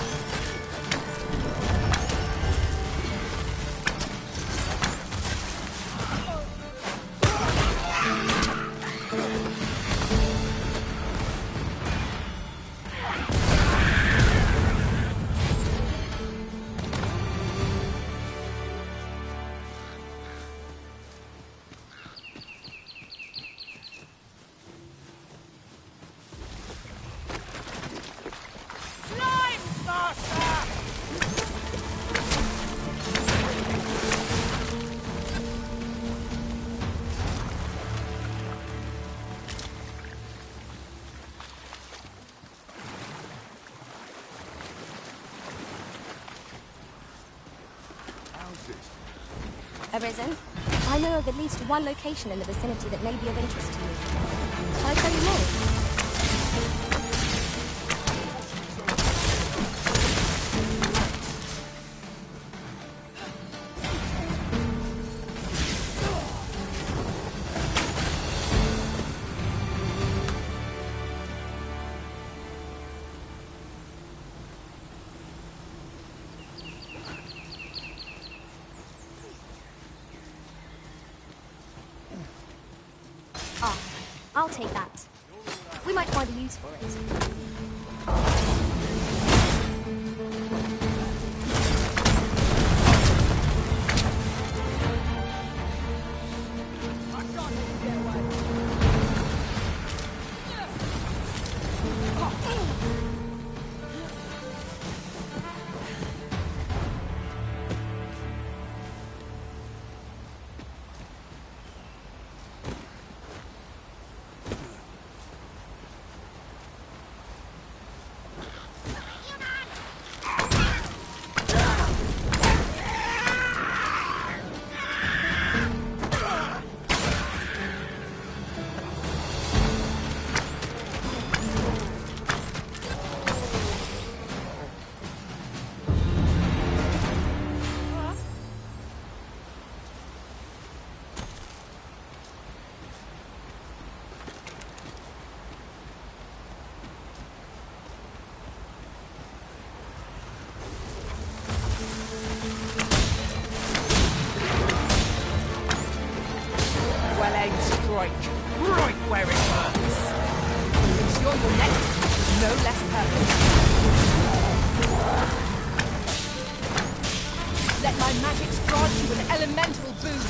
Arisen, I know of at least one location in the vicinity that may be of interest to you. Shall I tell you more? I'll take that. We might find a use for it. Right where it hurts. Ensure your neck is no less perfect. Let my magics grant you an elemental boon.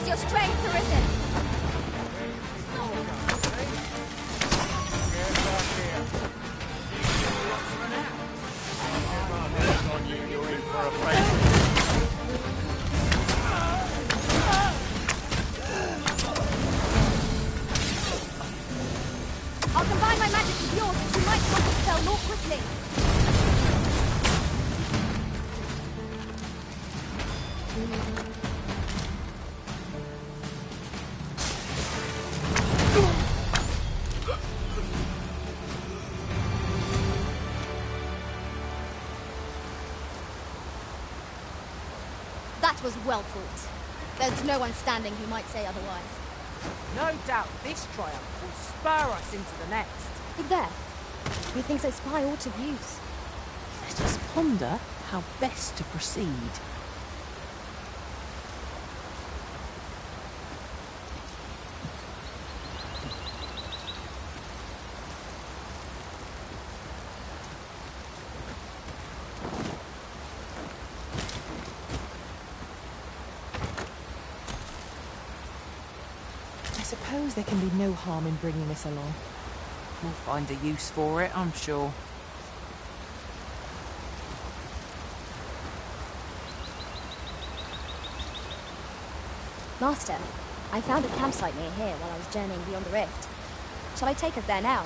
Has your strength arisen? I'll combine my magic with yours, and you might cast the spell more quickly. That was well fought. There's no one standing who might say otherwise. No doubt this triumph will spur us into the next. Look there. Methinks I spy aught of use. Let us ponder how best to proceed. I suppose there can be no harm in bringing this along. We'll find a use for it, I'm sure. Master, I found a campsite near here while I was journeying beyond the rift. Shall I take us there now?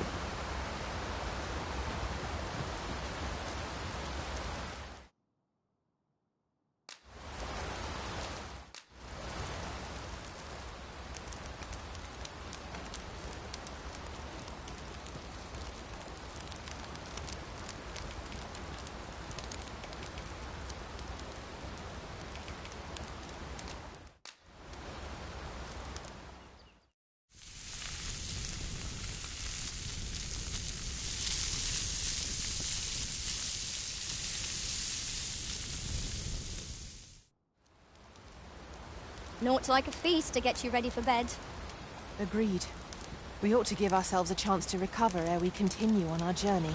Naught like a feast to get you ready for bed. Agreed. We ought to give ourselves a chance to recover ere we continue on our journey.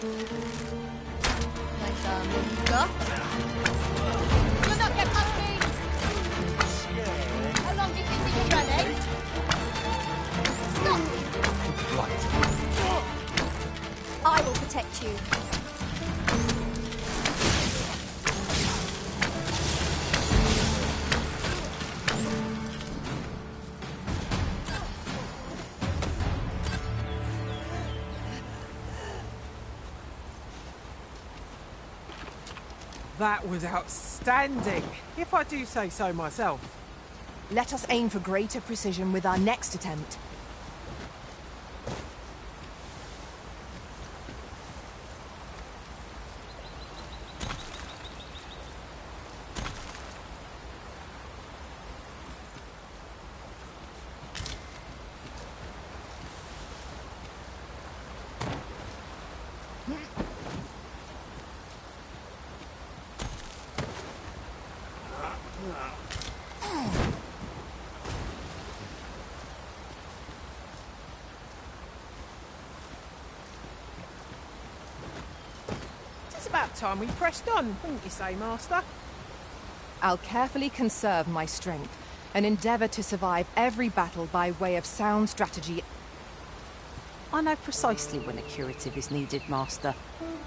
You'll not get past me! How long do you think you can run, eh? Stop! I will protect you. That was outstanding, if I do say so myself. Let us aim for greater precision with our next attempt. It's about time we pressed on, wouldn't you say, Master? I'll carefully conserve my strength and endeavor to survive every battle by way of sound strategy. I know precisely when a curative is needed, Master.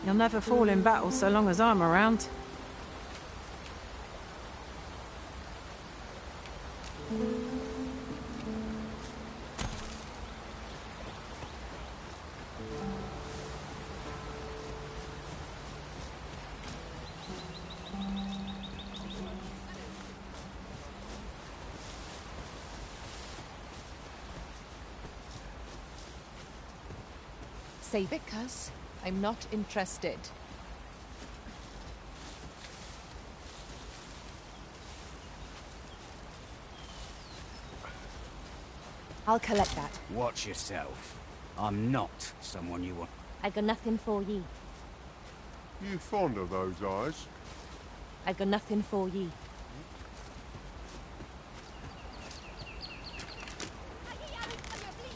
You'll never fall in battle so long as I'm around. Save it, cuz. I'm not interested. I'll collect that. Watch yourself. I'm not someone you want. I got nothing for ye. You fond of those eyes? I got nothing for ye.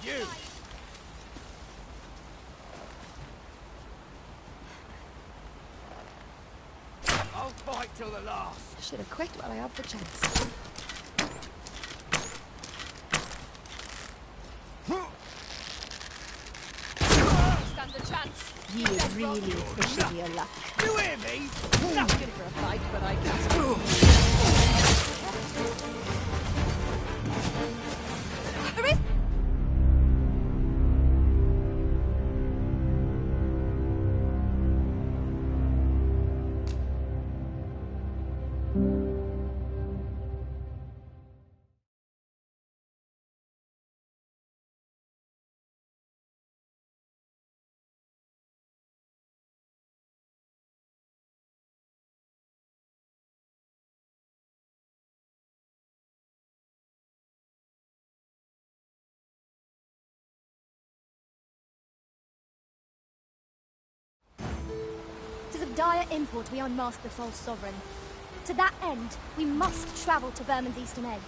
You! I'll fight till the last. I should have quit while I had the chance. Stand a chance. You are really pushing your luck. You hear me? Nothing for a fight, but I guess. It is of dire import we unmask the false sovereign. To that end, we must travel to Vermin's eastern edge.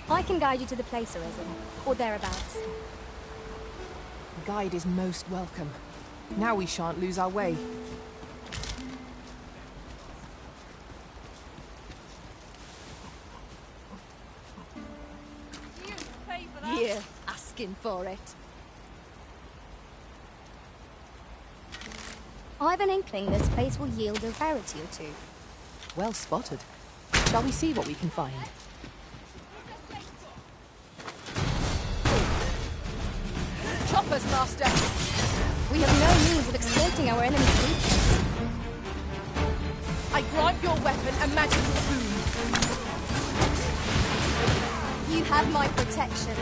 I can guide you to the place, Arisen, or thereabouts. The guide is most welcome. Now we shan't lose our way. You pay for that? Yeah, asking for it. I've an inkling this place will yield a rarity or two. Well spotted. Shall we see what we can find? Choppers, Master! We have no means of exploiting our enemy's weakness. I grant your weapon a magical boon. You have my protection.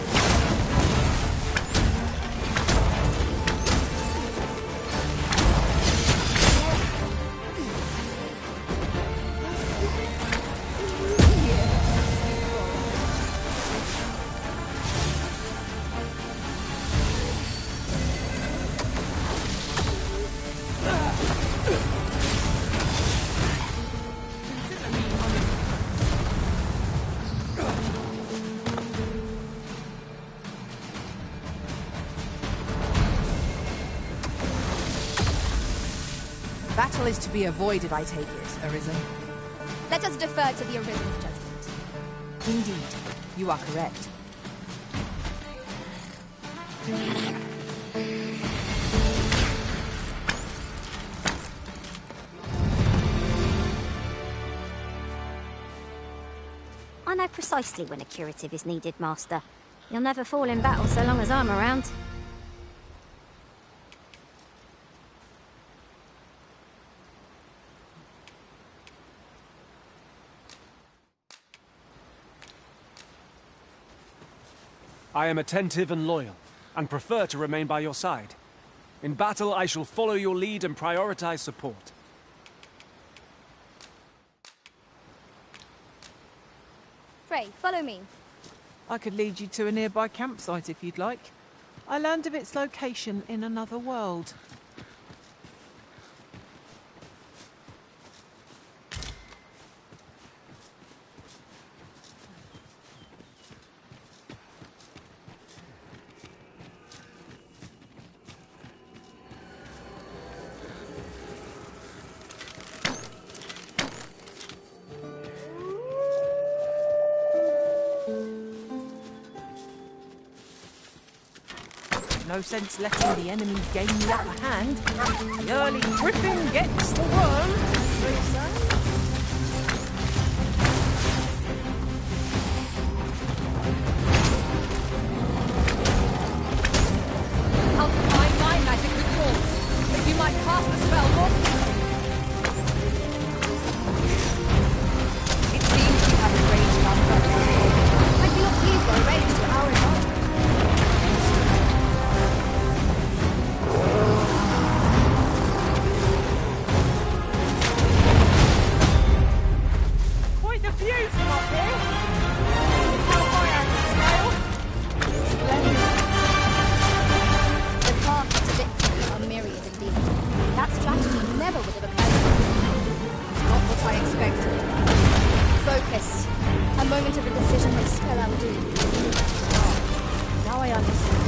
Battle is to be avoided, I take it, Arisen. Let us defer to the Arisen's judgment. Indeed, you are correct. I know precisely when a curative is needed, Master. You'll never fall in battle so long as I'm around. I am attentive and loyal, and prefer to remain by your side. In battle, I shall follow your lead and prioritize support. Pray, follow me. I could lead you to a nearby campsite if you'd like. I learned of its location in another world. No sense letting the enemy gain the upper hand. The early griffin gets the worm, as they say. I'll combine my magic with yours, but you might cast the spell more. It seems you have arranged our purpose. I feel pleased we're arranged to our advantage. Quite the view from up here. How high I can scale. Splendid. The paths to victory are myriad indeed. That strategy never would have occurred to me. It's not what I expected. Focus. A moment of indecision may spell our doom. Now I understand.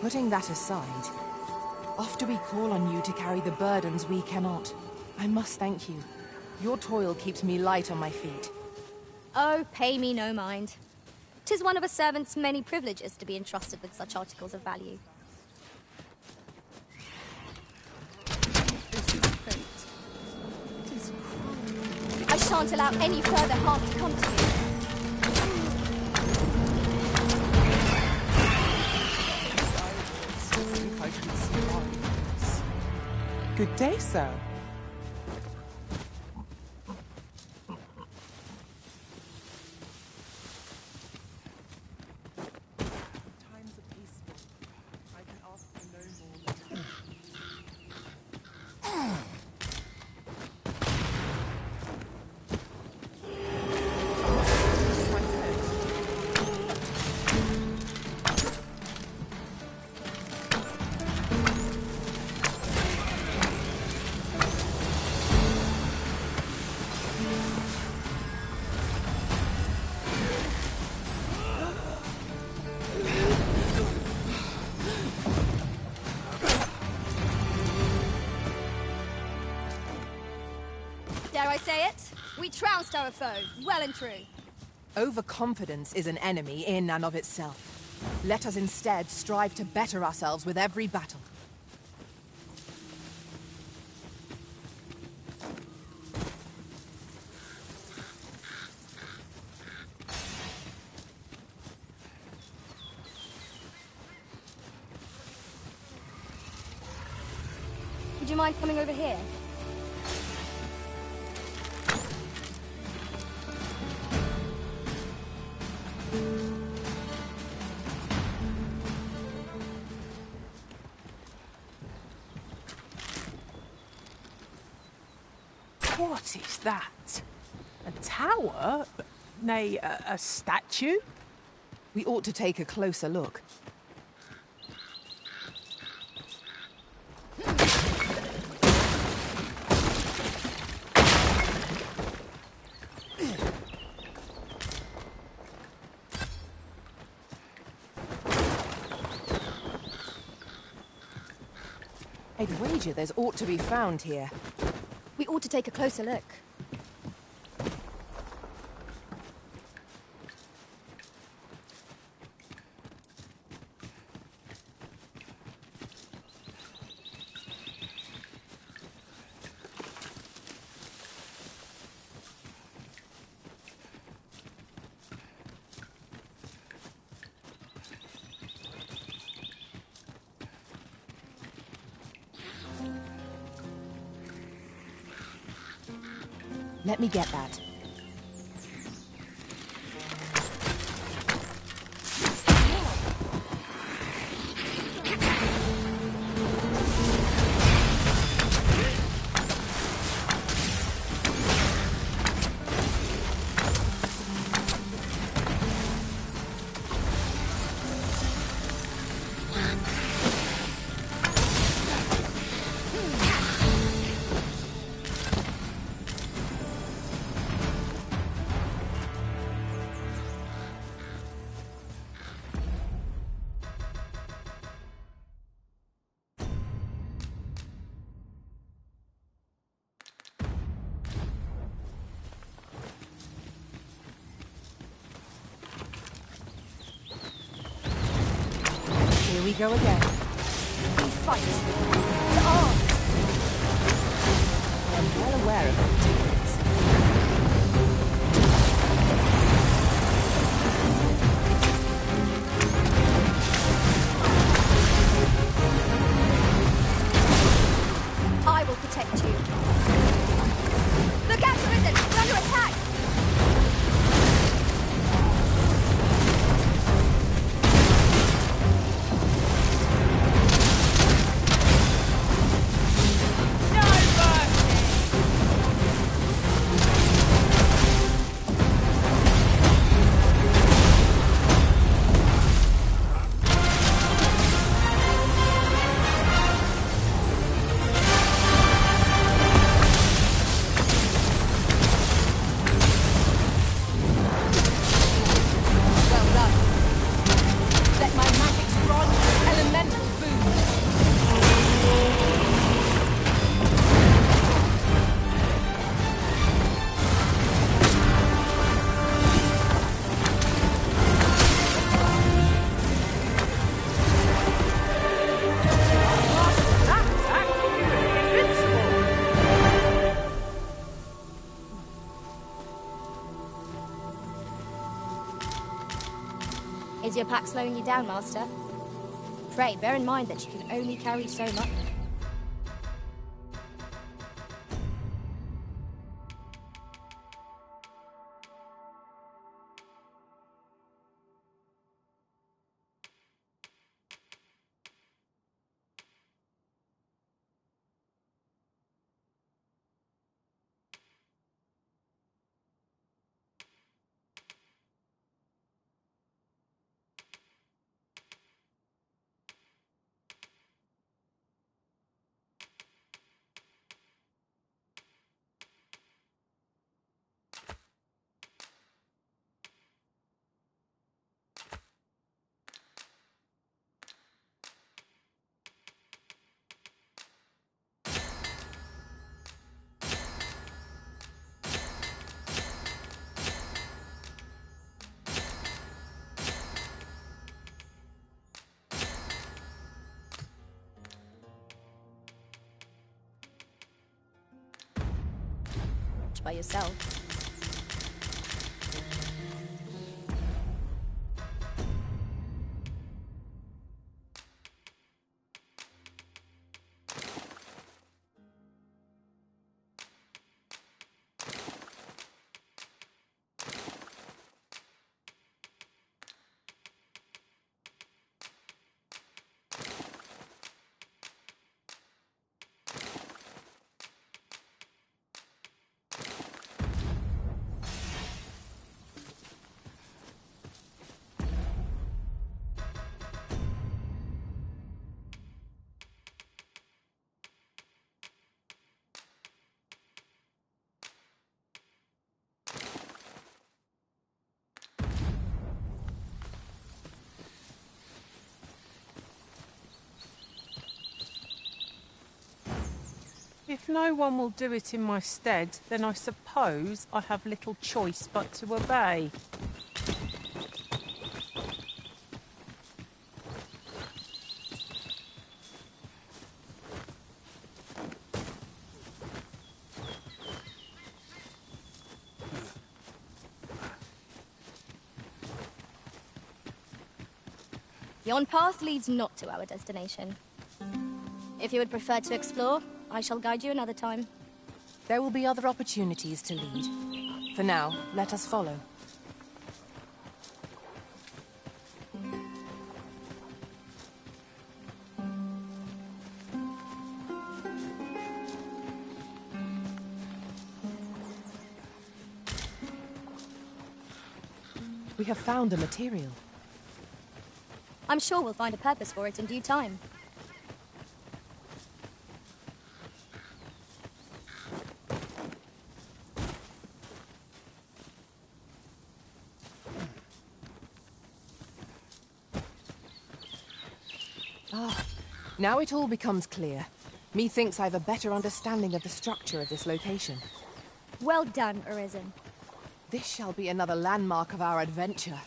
Putting that aside, after we call on you to carry the burdens we cannot, I must thank you. Your toil keeps me light on my feet. Oh, pay me no mind. 'Tis one of a servant's many privileges to be entrusted with such articles of value. This is fate. It is cruel. I shan't allow any further harm to come to you. I can survive this. Good day, sir. Times are peaceful. I can ask for no more. Dare I say it? We trounced our foe, well and true. Overconfidence is an enemy in and of itself. Let us instead strive to better ourselves with every battle. Would you mind coming over here? What is that? A tower? nay, a statue? We ought to take a closer look. I'd wager there's aught to be found here. We ought to take a closer look. Let me get that. Here we go again. We fight. To arms! I am well aware of the particulars. I will protect you. Look out, Arisen! We're under attack! Is your pack slowing you down, Master? Pray, bear in mind that you can only carry so much. By yourself. If no one will do it in my stead, then I suppose I have little choice but to obey. Yon path leads not to our destination. If you would prefer to explore, I shall guide you another time. There will be other opportunities to lead. For now, let us follow. We have found a material. I'm sure we'll find a purpose for it in due time. Now it all becomes clear. Methinks I have a better understanding of the structure of this location. Well done, Arisen. This shall be another landmark of our adventure.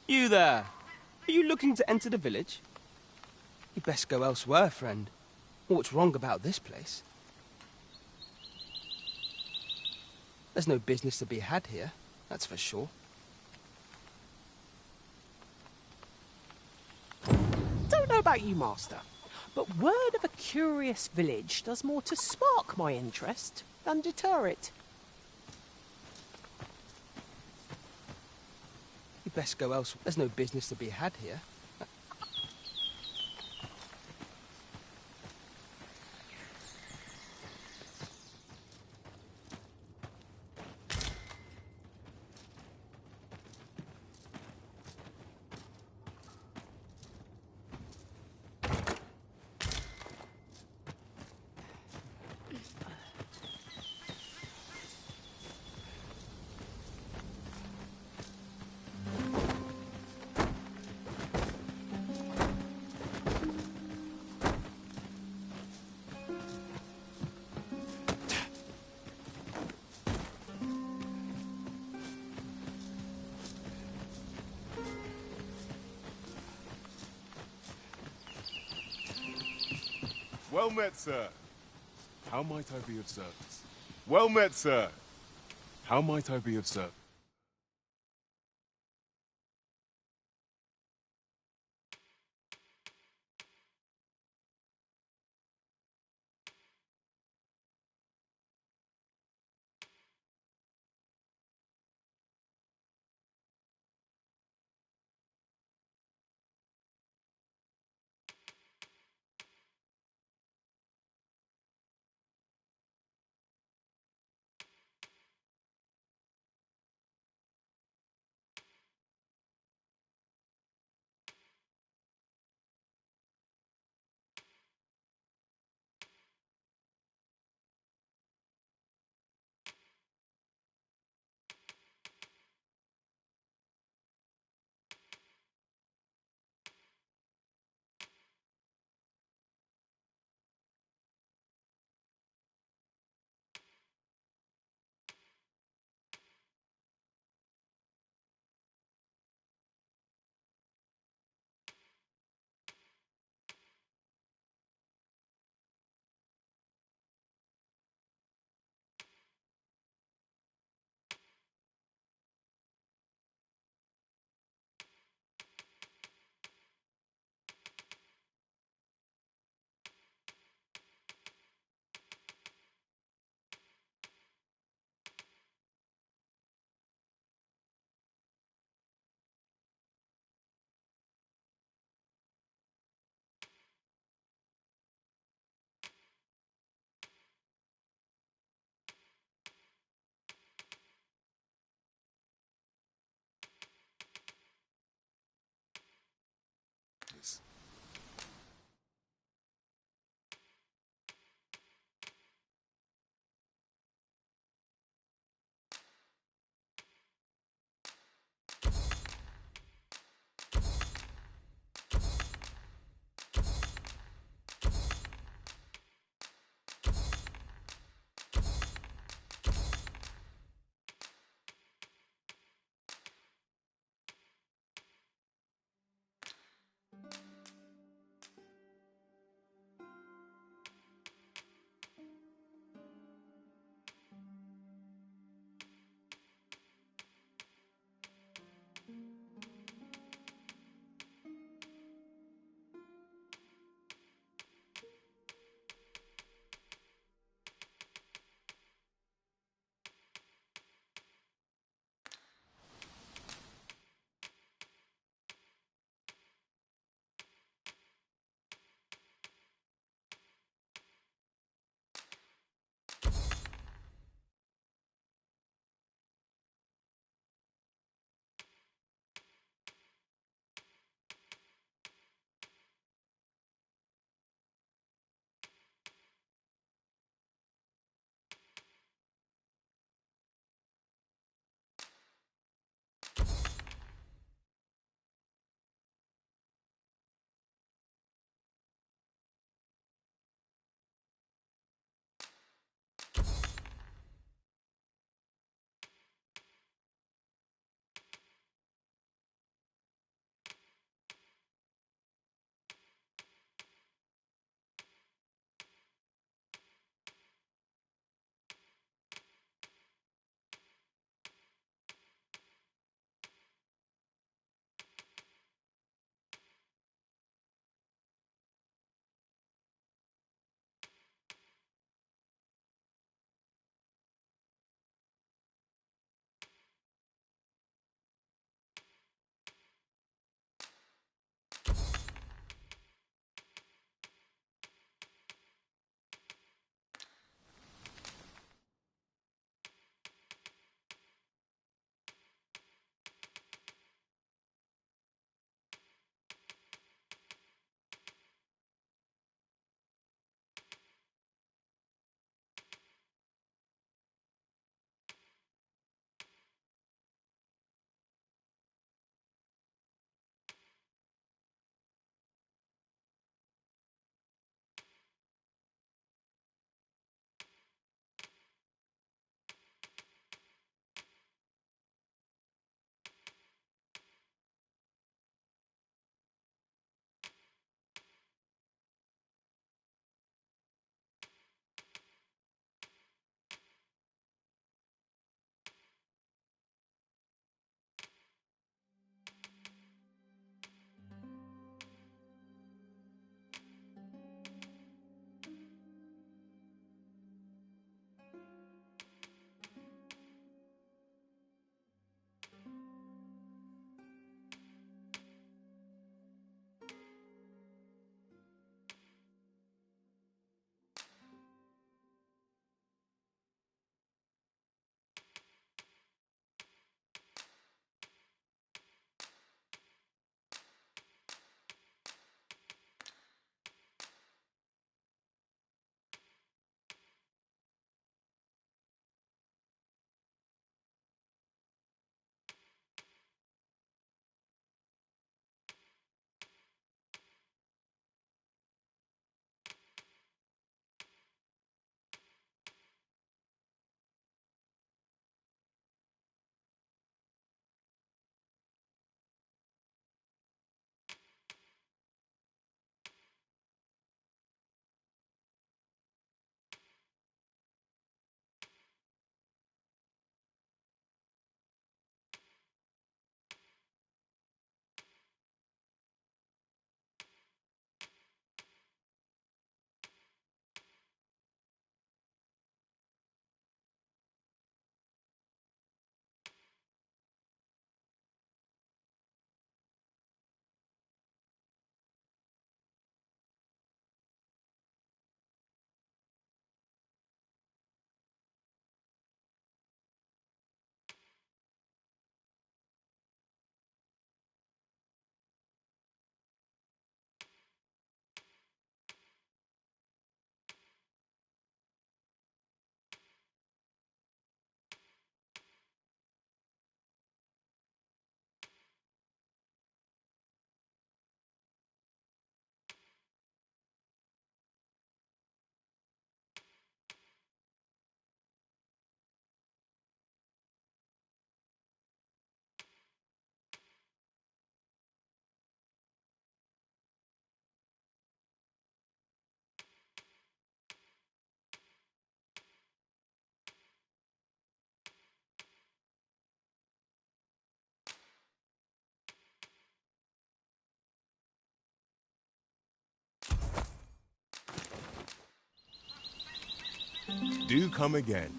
You there! Are you looking to enter the village? You'd best go elsewhere, friend. What's wrong about this place? There's no business to be had here, that's for sure. Don't know about you, Master, but word of a curious village does more to spark my interest than deter it. You'd best go elsewhere. There's no business to be had here. Well met, sir. How might I be of service? Well met, sir. How might I be of service? Do come again.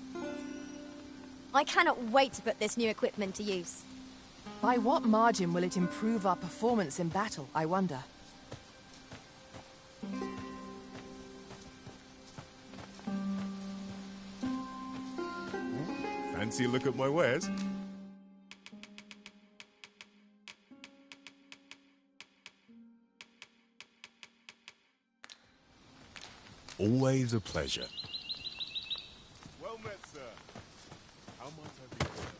I cannot wait to put this new equipment to use. By what margin will it improve our performance in battle, I wonder? Fancy a look at my wares? Always a pleasure. Well met, sir. How might I be of service?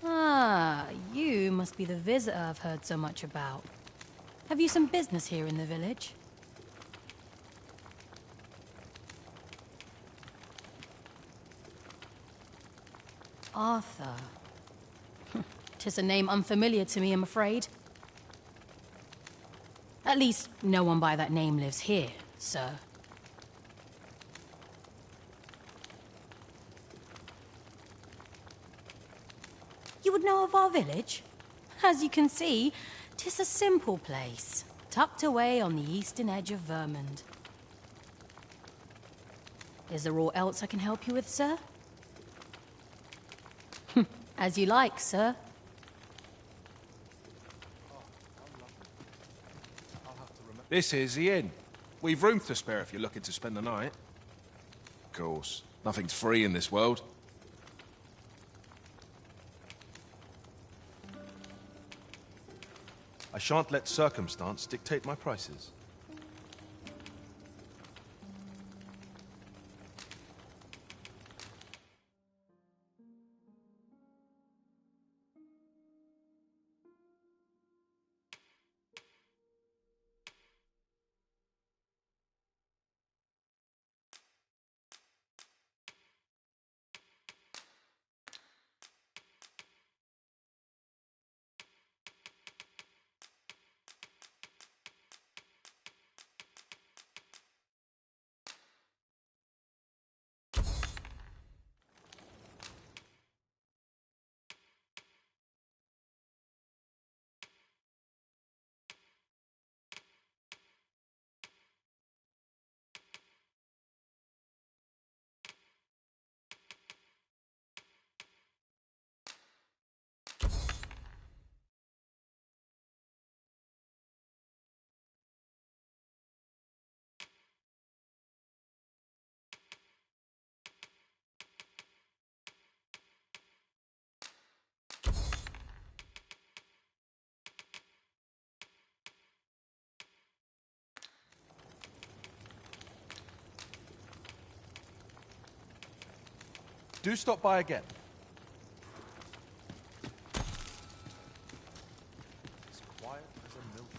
Ah, you must be the visitor I've heard so much about. Have you some business here in the village? Arthur. 'Tis a name unfamiliar to me, I'm afraid. At least, no one by that name lives here, sir. You would know of our village? As you can see, 'tis a simple place, tucked away on the eastern edge of Vermund. Is there aught else I can help you with, sir? As you like, sir. This is the inn. We've room to spare if you're looking to spend the night. Of course, nothing's free in this world. I shan't let circumstance dictate my prices. Do stop by again. As quiet as a milk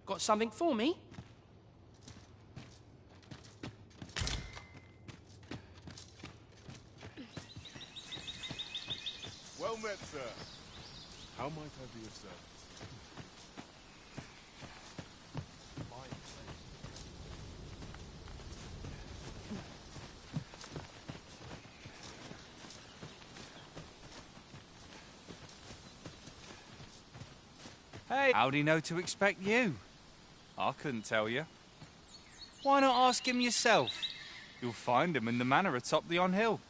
Got something for me? Well met, sir. How might I be of service? Hey, how'd he know to expect you? I couldn't tell you. Why not ask him yourself? You'll find him in the manor atop the on-hill.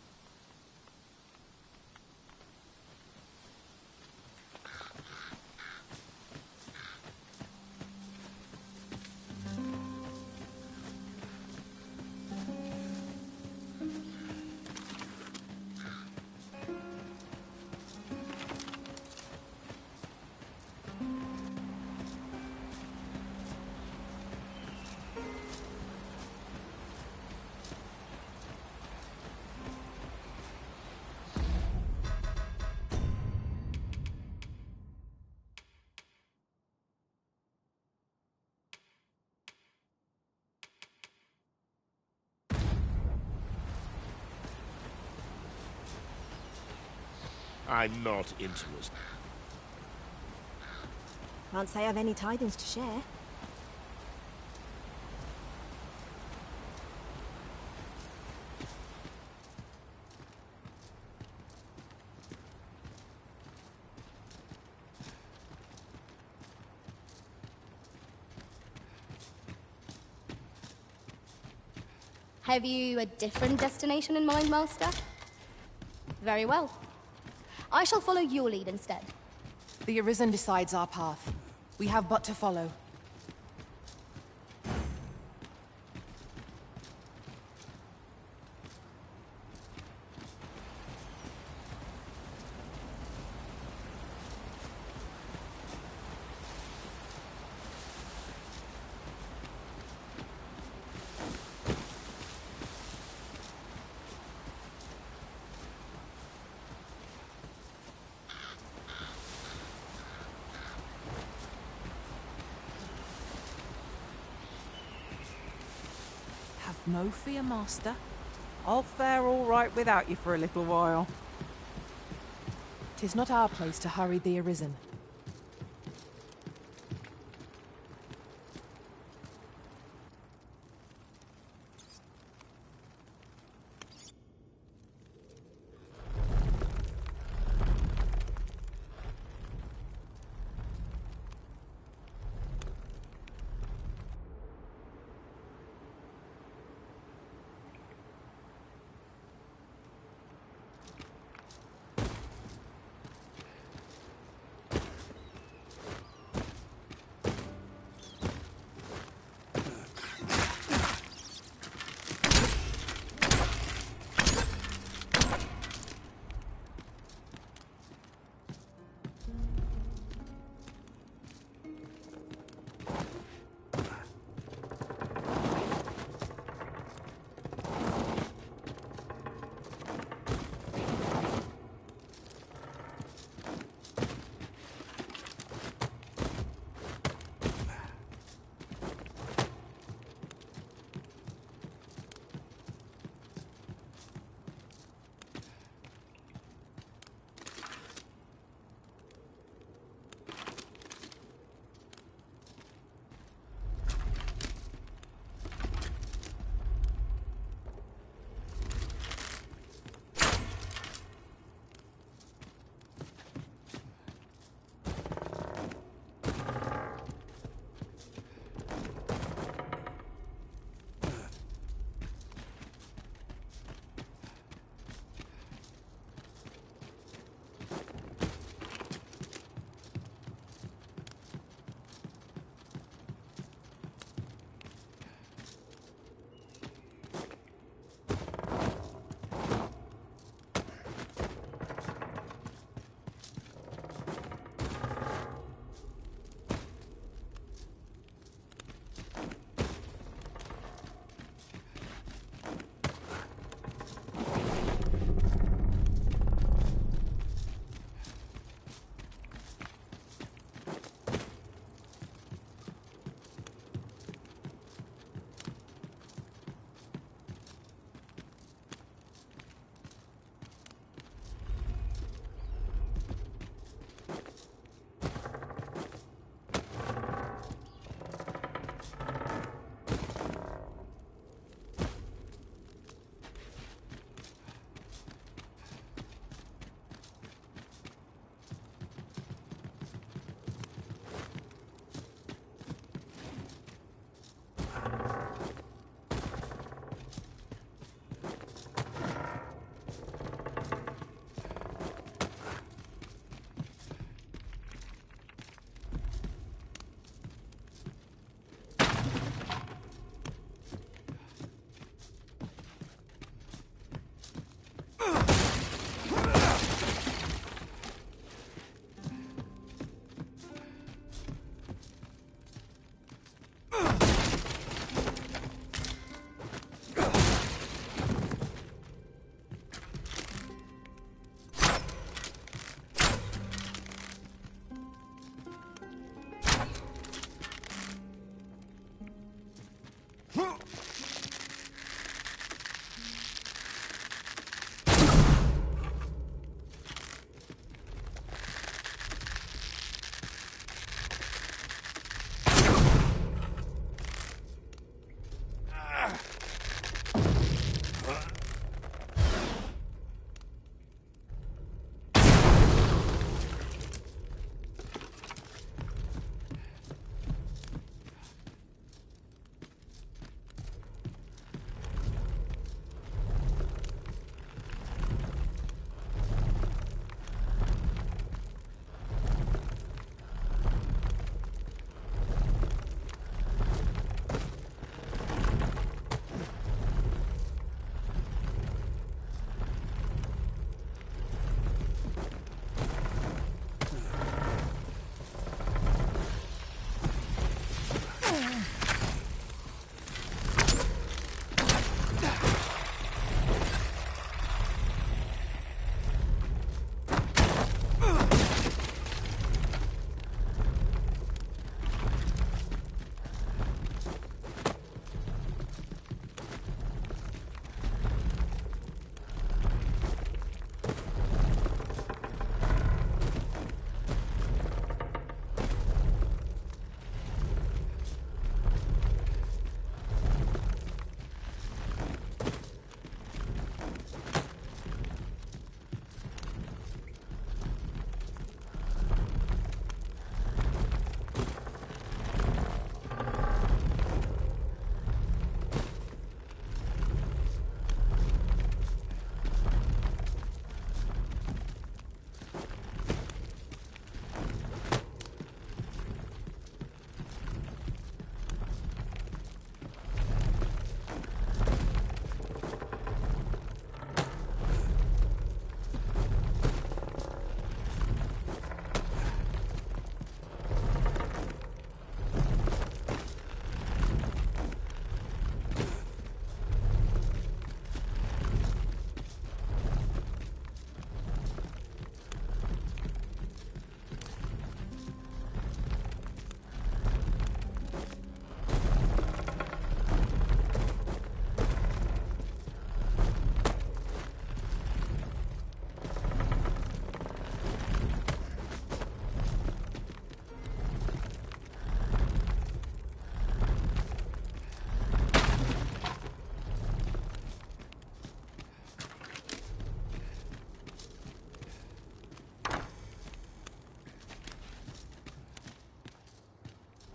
I'm not interested. Can't say I've any tidings to share. Have you a different destination in mind, Master? Very well. I shall follow your lead instead. The Arisen decides our path. We have but to follow. No fear, Master. I'll fare all right without you for a little while. 'Tis not our place to hurry the Arisen.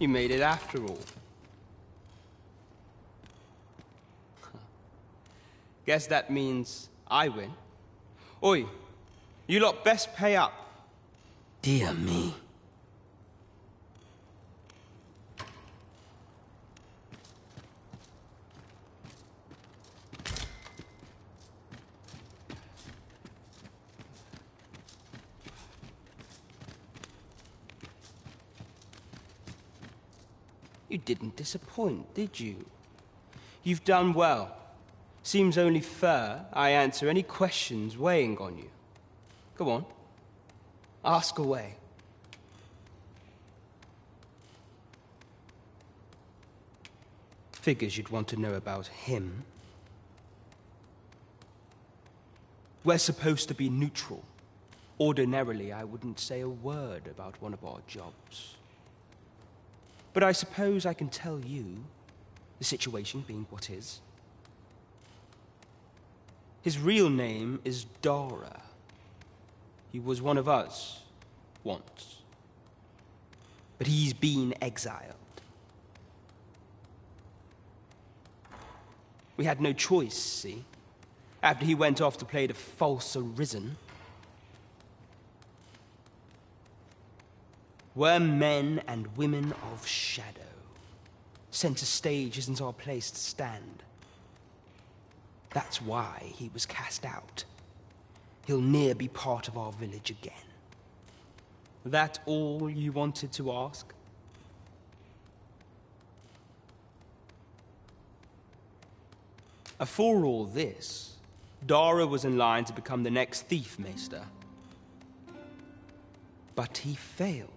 You made it after all. Guess that means I win. Oi, you lot best pay up. Dear me. You didn't disappoint, did you? You've done well. Seems only fair I answer any questions weighing on you. Go on. Ask away. Figures you'd want to know about him. We're supposed to be neutral. Ordinarily, I wouldn't say a word about one of our jobs. But I suppose I can tell you, the situation being what is. His real name is Dara. He was one of us, once. But he's been exiled. We had no choice, see? After he went off to play the false arisen. We're men and women of shadow. Center stage isn't our place to stand. That's why he was cast out. He'll ne'er be part of our village again. That all you wanted to ask? For all this, Dara was in line to become the next thief maester. But he failed.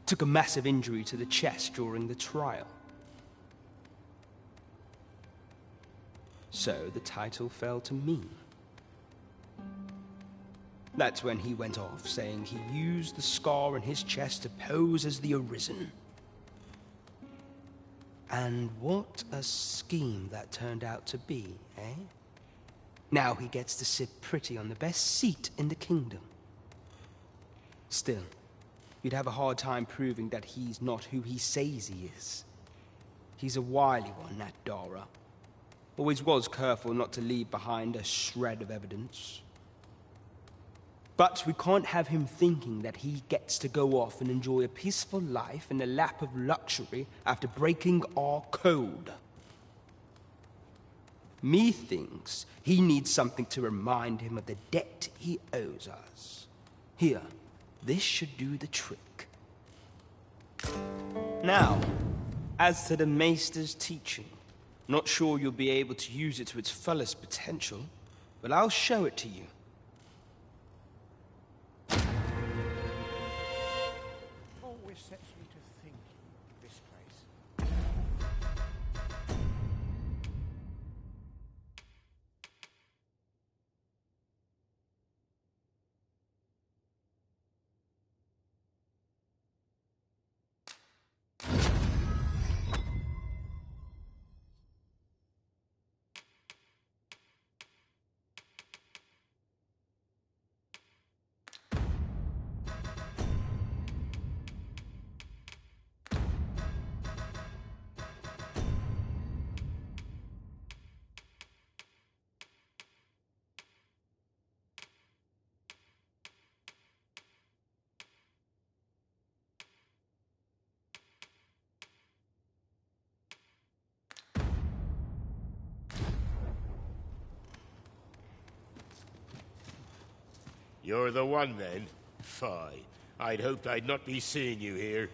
Took a massive injury to the chest during the trial. So the title fell to me. That's when he went off, saying he used the scar in his chest to pose as the Arisen. And what a scheme that turned out to be, eh? Now he gets to sit pretty on the best seat in the kingdom. Still, you'd have a hard time proving that he's not who he says he is. He's a wily one, that Dara. Always was careful not to leave behind a shred of evidence. But we can't have him thinking that he gets to go off and enjoy a peaceful life in the lap of luxury after breaking our code. Methinks he needs something to remind him of the debt he owes us. Here, this should do the trick. Now, as to the Maester's teaching, not sure you'll be able to use it to its fullest potential, but I'll show it to you. Always sets me to thinking, this place. You're the one, then? Fie. I'd hoped I'd not be seeing you here.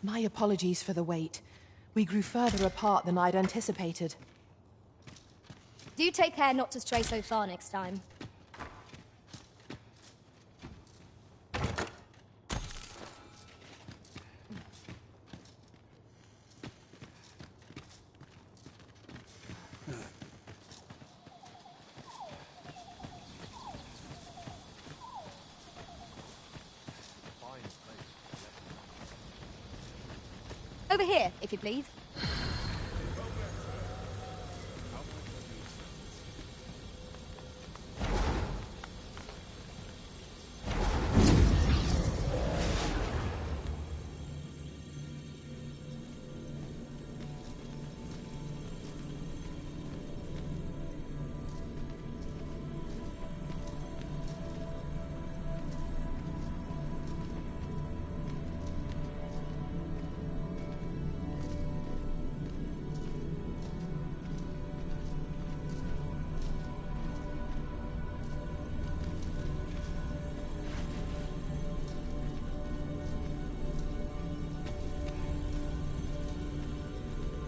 My apologies for the wait. We grew further apart than I'd anticipated. Do take care not to stray so far next time. Over here, if you please.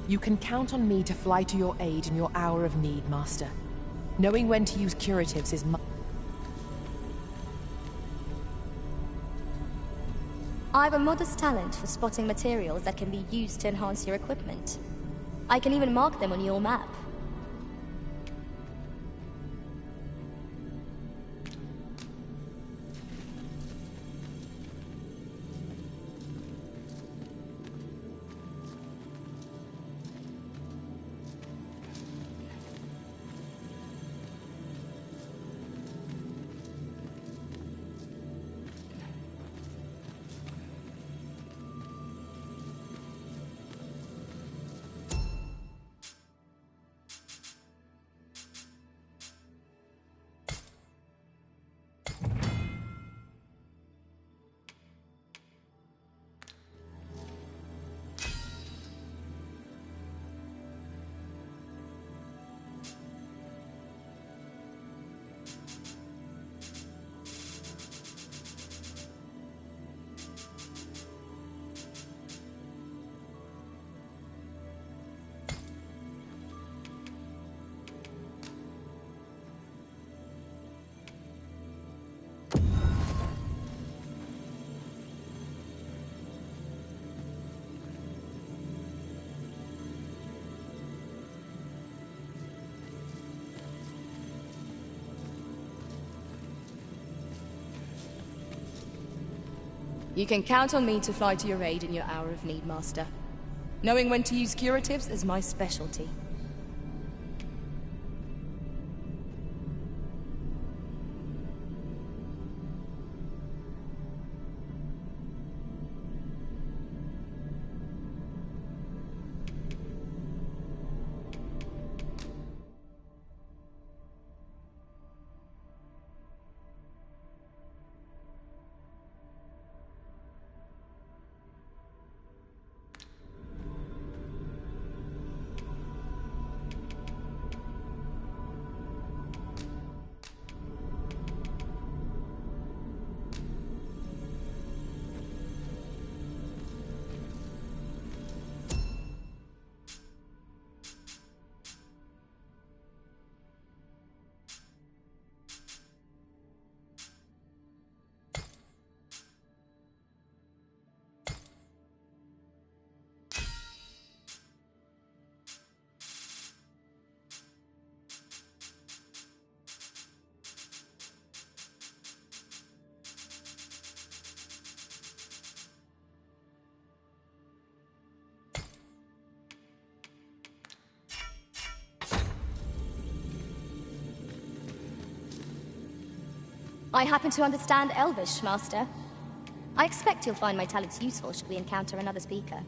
You can count on me to fly to your aid in your hour of need, Master. Knowing when to use curatives is I have a modest talent for spotting materials that can be used to enhance your equipment. I can even mark them on your map. You can count on me to fly to your aid in your hour of need, Master. Knowing when to use curatives is my specialty. I happen to understand Elvish, Master. I expect you'll find my talents useful should we encounter another speaker.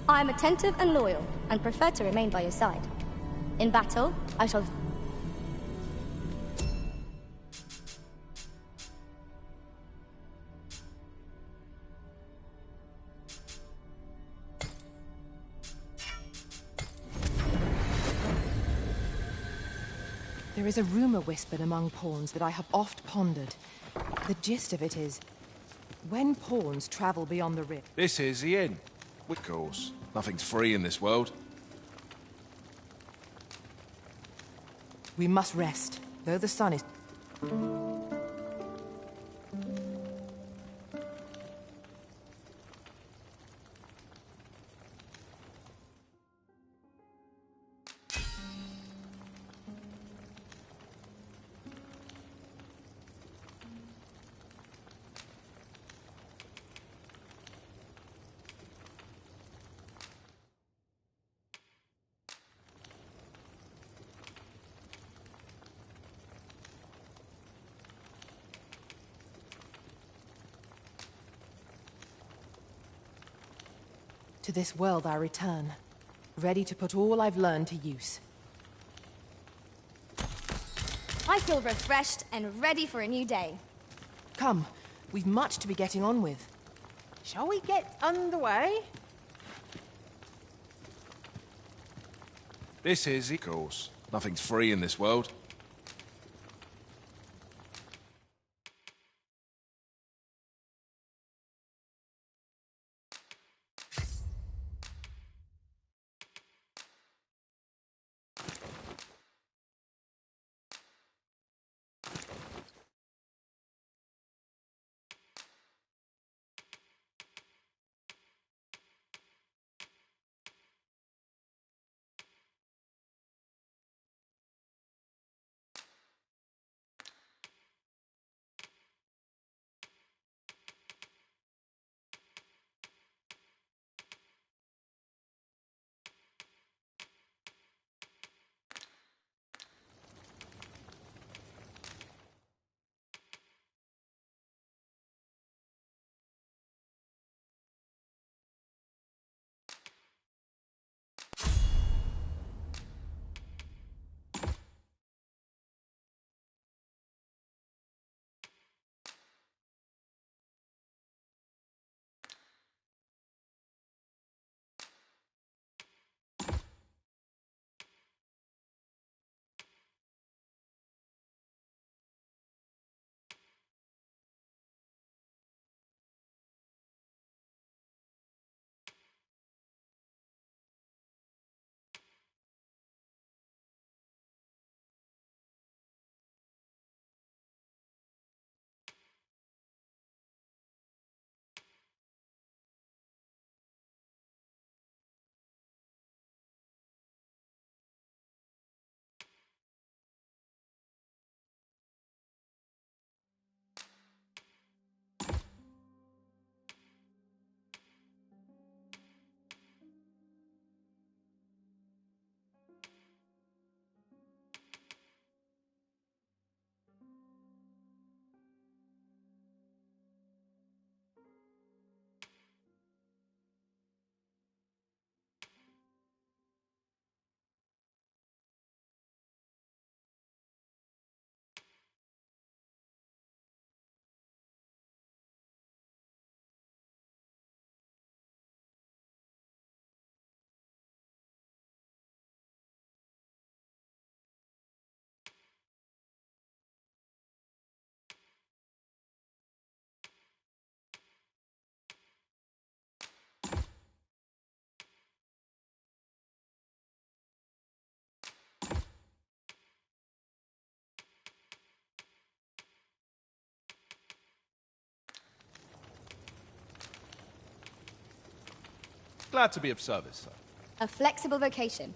I am attentive and loyal, and prefer to remain by your side. In battle, I shall... There is a rumor whispered among pawns that I have oft pondered. The gist of it is, when pawns travel beyond the rift... This is the inn. Of course, nothing's free in this world. We must rest, though the sun is... To this world I return, ready to put all I've learned to use. I feel refreshed and ready for a new day. Come, we've much to be getting on with. Shall we get underway? This is, of course, nothing's free in this world. Glad to be of service, sir. A flexible vocation.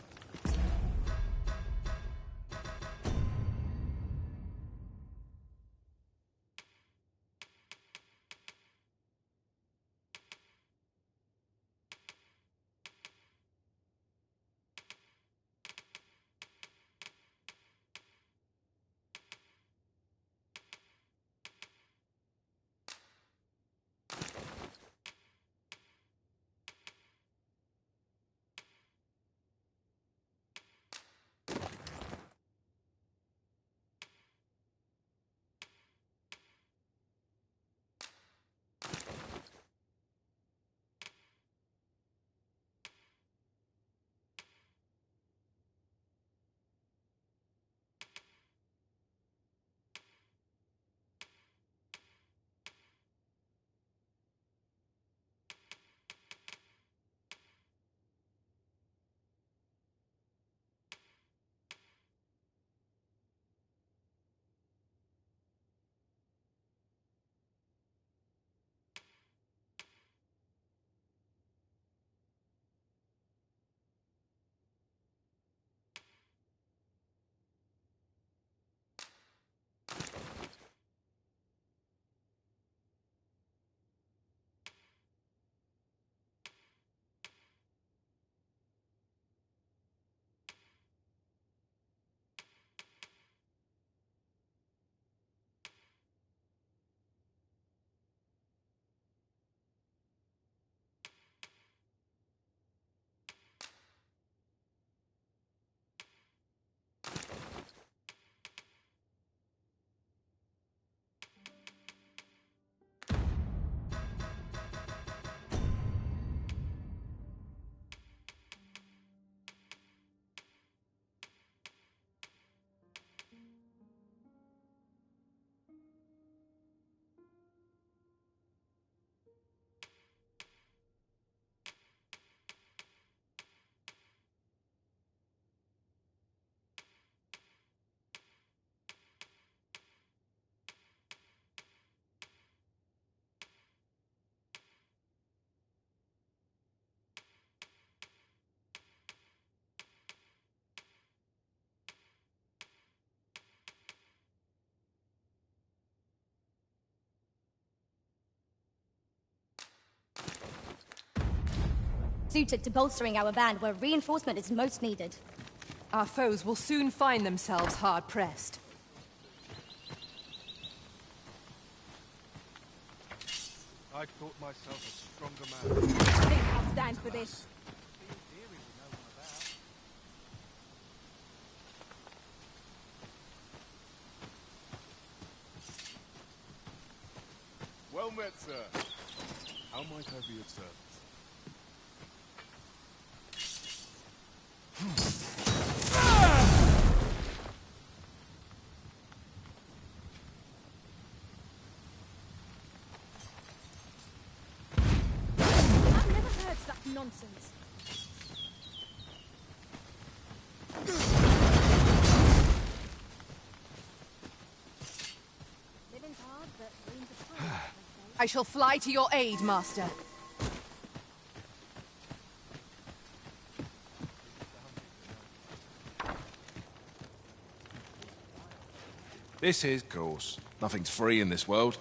suited to bolstering our band where reinforcement is most needed. Our foes will soon find themselves hard-pressed. I thought myself a stronger man. I think I'll stand for this. Well met, sir. How might I be of service? I've never heard such nonsense. Living's hard, but dreams are free. I shall fly to your aid, Master. This is... Of course. Nothing's free in this world.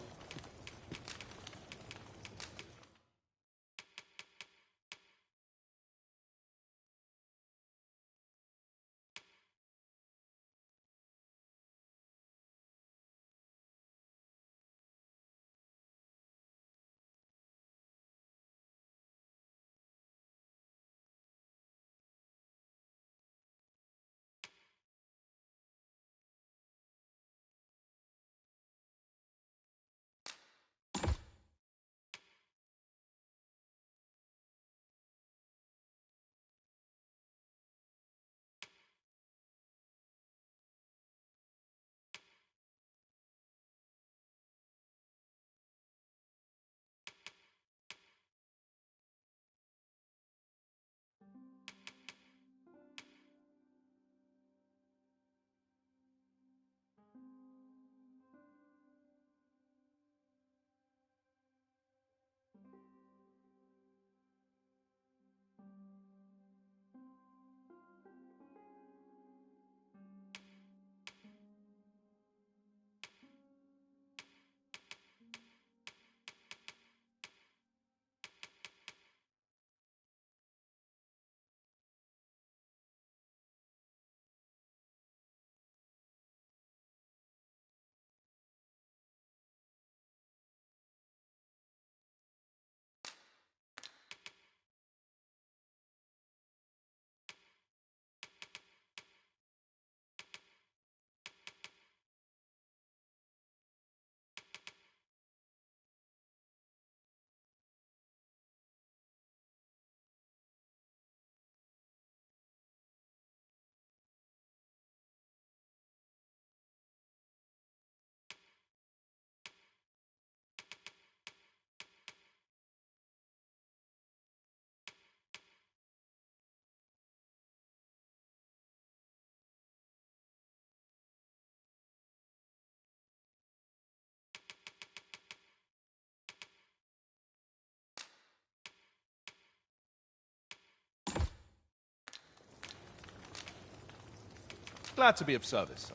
Glad to be of service, sir.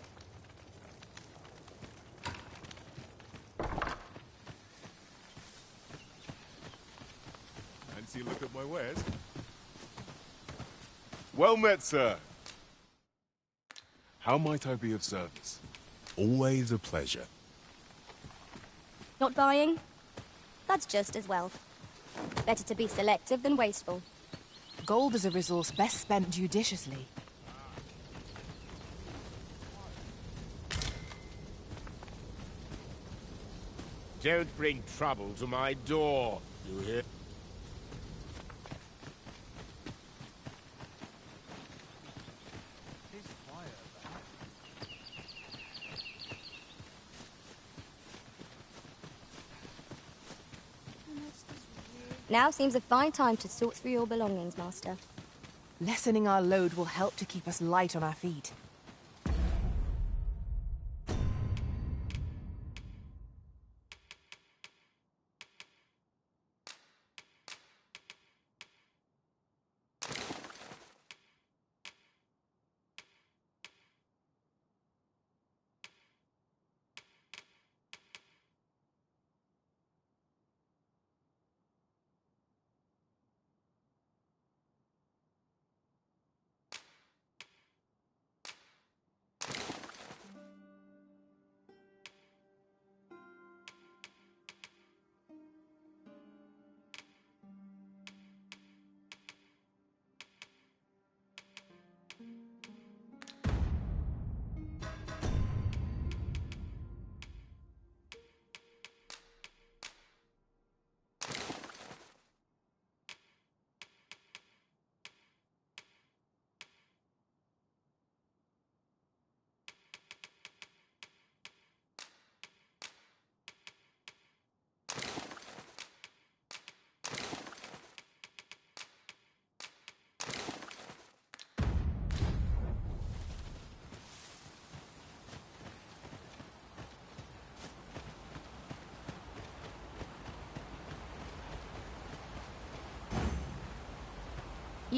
Fancy a look at my wares? Well met, sir. How might I be of service? Always a pleasure. Not buying? That's just as well. Better to be selective than wasteful. Gold is a resource best spent judiciously. Don't bring trouble to my door, you hear? Now seems a fine time to sort through your belongings, Master. Lessening our load will help to keep us light on our feet.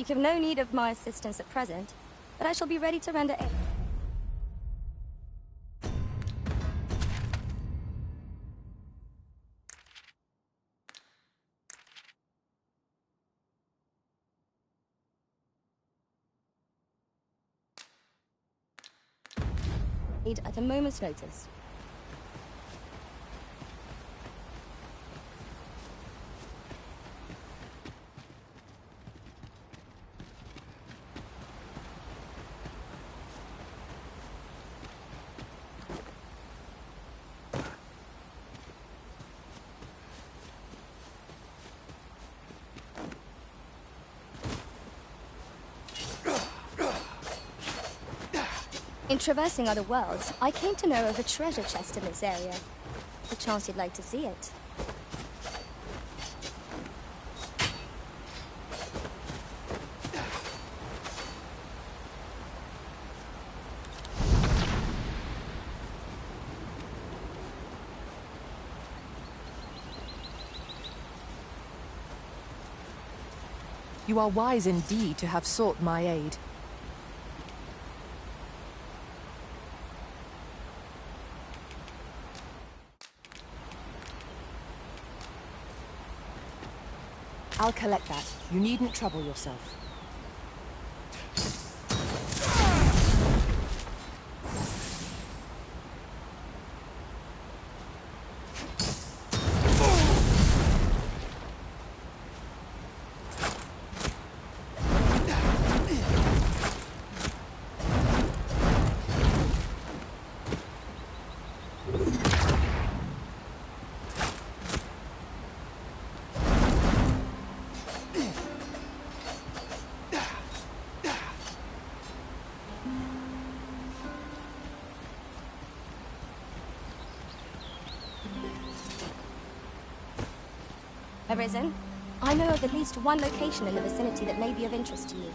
You have no need of my assistance at present, but I shall be ready to render aid at a moment's notice. In traversing other worlds, I came to know of a treasure chest in this area. Perchance you'd like to see it. You are wise indeed to have sought my aid. I'll collect that. You needn't trouble yourself. Arisen, I know of at least one location in the vicinity that may be of interest to you.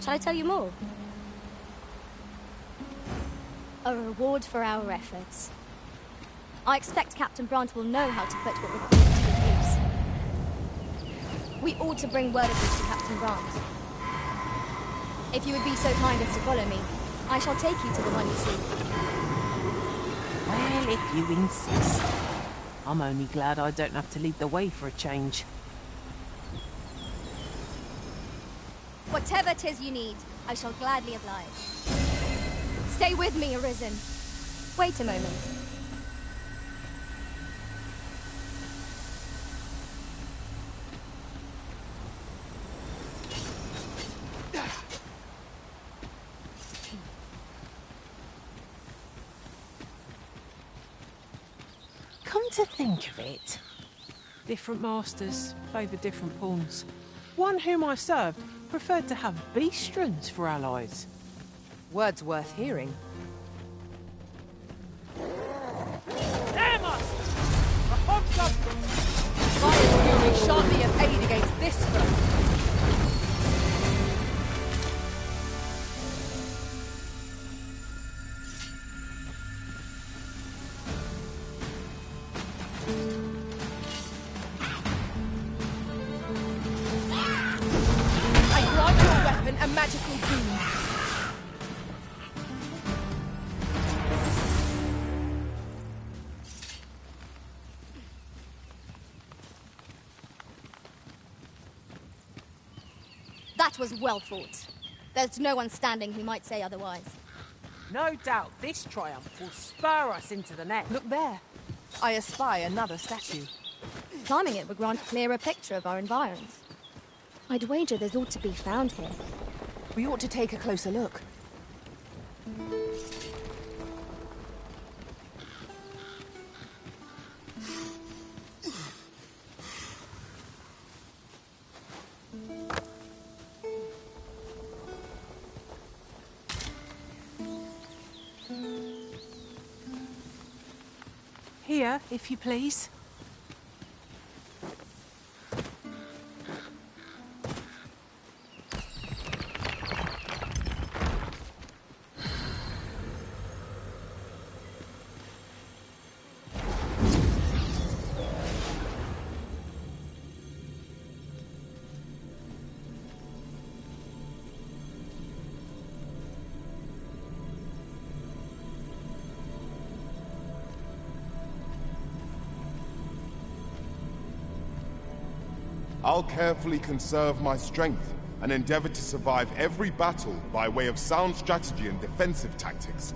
Shall I tell you more? A reward for our efforts. I expect Captain Brant will know how to put what we've gained to good use. We ought to bring word of this to Captain Brant. If you would be so kind as to follow me, I shall take you to the one you see. Well, if you insist. I'm only glad I don't have to lead the way for a change. Whatever 'tis you need, I shall gladly oblige. Stay with me, Arisen. Wait a moment. Come to think of it, different masters favour different pawns. One whom I served preferred to have beastrons for allies. Words worth hearing. Damn us! A hobgoblin! Fire's fury shan't be of aid against this foe. A magical boon. That was well fought. There's no one standing who might say otherwise. No doubt this triumph will spur us into the next. Look there. I espy another statue. Climbing it would grant a clearer picture of our environs. I'd wager there's ought to be found here. We ought to take a closer look. Here, if you please. I'll carefully conserve my strength and endeavor to survive every battle by way of sound strategy and defensive tactics.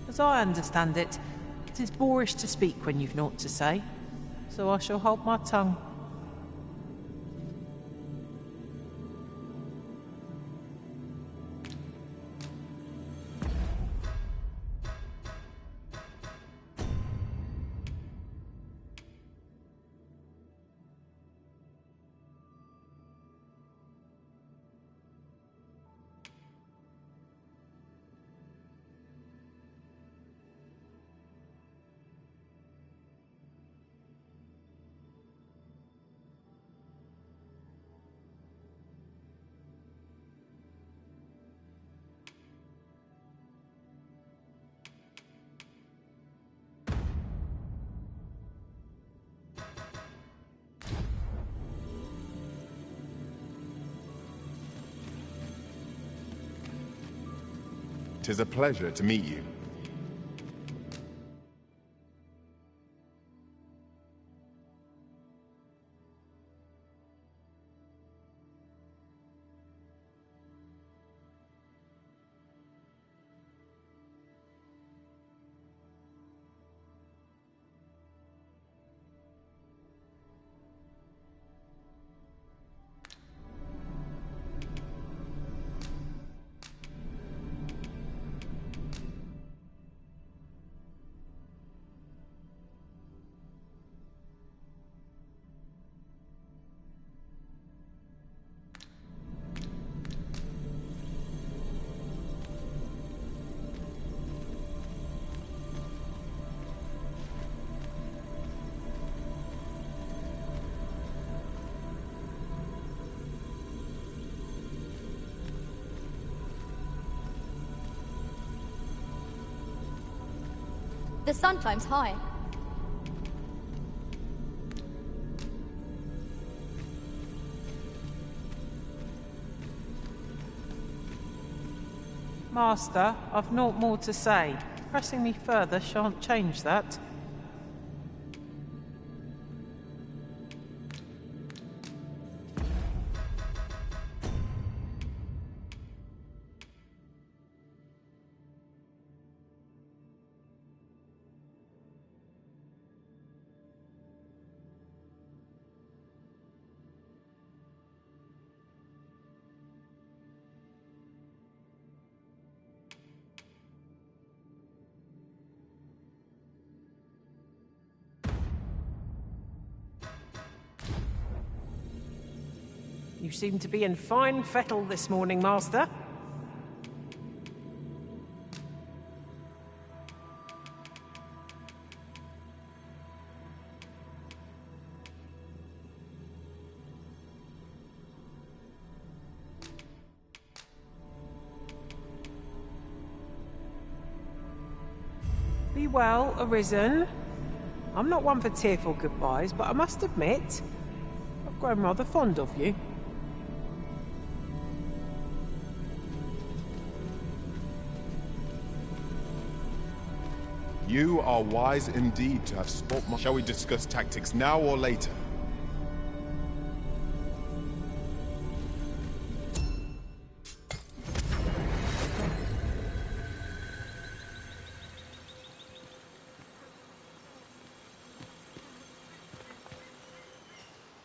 As I understand it, it is boorish to speak when you've naught to say, so I shall hold my tongue. Tis a pleasure to meet you. The sun climbs high. Master, I've naught more to say. Pressing me further shan't change that. You seem to be in fine fettle this morning, Master. Be well, Arisen. I'm not one for tearful goodbyes, but I must admit, I've grown rather fond of you. You are wise indeed to have spot my... Shall we discuss tactics now or later?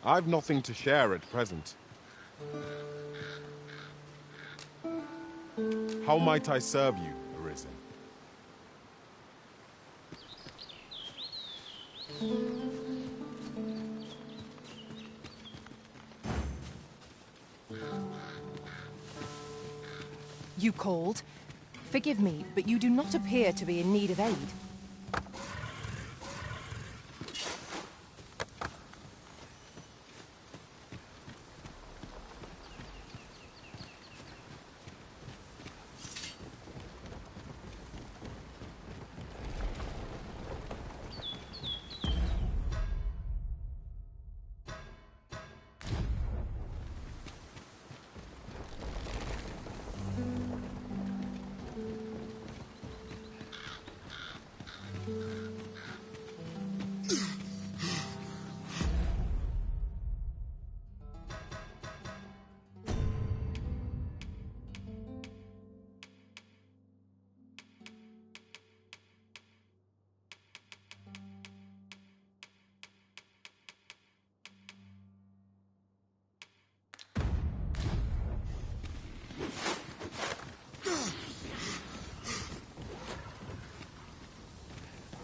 I've nothing to share at present. How might I serve you, Arisen? You called? Forgive me, but you do not appear to be in need of aid.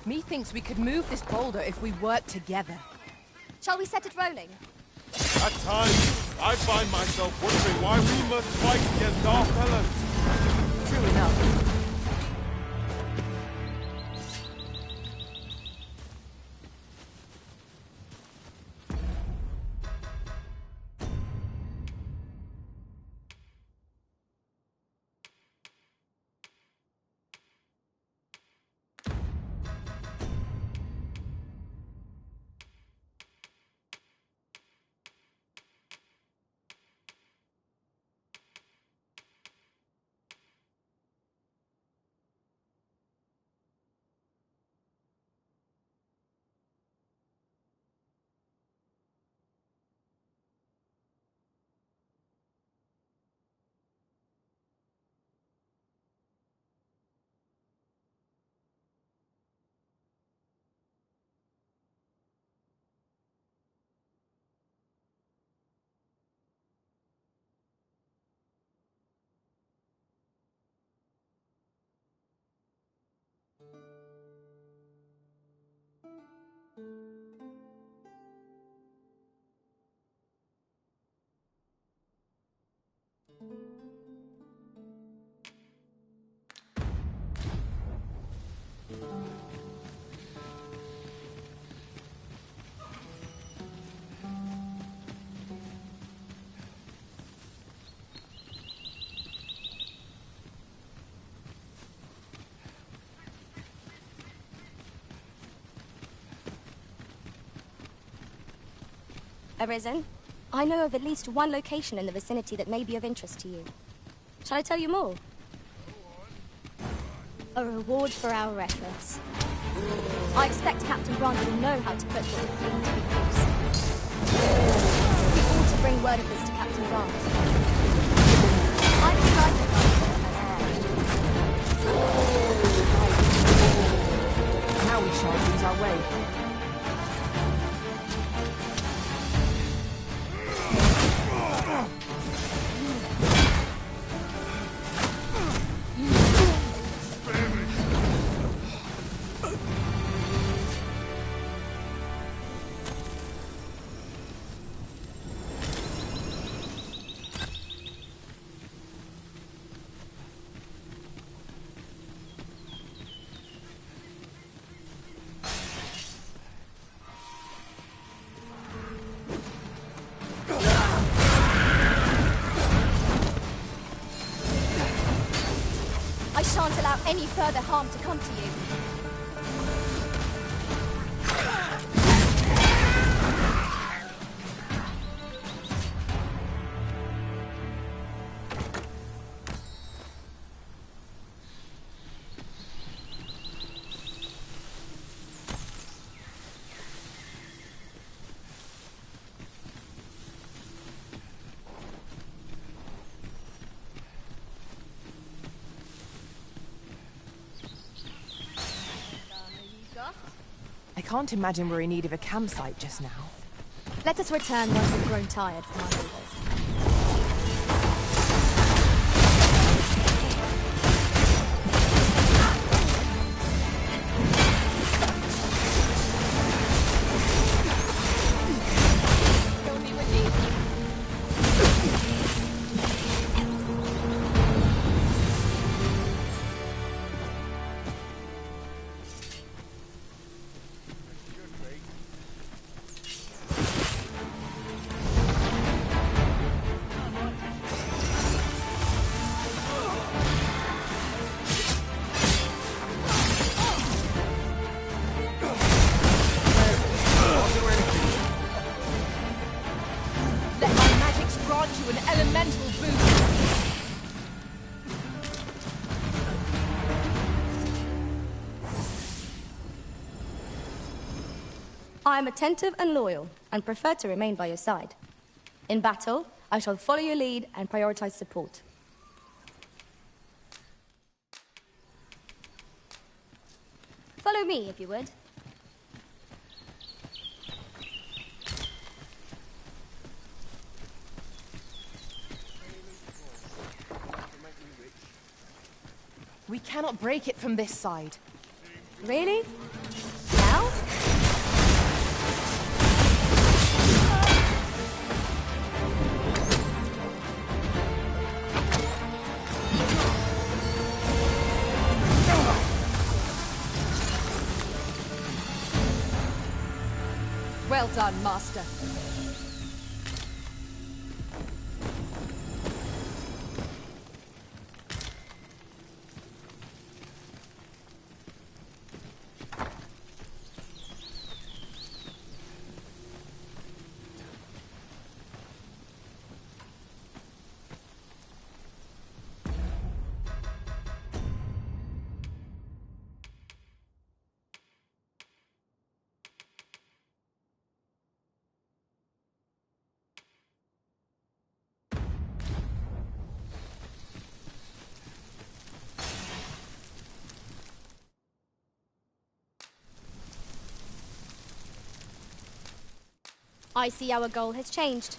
Methinks we could move this boulder if we work together. Shall we set it rolling? At times, I find myself wondering why we must fight against our fellows. True enough. Arisen, I know of at least one location in the vicinity that may be of interest to you. Shall I tell you more? A reward for our efforts. I expect Captain Grant will know how to put what we bring to good use. We ought to bring word of this to Captain Grant. I describe the Now we shan't lose our way. Shan't allow any further harm to come to you. I can't imagine we're in need of a campsite just now. Let us return once we've grown tired from our labors. I am attentive and loyal, and prefer to remain by your side. In battle, I shall follow your lead and prioritize support. Follow me, if you would. We cannot break it from this side. Really? Well done, Master. I see our goal has changed.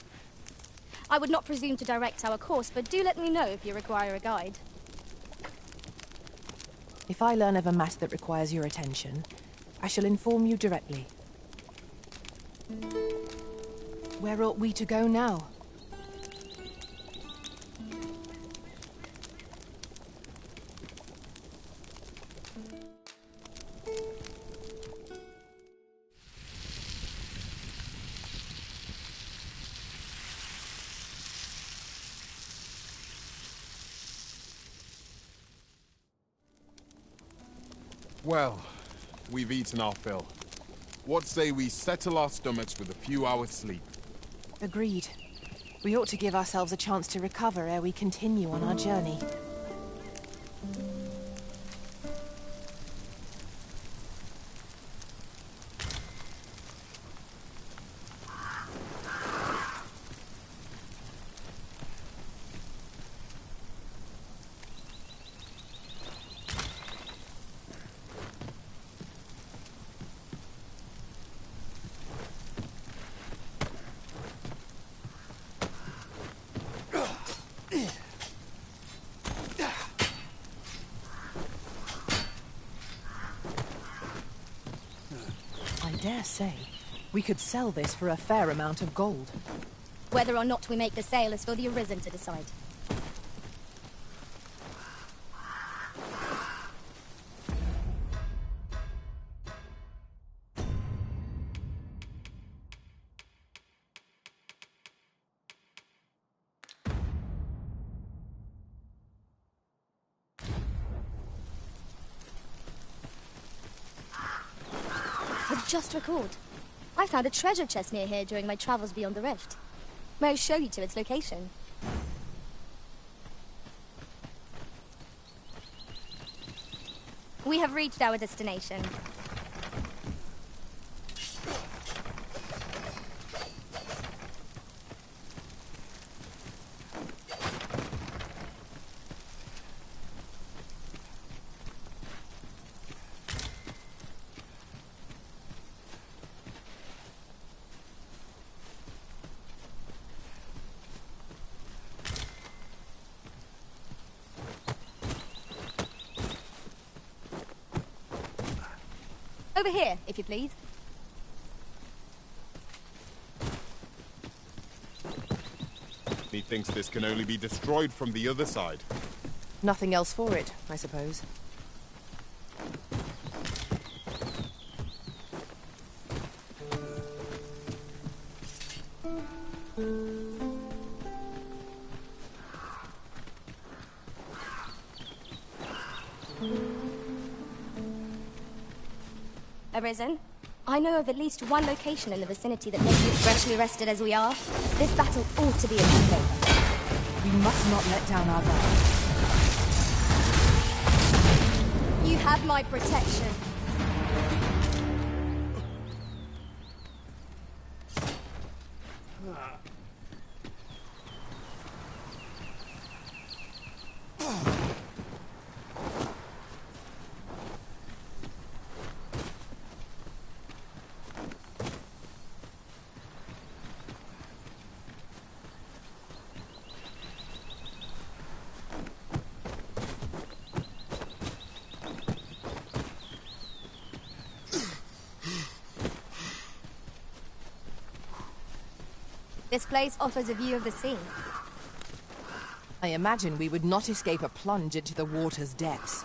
I would not presume to direct our course, but do let me know if you require a guide. If I learn of a matter that requires your attention, I shall inform you directly. Where ought we to go now? Well, we've eaten our fill. What say we settle our stomachs with a few hours' sleep? Agreed. We ought to give ourselves a chance to recover ere we continue on our journey. I dare say, we could sell this for a fair amount of gold. Whether or not we make the sale is for the Arisen to decide. But just recalled, I found a treasure chest near here during my travels beyond the rift. May I show you to its location? We have reached our destination. Over here, if you please. Methinks this can only be destroyed from the other side. Nothing else for it, I suppose. Arisen, I know of at least one location in the vicinity that makes you freshly rested as we are. This battle ought to be a good thing. We must not let down our guard. You have my protection. This place offers a view of the sea. I imagine we would not escape a plunge into the water's depths.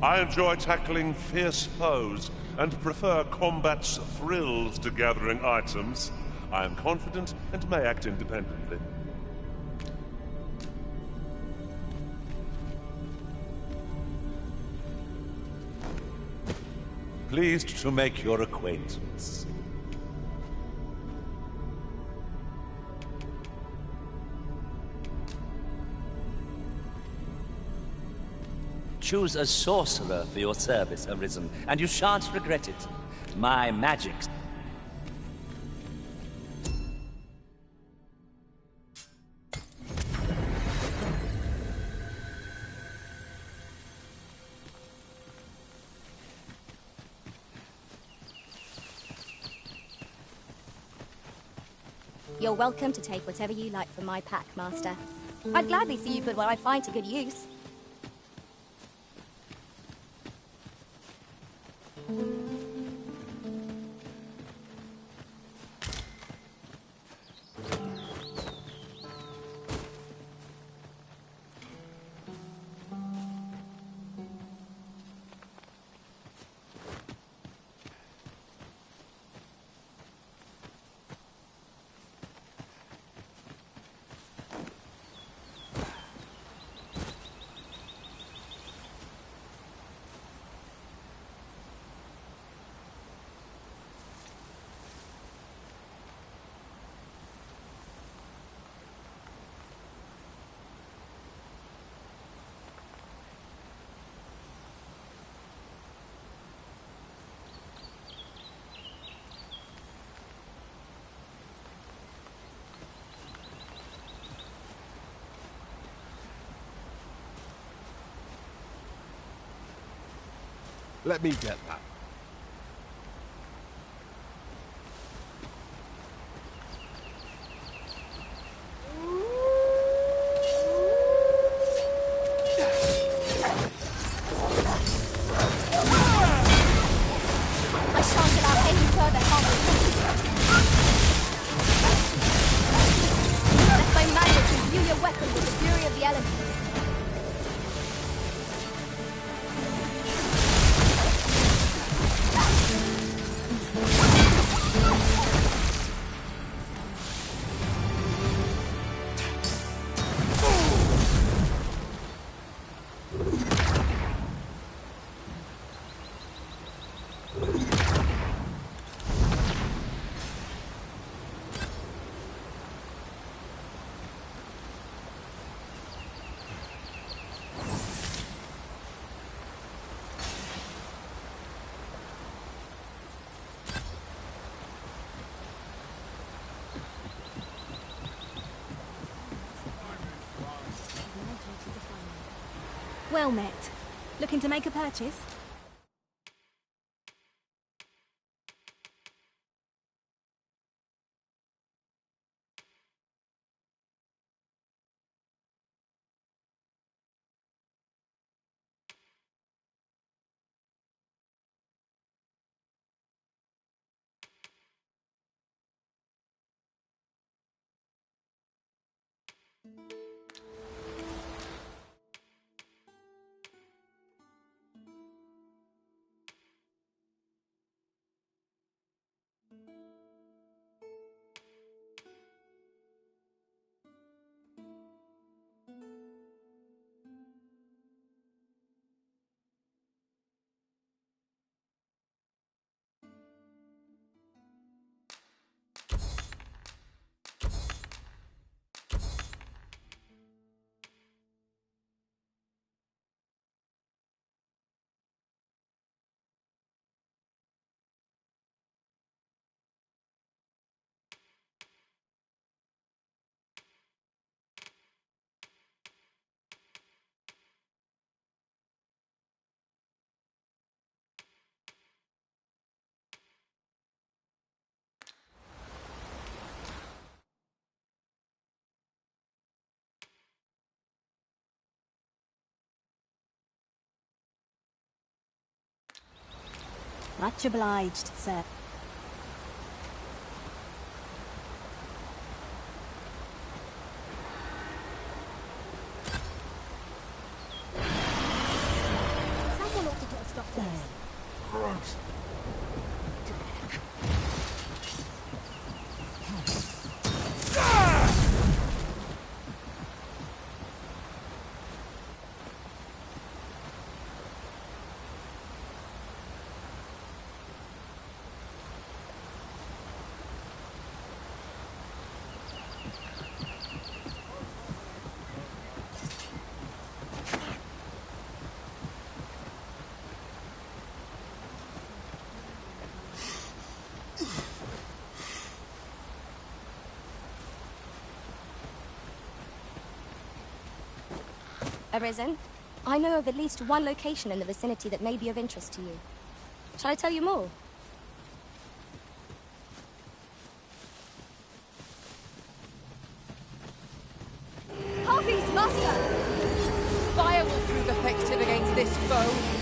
I enjoy tackling fierce foes and prefer combat's thrills to gathering items. I am confident and may act independently. Pleased to make your acquaintance. Choose a sorcerer for your service, Arisen, and you shan't regret it. My magic. You're welcome to take whatever you like from my pack, Master. I'd gladly see you put what I find to good use. Let me get that. I shan't allow any further harm. Let my magic imbue your weapon with the fury of the elements. Well met. Looking to make a purchase? Much obliged, sir. Someone Arisen, I know of at least one location in the vicinity that may be of interest to you. Shall I tell you more? Harpies, master! Fire will prove effective against this foe.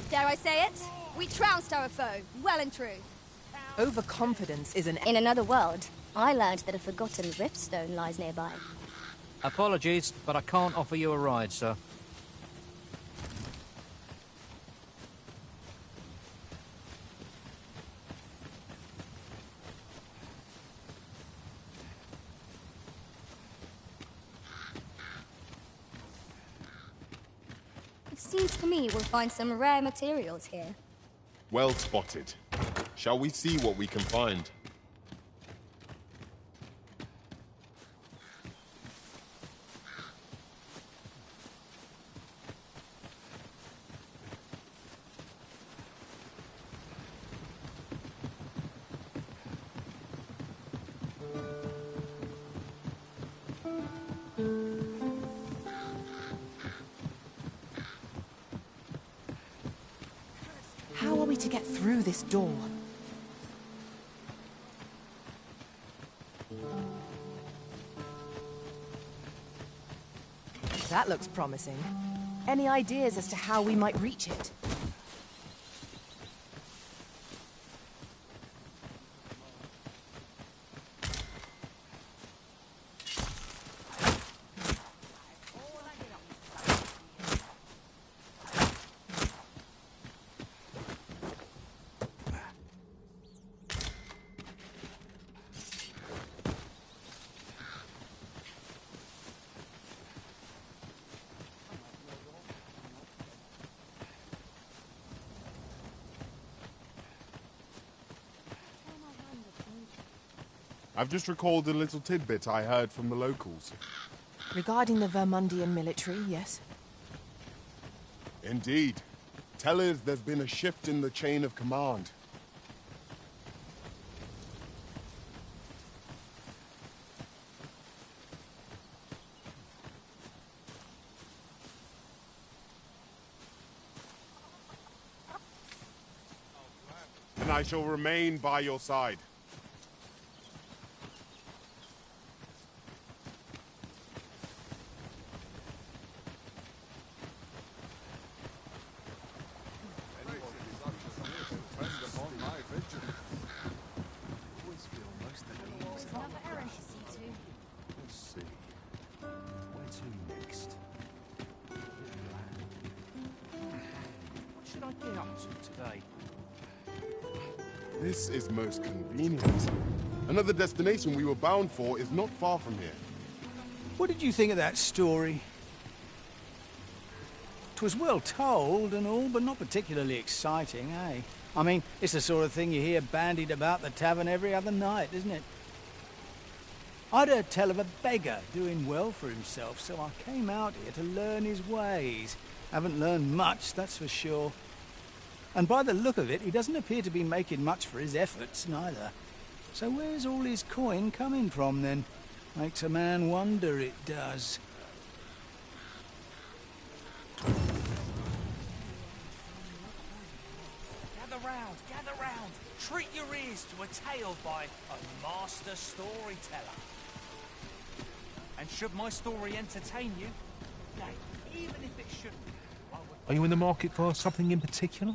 Dare I say it? We trounced our foe, well and true. Overconfidence is an... In another world, I learned that a forgotten riftstone lies nearby. Apologies, but I can't offer you a ride, sir. It seems to me we'll find some rare materials here. Well spotted. Shall we see what we can find? How are we to get through this door? That looks promising. Any ideas as to how we might reach it? I've just recalled a little tidbit I heard from the locals. Regarding the Vermundian military, yes? Indeed. Tell us there's been a shift in the chain of command. And I shall remain by your side. This is most convenient. Another destination we were bound for is not far from here. What did you think of that story? 'Twas well told and all, but not particularly exciting, eh? I mean, it's the sort of thing you hear bandied about the tavern every other night, isn't it? I'd heard tell of a beggar doing well for himself, so I came out here to learn his ways. Haven't learned much, that's for sure. And by the look of it, he doesn't appear to be making much for his efforts, neither. So where's all his coin coming from, then? Makes a man wonder, it does. Gather round. Treat your ears to a tale by a master storyteller. And should my story entertain you, nay, even if it shouldn't, I would... Are you in the market for something in particular?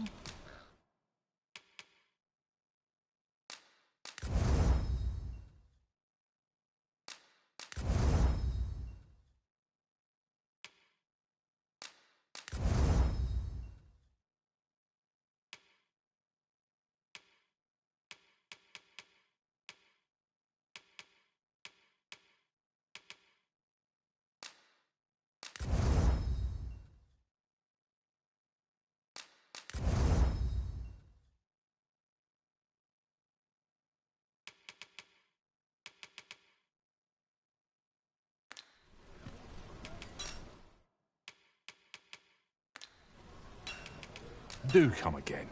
Do come again.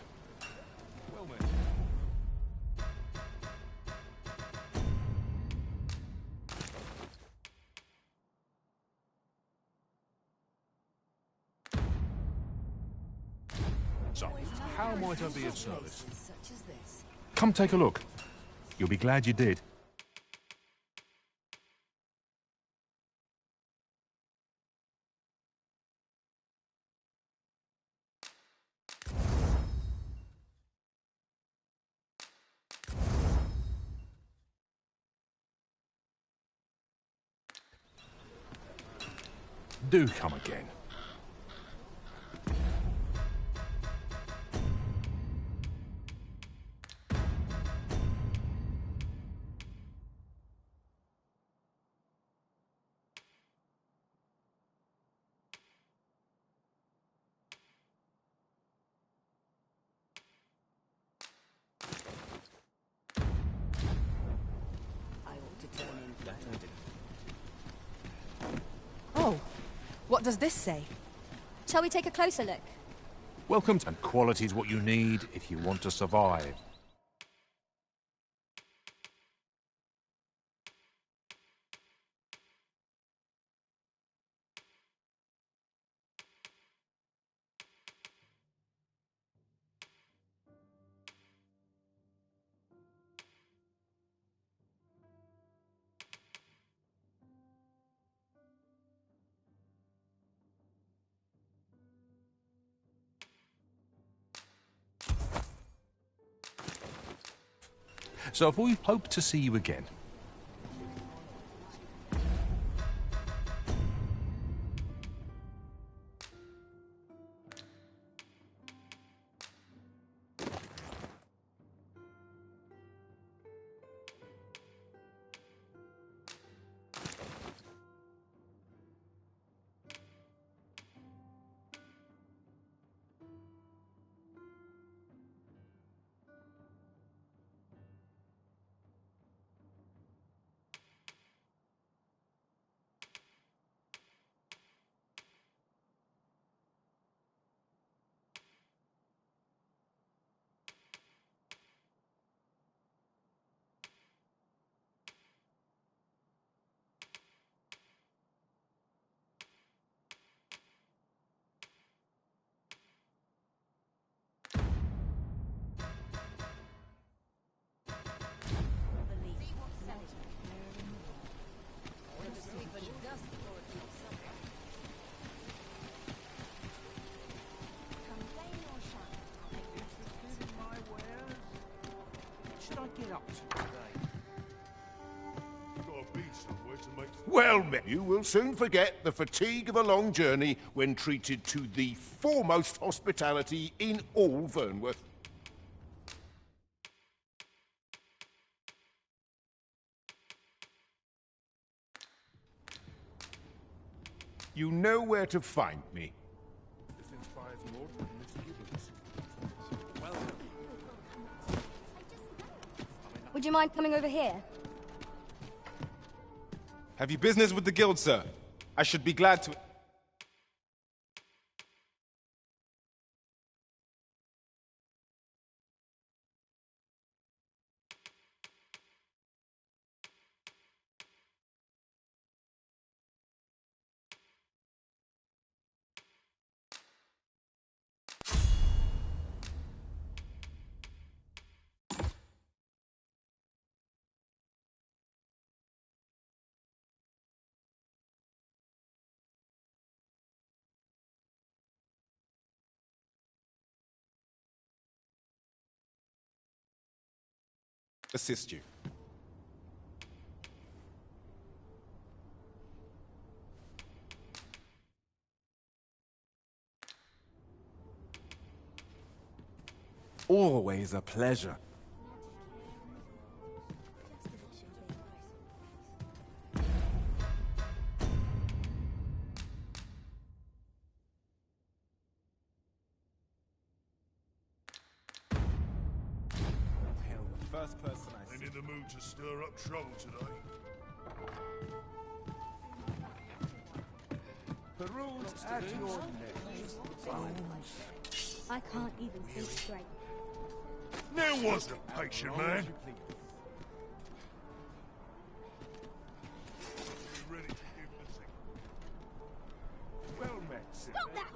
So, how might I be of service? Come take a look. You'll be glad you did. Do come again. Oh, what does this say? Shall we take a closer look? Welcome, and quality's what you need if you want to survive. So if we hope to see you again. Well met. You will soon forget the fatigue of a long journey when treated to the foremost hospitality in all Vernworth. You know where to find me. Would you mind coming over here? Have you business with the guild, sir? I should be glad to... assist you. Always a pleasure. First person I see. I'm in the mood to stir up trouble today. The rules at your neck. I can't even think straight. Now was the patient man. Be ready to give the signal. Well met. Stop that!